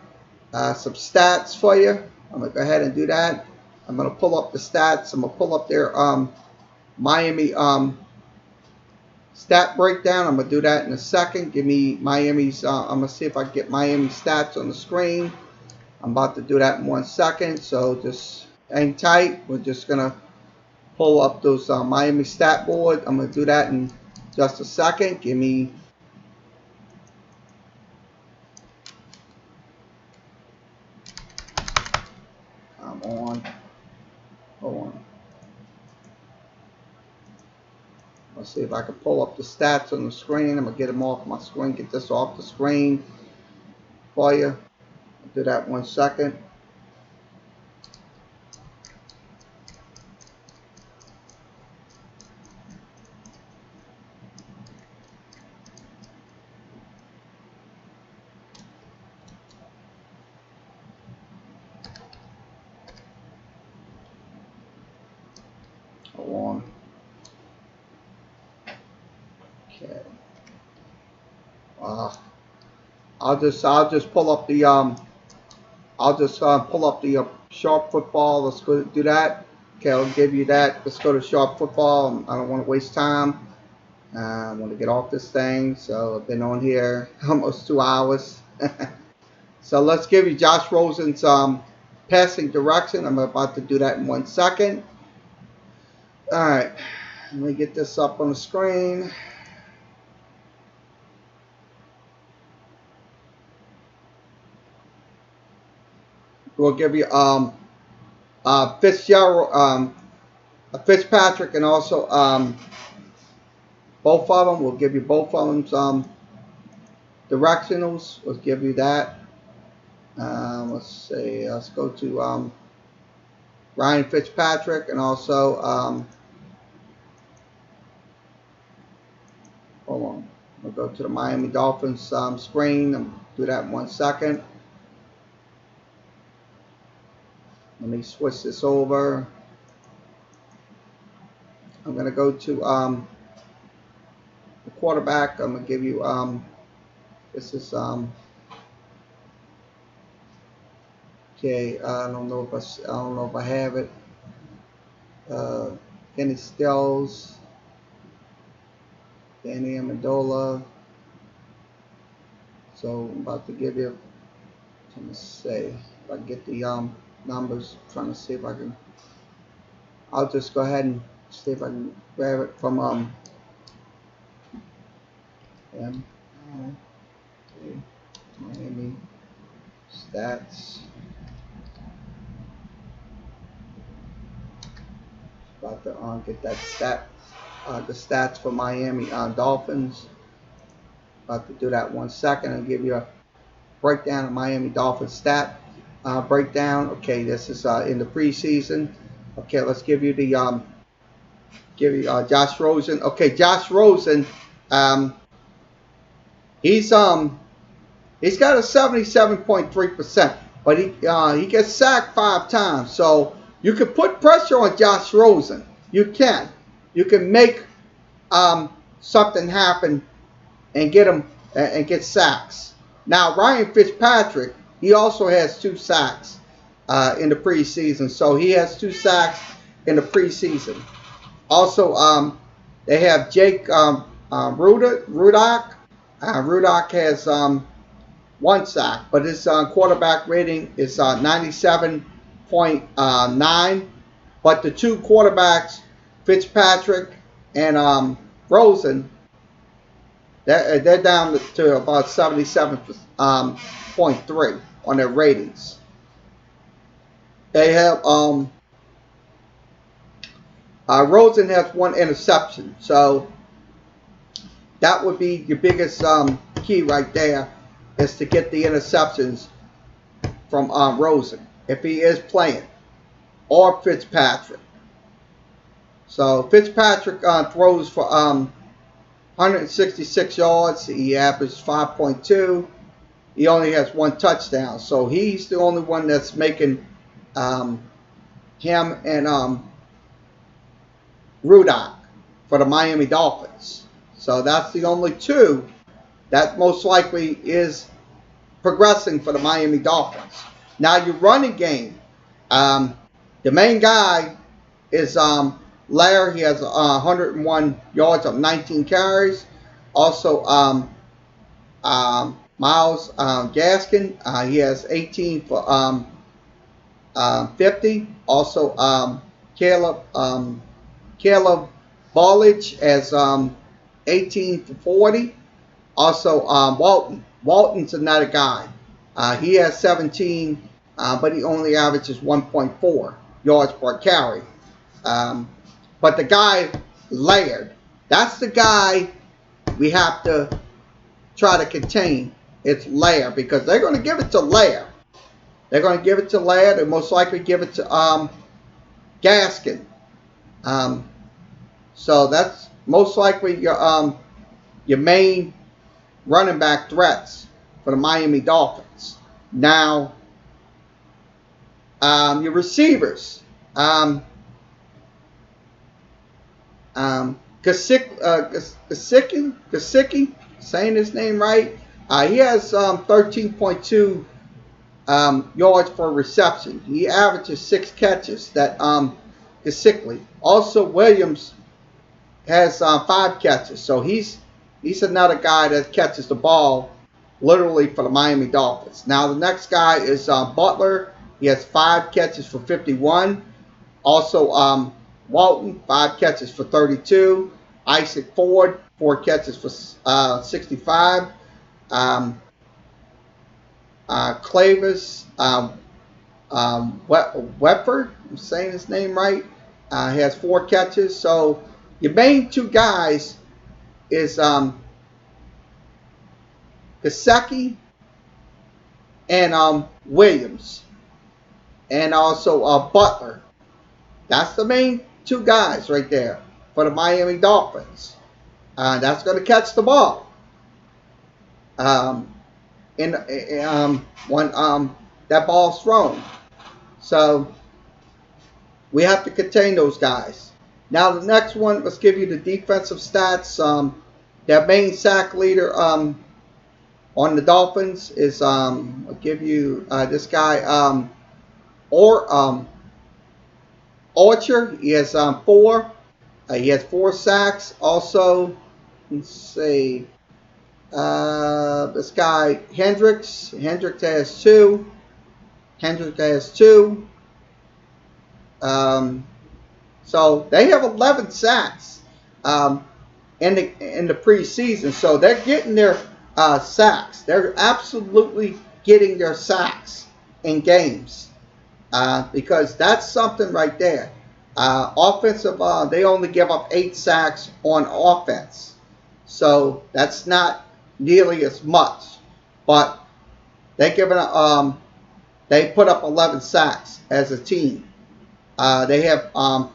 some stats for you. I'm going to go ahead and do that. I'm going to pull up the stats. I'm going to pull up their Miami stat breakdown. I'm going to do that in a second. Give me Miami's, I'm going to see if I can get Miami stats on the screen. I'm about to do that in 1 second. So just hang tight. We're just going to pull up those Miami stat board. I'm going to do that in just a second. Give me hold on. Let's see if I can pull up the stats on the screen. I'm going to get them off my screen, get this off the screen for you. I'll do that in 1 second. Hold on. Okay. I'll just pull up the sharp football. Let's go do that. Okay, I'll give you that. Let's go to sharp football. I don't want to waste time. I want to get off this thing. So I've been on here almost 2 hours. So let's give you Josh Rosen's passing direction. I'm about to do that in 1 second. All right, let me get this up on the screen. We'll give you Fitzpatrick, and also both of them. We'll give you both of them directionals. We'll give you that. Let's see. Let's go to Ryan Fitzpatrick, and also hold on. We'll go to the Miami Dolphins screen and do that in 1 second. Let me switch this over. I'm going to go to the quarterback. I'm going to give you this is okay. I don't know if I have it. Kenny Stills, Danny Amendola. So I'm about to give you. Let me see if I can get the numbers. I'm trying to see if I can. I'll just go ahead and see if I can grab it from Miami stats. About to get that the stats for Miami Dolphins. About to do that 1 second and give you a breakdown of Miami Dolphins stat breakdown. Okay, this is in the preseason. Okay, let's give you the Josh Rosen. Okay, Josh Rosen, he's got a 77.3%, but he gets sacked 5 times. So you can put pressure on Josh Rosen. You can make something happen and get him and get sacks. Now Ryan Fitzpatrick, he also has 2 sacks in the preseason. So he has 2 sacks in the preseason. Also, they have Jake Rudock. Rudock has one sack, but his quarterback rating is 97.9. But the two quarterbacks, Fitzpatrick and Rosen, they're down to about 77.3 on their ratings. They have Rosen has one interception, so that would be your biggest key right there, is to get the interceptions from Rosen if he is playing, or Fitzpatrick. So Fitzpatrick throws for 166 yards. He averages 5.2. He only has one touchdown, so he's the only one that's making him and Rudock for the Miami Dolphins. So that's the only two that most likely is progressing for the Miami Dolphins. Now your running game, the main guy is Lair. He has 101 yards of 19 carries. Also Miles Gaskin, he has 18 for 50. Also Caleb Ballage has 18 for 40. Also Walton's another guy. He has 17, but he only averages 1.4 yards per carry. But the guy Laird, that's the guy we have to try to contain. It's Laird, because they're going to give it to Laird. They're going to give it to Laird. They'll most likely give it to Gaskin. So that's most likely your main running back threats for the Miami Dolphins. Now, your receivers. Gesicki, saying his name right. He has 13.2 yards per reception. He averages 6 catches. That Gesicki. Also, Williams has 5 catches. So he's another guy that catches the ball literally for the Miami Dolphins. Now the next guy is Butler. He has 5 catches for 51. Also Walton, 5 catches for 32. Isaac Ford, 4 catches for 65. Clavis Wepford, I'm saying his name right, he has 4 catches. So your main 2 guys is Gesicki and Williams, and also Butler. That's the main 2 guys right there for the Miami Dolphins. That's going to catch the ball when that ball's thrown. So we have to contain those guys. Now the next one, let's give you the defensive stats. Their main sack leader on the Dolphins is I'll give you this guy Orchard. He has 4. He has 4 sacks. Also, let's see, this guy Hendricks. Hendricks has 2. So they have 11 sacks in the preseason. So they're getting their sacks. They're absolutely getting their sacks in games. Because that's something right there. Offensive, they only give up 8 sacks on offense. So that's not nearly as much. But they put up 11 sacks as a team. They have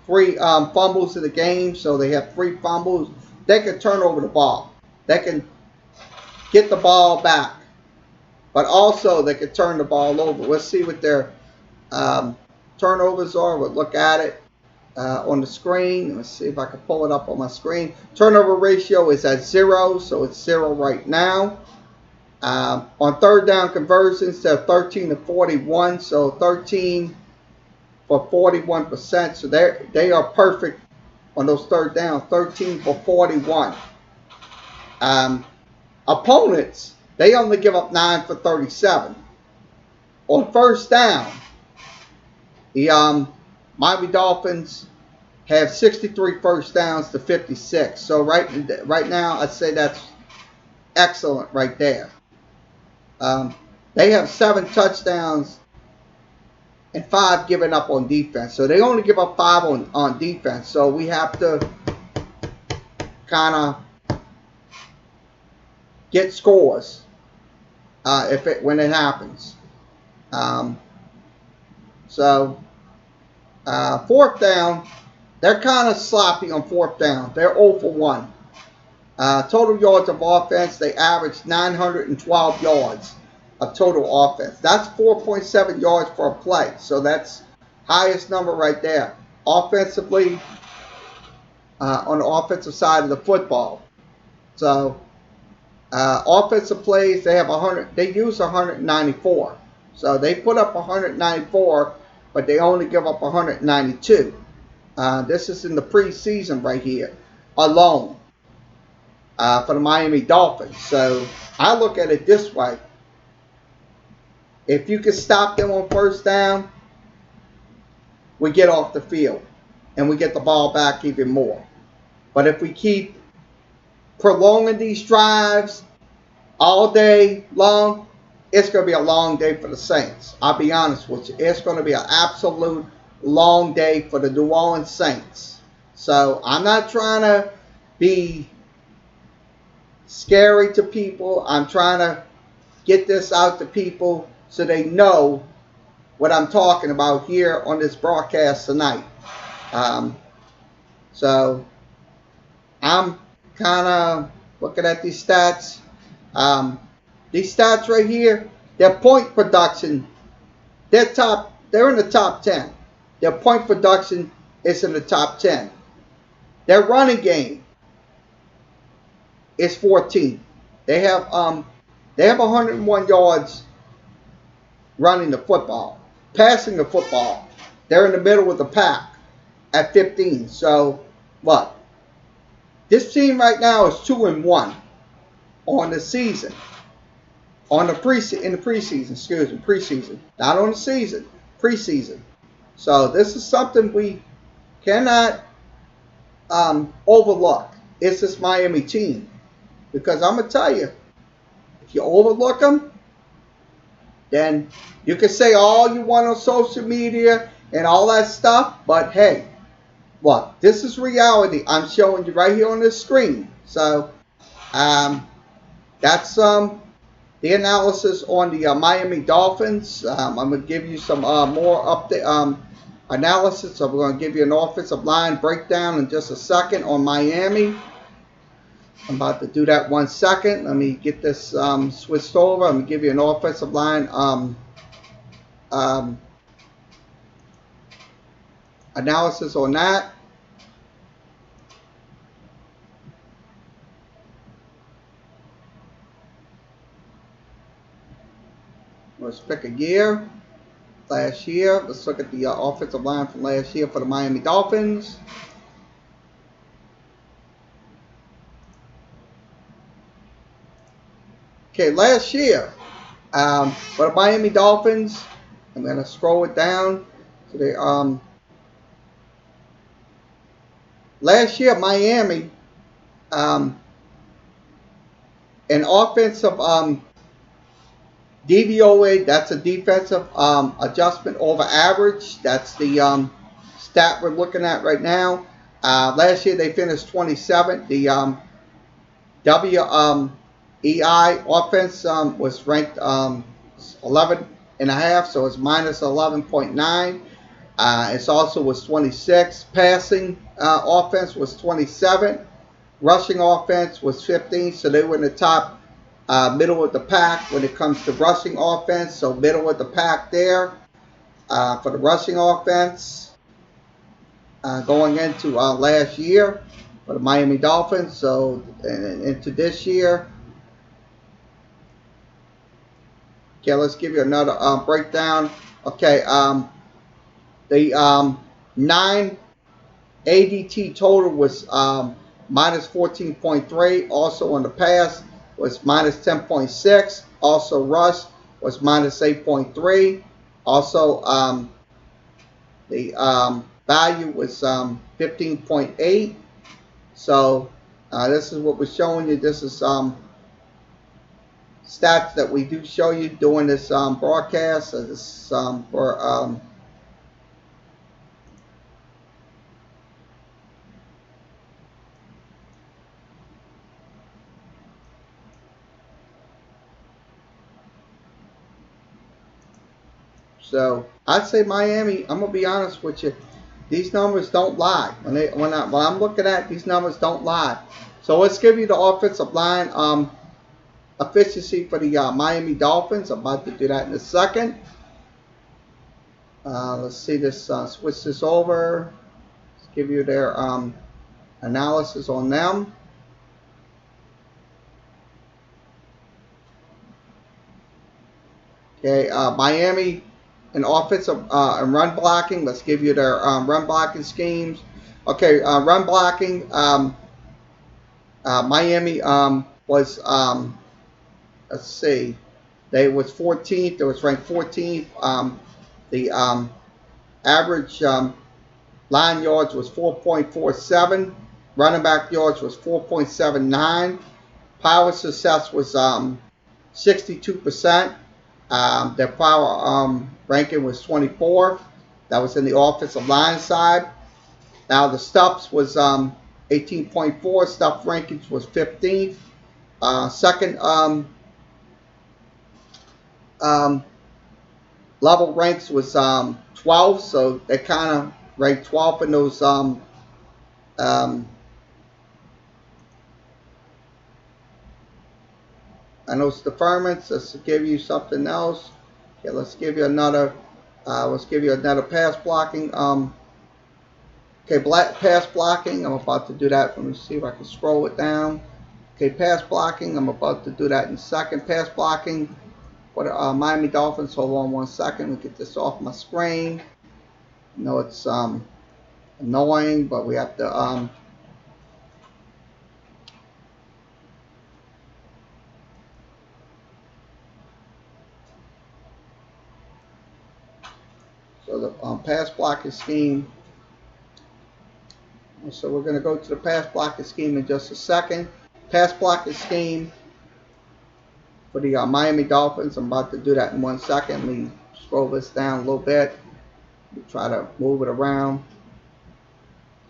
3 fumbles in the game, so they have 3 fumbles. They can turn over the ball. They can get the ball back. But also they can turn the ball over. Let's see what their turnovers are. We'll look at it on the screen. Let's see if I can pull it up on my screen. Turnover ratio is at 0, so it's 0 right now. On third down conversions, they're 13 to 41, so 13 for 41%. So they are perfect on those third down, 13 for 41. Opponents they only give up 9 for 37. On first down, the Miami Dolphins have 63 first downs to 56. So right now, I'd say that's excellent right there. They have 7 touchdowns and 5 given up on defense. So they only give up 5 on defense. So we have to kind of get scores when it happens. Fourth down, they're kind of sloppy on fourth down. They're 0 for 1. Total yards of offense, they average 912 yards of total offense. That's 4.7 yards per play. So that's highest number right there. Offensively, on the offensive side of the football. So offensive plays, they have 100. They use 194. So they put up 194, but they only give up 192. This is in the preseason right here alone for the Miami Dolphins. So I look at it this way. If you can stop them on first down, we get off the field and we get the ball back even more. But if we keep prolonging these drives all day long, it's going to be a long day for the Saints. I'll be honest with you. It's going to be an absolute long day for the New Orleans Saints. So I'm not trying to be scary to people. I'm trying to get this out to people so they know what I'm talking about here on this broadcast tonight. So I'm kind of looking at these stats. These stats right here, their point production, they're in the top 10. Their point production is in the top 10. Their running game is 14. They have 101 yards running the football. Passing the football, they're in the middle of the pack at 15. So what? This team right now is 2-1 on the season. In the preseason, not on the season, preseason. So this is something we cannot overlook. It's this Miami team, because I'm gonna tell you, if you overlook them, then you can say all you want on social media and all that stuff, but hey, what? This is reality. I'm showing you right here on this screen. So that's the analysis on the Miami Dolphins. I'm going to give you some more update analysis. So we're going to give you an offensive line breakdown in just a second on Miami. I'm about to do that 1 second. Let me get this switched over. I'm going to give you an offensive line analysis on that. Let's pick a year. Last year. Let's look at the offensive line from last year for the Miami Dolphins. Okay, last year for the Miami Dolphins, I'm going to scroll it down to the last year Miami an offensive DVOA, that's a defensive adjustment over average. That's the stat we're looking at right now. Last year they finished 27th. The WEI offense was ranked 11.5, so it's minus 11.9. It also was 26. Passing offense was 27. Rushing offense was 15, so they were in the top middle of the pack when it comes to rushing offense. So middle of the pack there for the rushing offense going into last year for the Miami Dolphins. So into this year. Okay, let's give you another breakdown. Okay, the 9 ADT total was minus 14.3. Also on the pass, was minus 10.6. Also, rush was minus 8.3. Also, the value was 15.8. So this is what we're showing you. This is stats that we do show you during this broadcast. So this is for so I'd say Miami. I'm gonna be honest with you. These numbers don't lie. When I'm looking at these numbers, don't lie. So let's give you the offensive line efficiency for the Miami Dolphins. I'm about to do that in a second. Let's see this. Switch this over. Let's give you their analysis on them. Okay, Miami in offensive and run blocking. Let's give you their run blocking schemes. Okay, run blocking. Miami was let's see, they was 14th. They was ranked 14th. The average line yards was 4.47. Running back yards was 4.79. Power success was 62%. Their power ranking was 24th. That was in the offensive line side. Now the stuffs was 18.4. Stuff rankings was 15th. Second level ranks was 12, so they kind of ranked 12 in those and those deferments. Let's give you something else. Okay, let's give you another. Let's give you another pass blocking. Okay, pass blocking. I'm about to do that. Let me see if I can scroll it down. Okay, pass blocking. I'm about to do that in a second. Pass blocking for the Miami Dolphins. Hold on one second. Let me get this off my screen. I know it's annoying, but we have to. So the pass blocking scheme. So we're going to go to the pass blocking scheme in just a second. Pass blocking scheme for the Miami Dolphins. I'm about to do that in 1 second. Let me scroll this down a little bit. We try to move it around.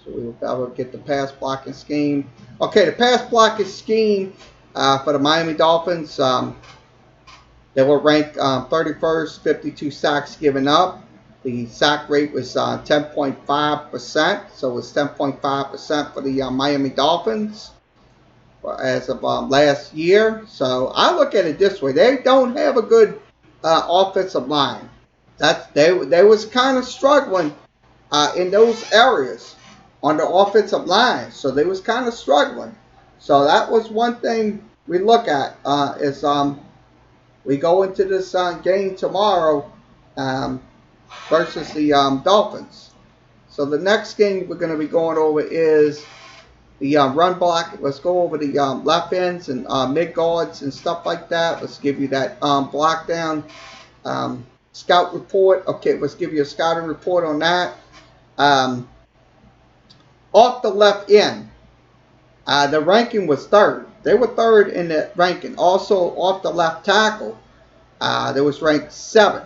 So we will be able to get the pass blocking scheme. Okay, the pass blocking scheme for the Miami Dolphins. They were ranked 31st, 52 sacks given up. The sack rate was 10.5%, so it was 10.5% for the Miami Dolphins as of last year. So I look at it this way: they don't have a good offensive line. They was kind of struggling in those areas on the offensive line, so they was kind of struggling. So that was one thing we look at is we go into this game tomorrow. Versus the Dolphins. So the next game we're going to be going over is the run block. Let's go over the left ends and mid guards and stuff like that. Let's give you that block down scout report. Okay, let's give you a scouting report on that. Off the left end, the ranking was third. They were third in the ranking. Also off the left tackle, they was ranked 7th.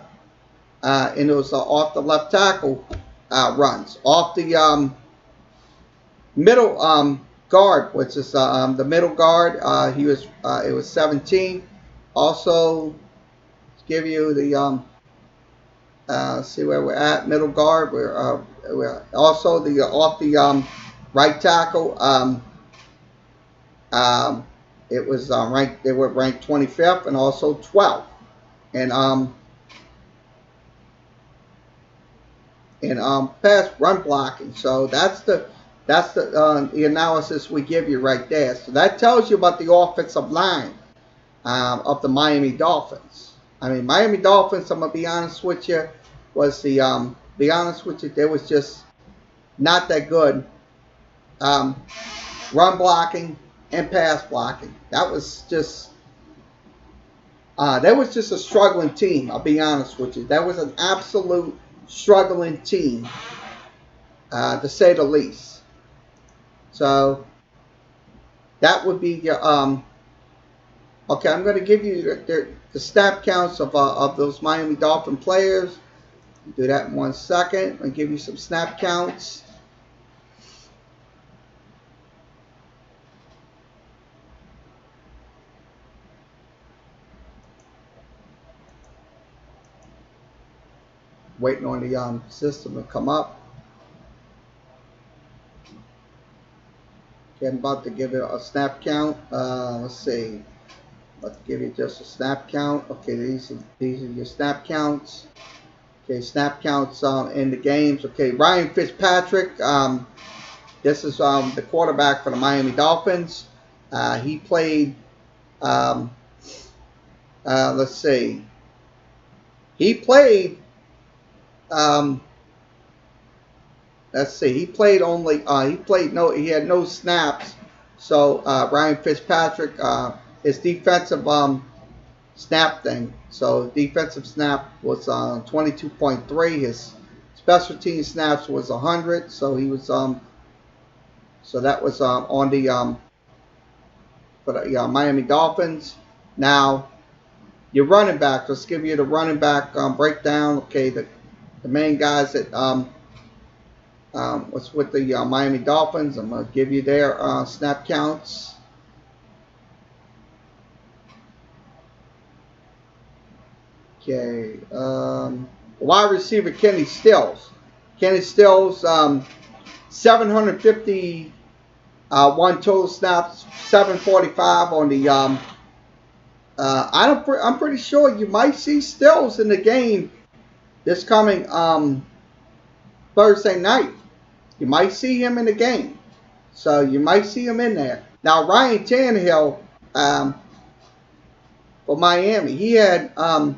In those off the left tackle runs. Off the middle guard, which is the middle guard, it was 17th. Also, let's give you the see where we're at. Middle guard. We're also the off the right tackle. It was ranked. They were ranked 25th and also 12th. And pass run blocking. So that's the analysis we give you right there. So that tells you about the offensive line of the Miami Dolphins. I mean, Miami Dolphins, I'm gonna be honest with you, they was just not that good run blocking and pass blocking. That was just That was just a struggling team. I'll be honest with you. That was an absolute struggling team, to say the least. So that would be your okay, I'm going to give you the snap counts of those Miami Dolphin players. Do that in 1 second. I'll give you some snap counts. Waiting on the system to come up. Okay, I'm about to give it a snap count. Let's see. Let's give you just a snap count. Okay, these are your snap counts. Okay, snap counts in the games. Okay, Ryan Fitzpatrick. This is the quarterback for the Miami Dolphins. He played. Let's see. He played. Let's see. He played only. He had no snaps. So Ryan Fitzpatrick, his defensive snap thing. So defensive snap was 22.3. His special team snaps was 100. So he was So that was on the for the Miami Dolphins. Now your running back. Let's give you the running back breakdown. Okay, the main guys that was with the Miami Dolphins. I'm going to give you their snap counts. Okay, wide receiver Kenny Stills. Kenny Stills, 751 total snaps, 745 on the. I'm pretty sure you might see Stills in the game this coming Thursday night. You might see him in the game, so you might see him in there. Now Ryan Tannehill for Miami, he had a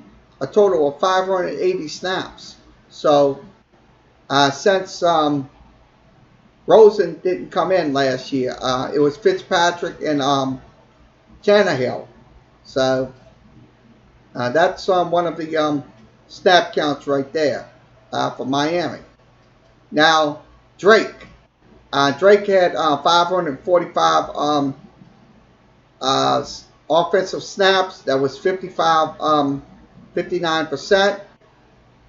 total of 580 snaps. So since Rosen didn't come in last year, it was Fitzpatrick and Tannehill. So that's one of the snap counts right there for Miami. Now Drake had 545 offensive snaps. That was 59%,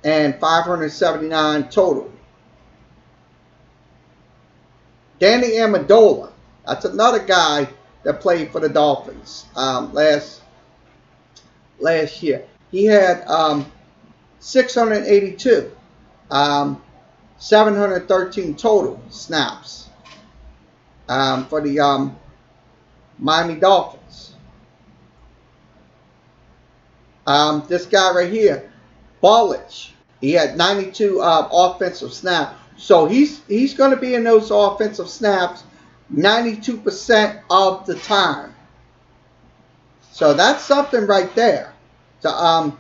and 579 total. Danny Amendola, that's another guy that played for the Dolphins last year. He had 682, 713 total snaps for the Miami Dolphins. This guy right here, Ballich, he had 92 offensive snaps. So he's going to be in those offensive snaps 92% of the time. So that's something right there to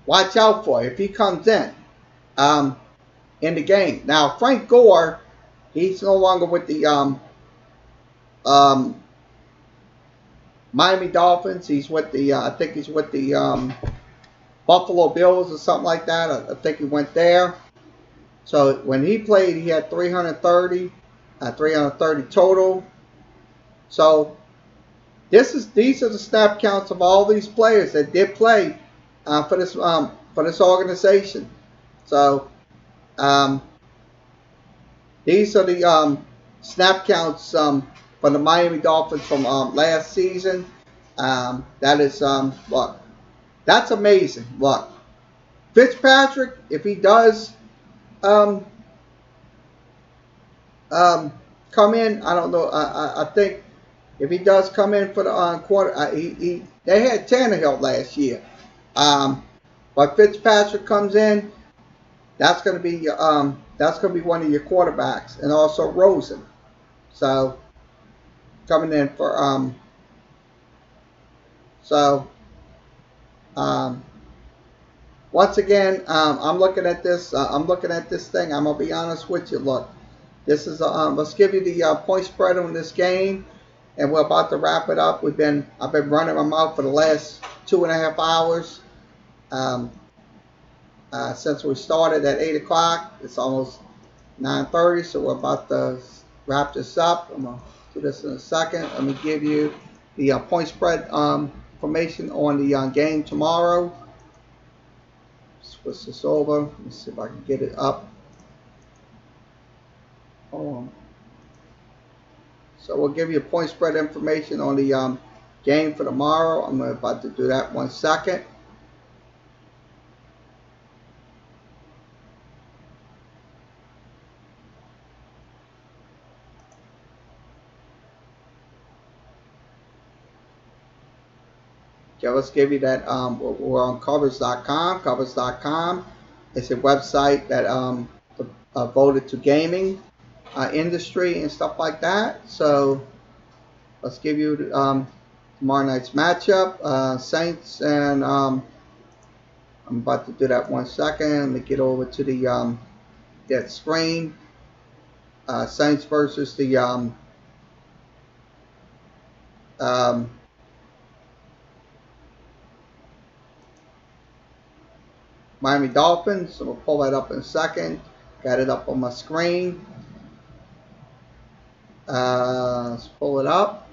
watch out for if he comes in the game. Now Frank Gore, he's no longer with the Miami Dolphins. He's with the I think he's with the Buffalo Bills or something like that. I think he went there. So when he played, he had 330 total. So these are the snap counts of all these players that did play for this organization. So these are the snap counts for the Miami Dolphins from last season. That is look, that's amazing. Look, Fitzpatrick, if he does come in, I don't know. I think if he does come in for the quarter, they had Tannehill last year, but Fitzpatrick comes in. That's going to be one of your quarterbacks, and also Rosen. So coming in for once again, I'm looking at this. I'm looking at this thing. I'm gonna be honest with you. Look, this is let's give you the point spread on this game. and we're about to wrap it up. I've been running my mouth for the last 2.5 hours since we started at 8 o'clock. It's almost 9:30, so we're about to wrap this up. I'm gonna do this in a second. Let me give you the point spread information on the game tomorrow. Switch this over. Let me see if I can get it up. Hold on. So we'll give you point spread information on the game for tomorrow. I'm about to do that 1 second. Okay, let's give you that. We're on covers.com. Covers.com is a website that voted to gaming industry and stuff like that. So let's give you tomorrow night's matchup. Saints and I'm about to do that 1 second. Let me get over to the that screen. Saints versus the Miami Dolphins. So we'll pull that up in a second. Got it up on my screen. Let's pull it up.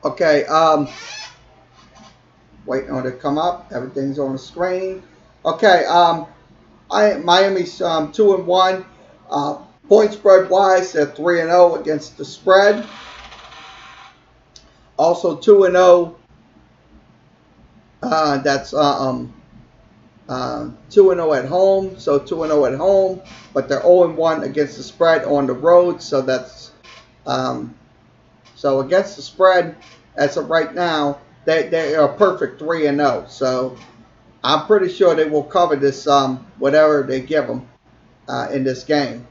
Okay. Waiting on it to come up. Everything's on the screen. Okay. Miami's 2-1. Point spread wise, they're 3-0 against the spread. Also 2-0. That's 2-0 at home. So 2-0 at home, but they're 0-1 against the spread on the road. So that's so against the spread as of right now, they are perfect 3-0. So I'm pretty sure they will cover this whatever they give them in this game.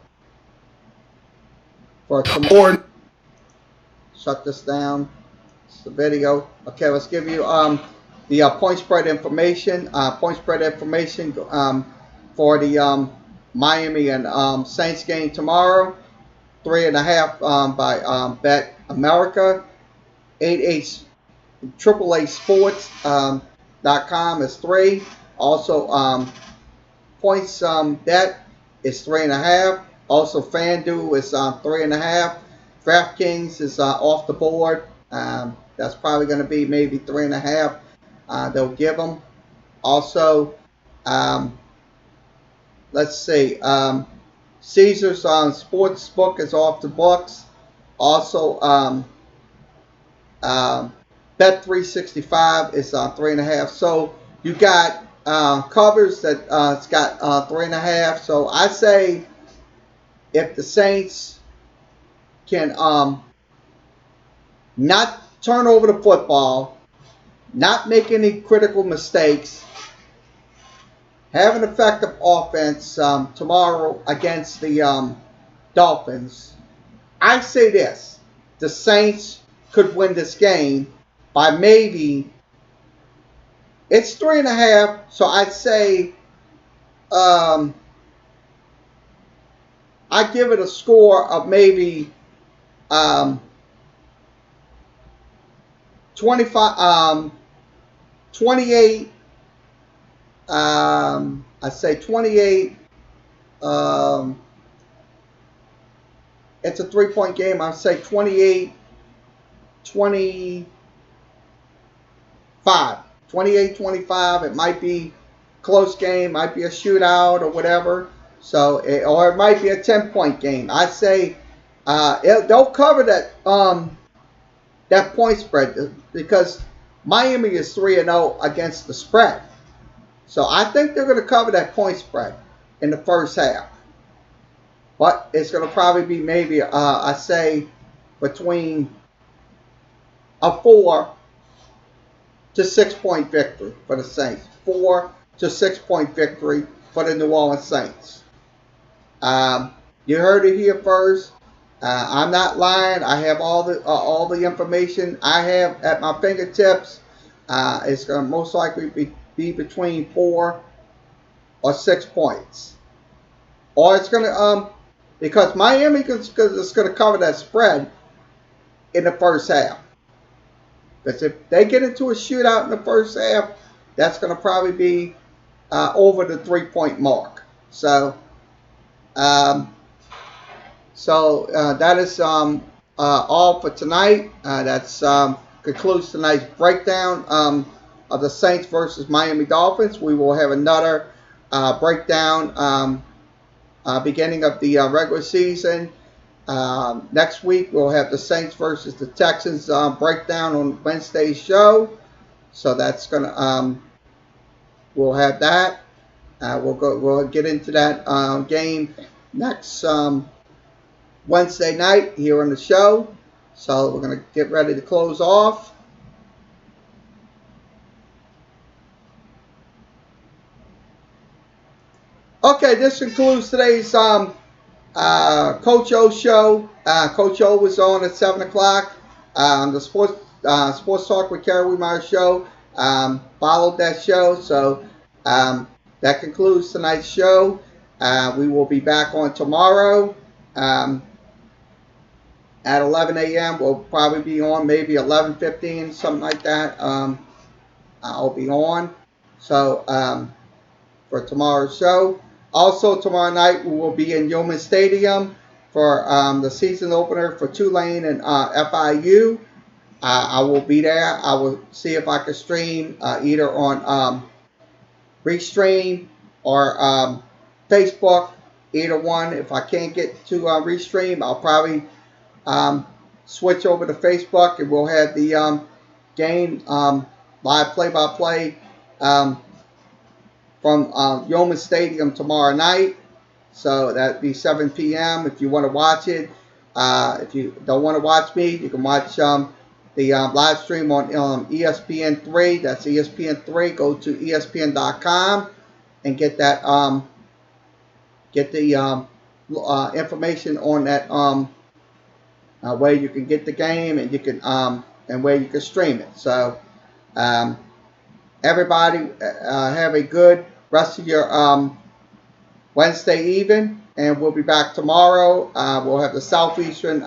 For tomorrow, shut this down. It's the video. Okay, let's give you the point spread information. Point spread information for the Miami and Saints game tomorrow. 3.5 by Bet America. 888 Sports.com is 3. Also points bet is 3.5. Also FanDuel is 3.5. DraftKings is off the board. That's probably going to be maybe 3.5. They'll give them. Also, let's see. Caesars on Sportsbook is off the books. Also, Bet365 is 3.5. So you got covers that it's got 3.5. So I say if the Saints can not turn over the football, not make any critical mistakes, have an effective offense tomorrow against the Dolphins, I say this: the Saints could win this game by maybe, it's 3.5, so I'd say I give it a score of maybe 28. I say 28. It's a 3-point game. I say 28, 25. 28, 25. It might be close game, might be a shootout or whatever. So, or it might be a 10-point game. I say they'll cover that that point spread because Miami is 3-0 against the spread. So I think they're going to cover that point spread in the first half. But it's going to probably be maybe, I say, between a 4 to 6 point victory for the Saints. 4 to 6 point victory for the New Orleans Saints. You heard it here first. I'm not lying. I have all the information I have at my fingertips. It's going to most likely be between 4 or 6 points. Or it's going to because Miami is going to cover that spread in the first half. Because if they get into a shootout in the first half, that's going to probably be over the 3-point mark. So, that is all for tonight. That's concludes tonight's breakdown of the Saints versus Miami Dolphins. We will have another breakdown beginning of the regular season. Next week we'll have the Saints versus the Texans breakdown on Wednesday's show. So that's gonna we'll have that. We'll get into that game next Wednesday night here on the show. So we're gonna get ready to close off. Okay, this concludes today's Coach O show. Coach O was on at 7 o'clock. The Sports Talk with Kerry Wehmeyer show. Followed that show. So that concludes tonight's show. We will be back on tomorrow at 11 a.m. We'll probably be on maybe 11:15, something like that. I'll be on. So for tomorrow's show. Also tomorrow night we will be in Yeoman Stadium for the season opener for Tulane and FIU. I will be there. I will see if I can stream either on Restream or Facebook. Either one. If I can't get to Restream, I'll probably switch over to Facebook and we'll have the game live play-by-play from Yeoman Stadium tomorrow night. So that'd be 7 p.m. if you want to watch it. If you don't want to watch me, you can watch the live stream on ESPN3. That's ESPN3. Go to ESPN.com and get that get the information on that where you can get the game and you can and where you can stream it. So everybody have a good rest of your Wednesday evening, and we'll be back tomorrow. We'll have the Southeastern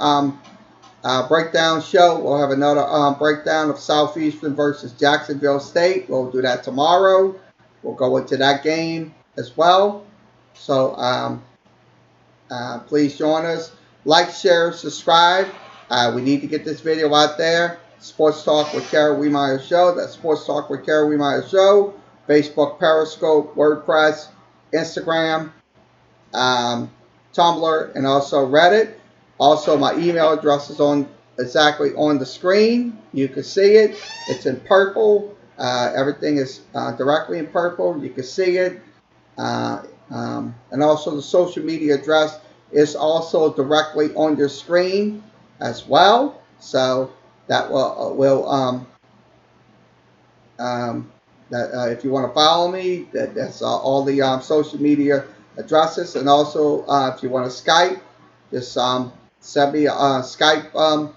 breakdown show. We'll have another breakdown of Southeastern versus Jacksonville State. We'll do that tomorrow. We'll go into that game as well. So please join us. Like, share, subscribe. We need to get this video out there. Sports Talk with Kerry Wehmeyer Show. That's Sports Talk with Kerry Wehmeyer Show. Facebook, Periscope, WordPress, Instagram, Tumblr, and also Reddit. Also, my email address is exactly on the screen. You can see it. It's in purple. Everything is directly in purple. You can see it. And also the social media address is also directly on your screen as well. So that will if you want to follow me, that's all the social media addresses. And also if you want to Skype, just send me a Skype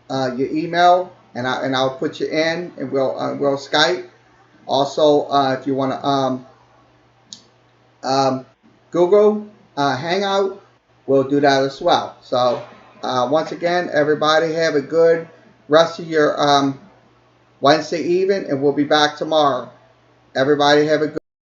your email, and I'll put you in, and we'll Skype. Also, if you want to Google Hangout, we'll do that as well. So once again, everybody have a good rest of your Wednesday evening, and we'll be back tomorrow. Everybody have a good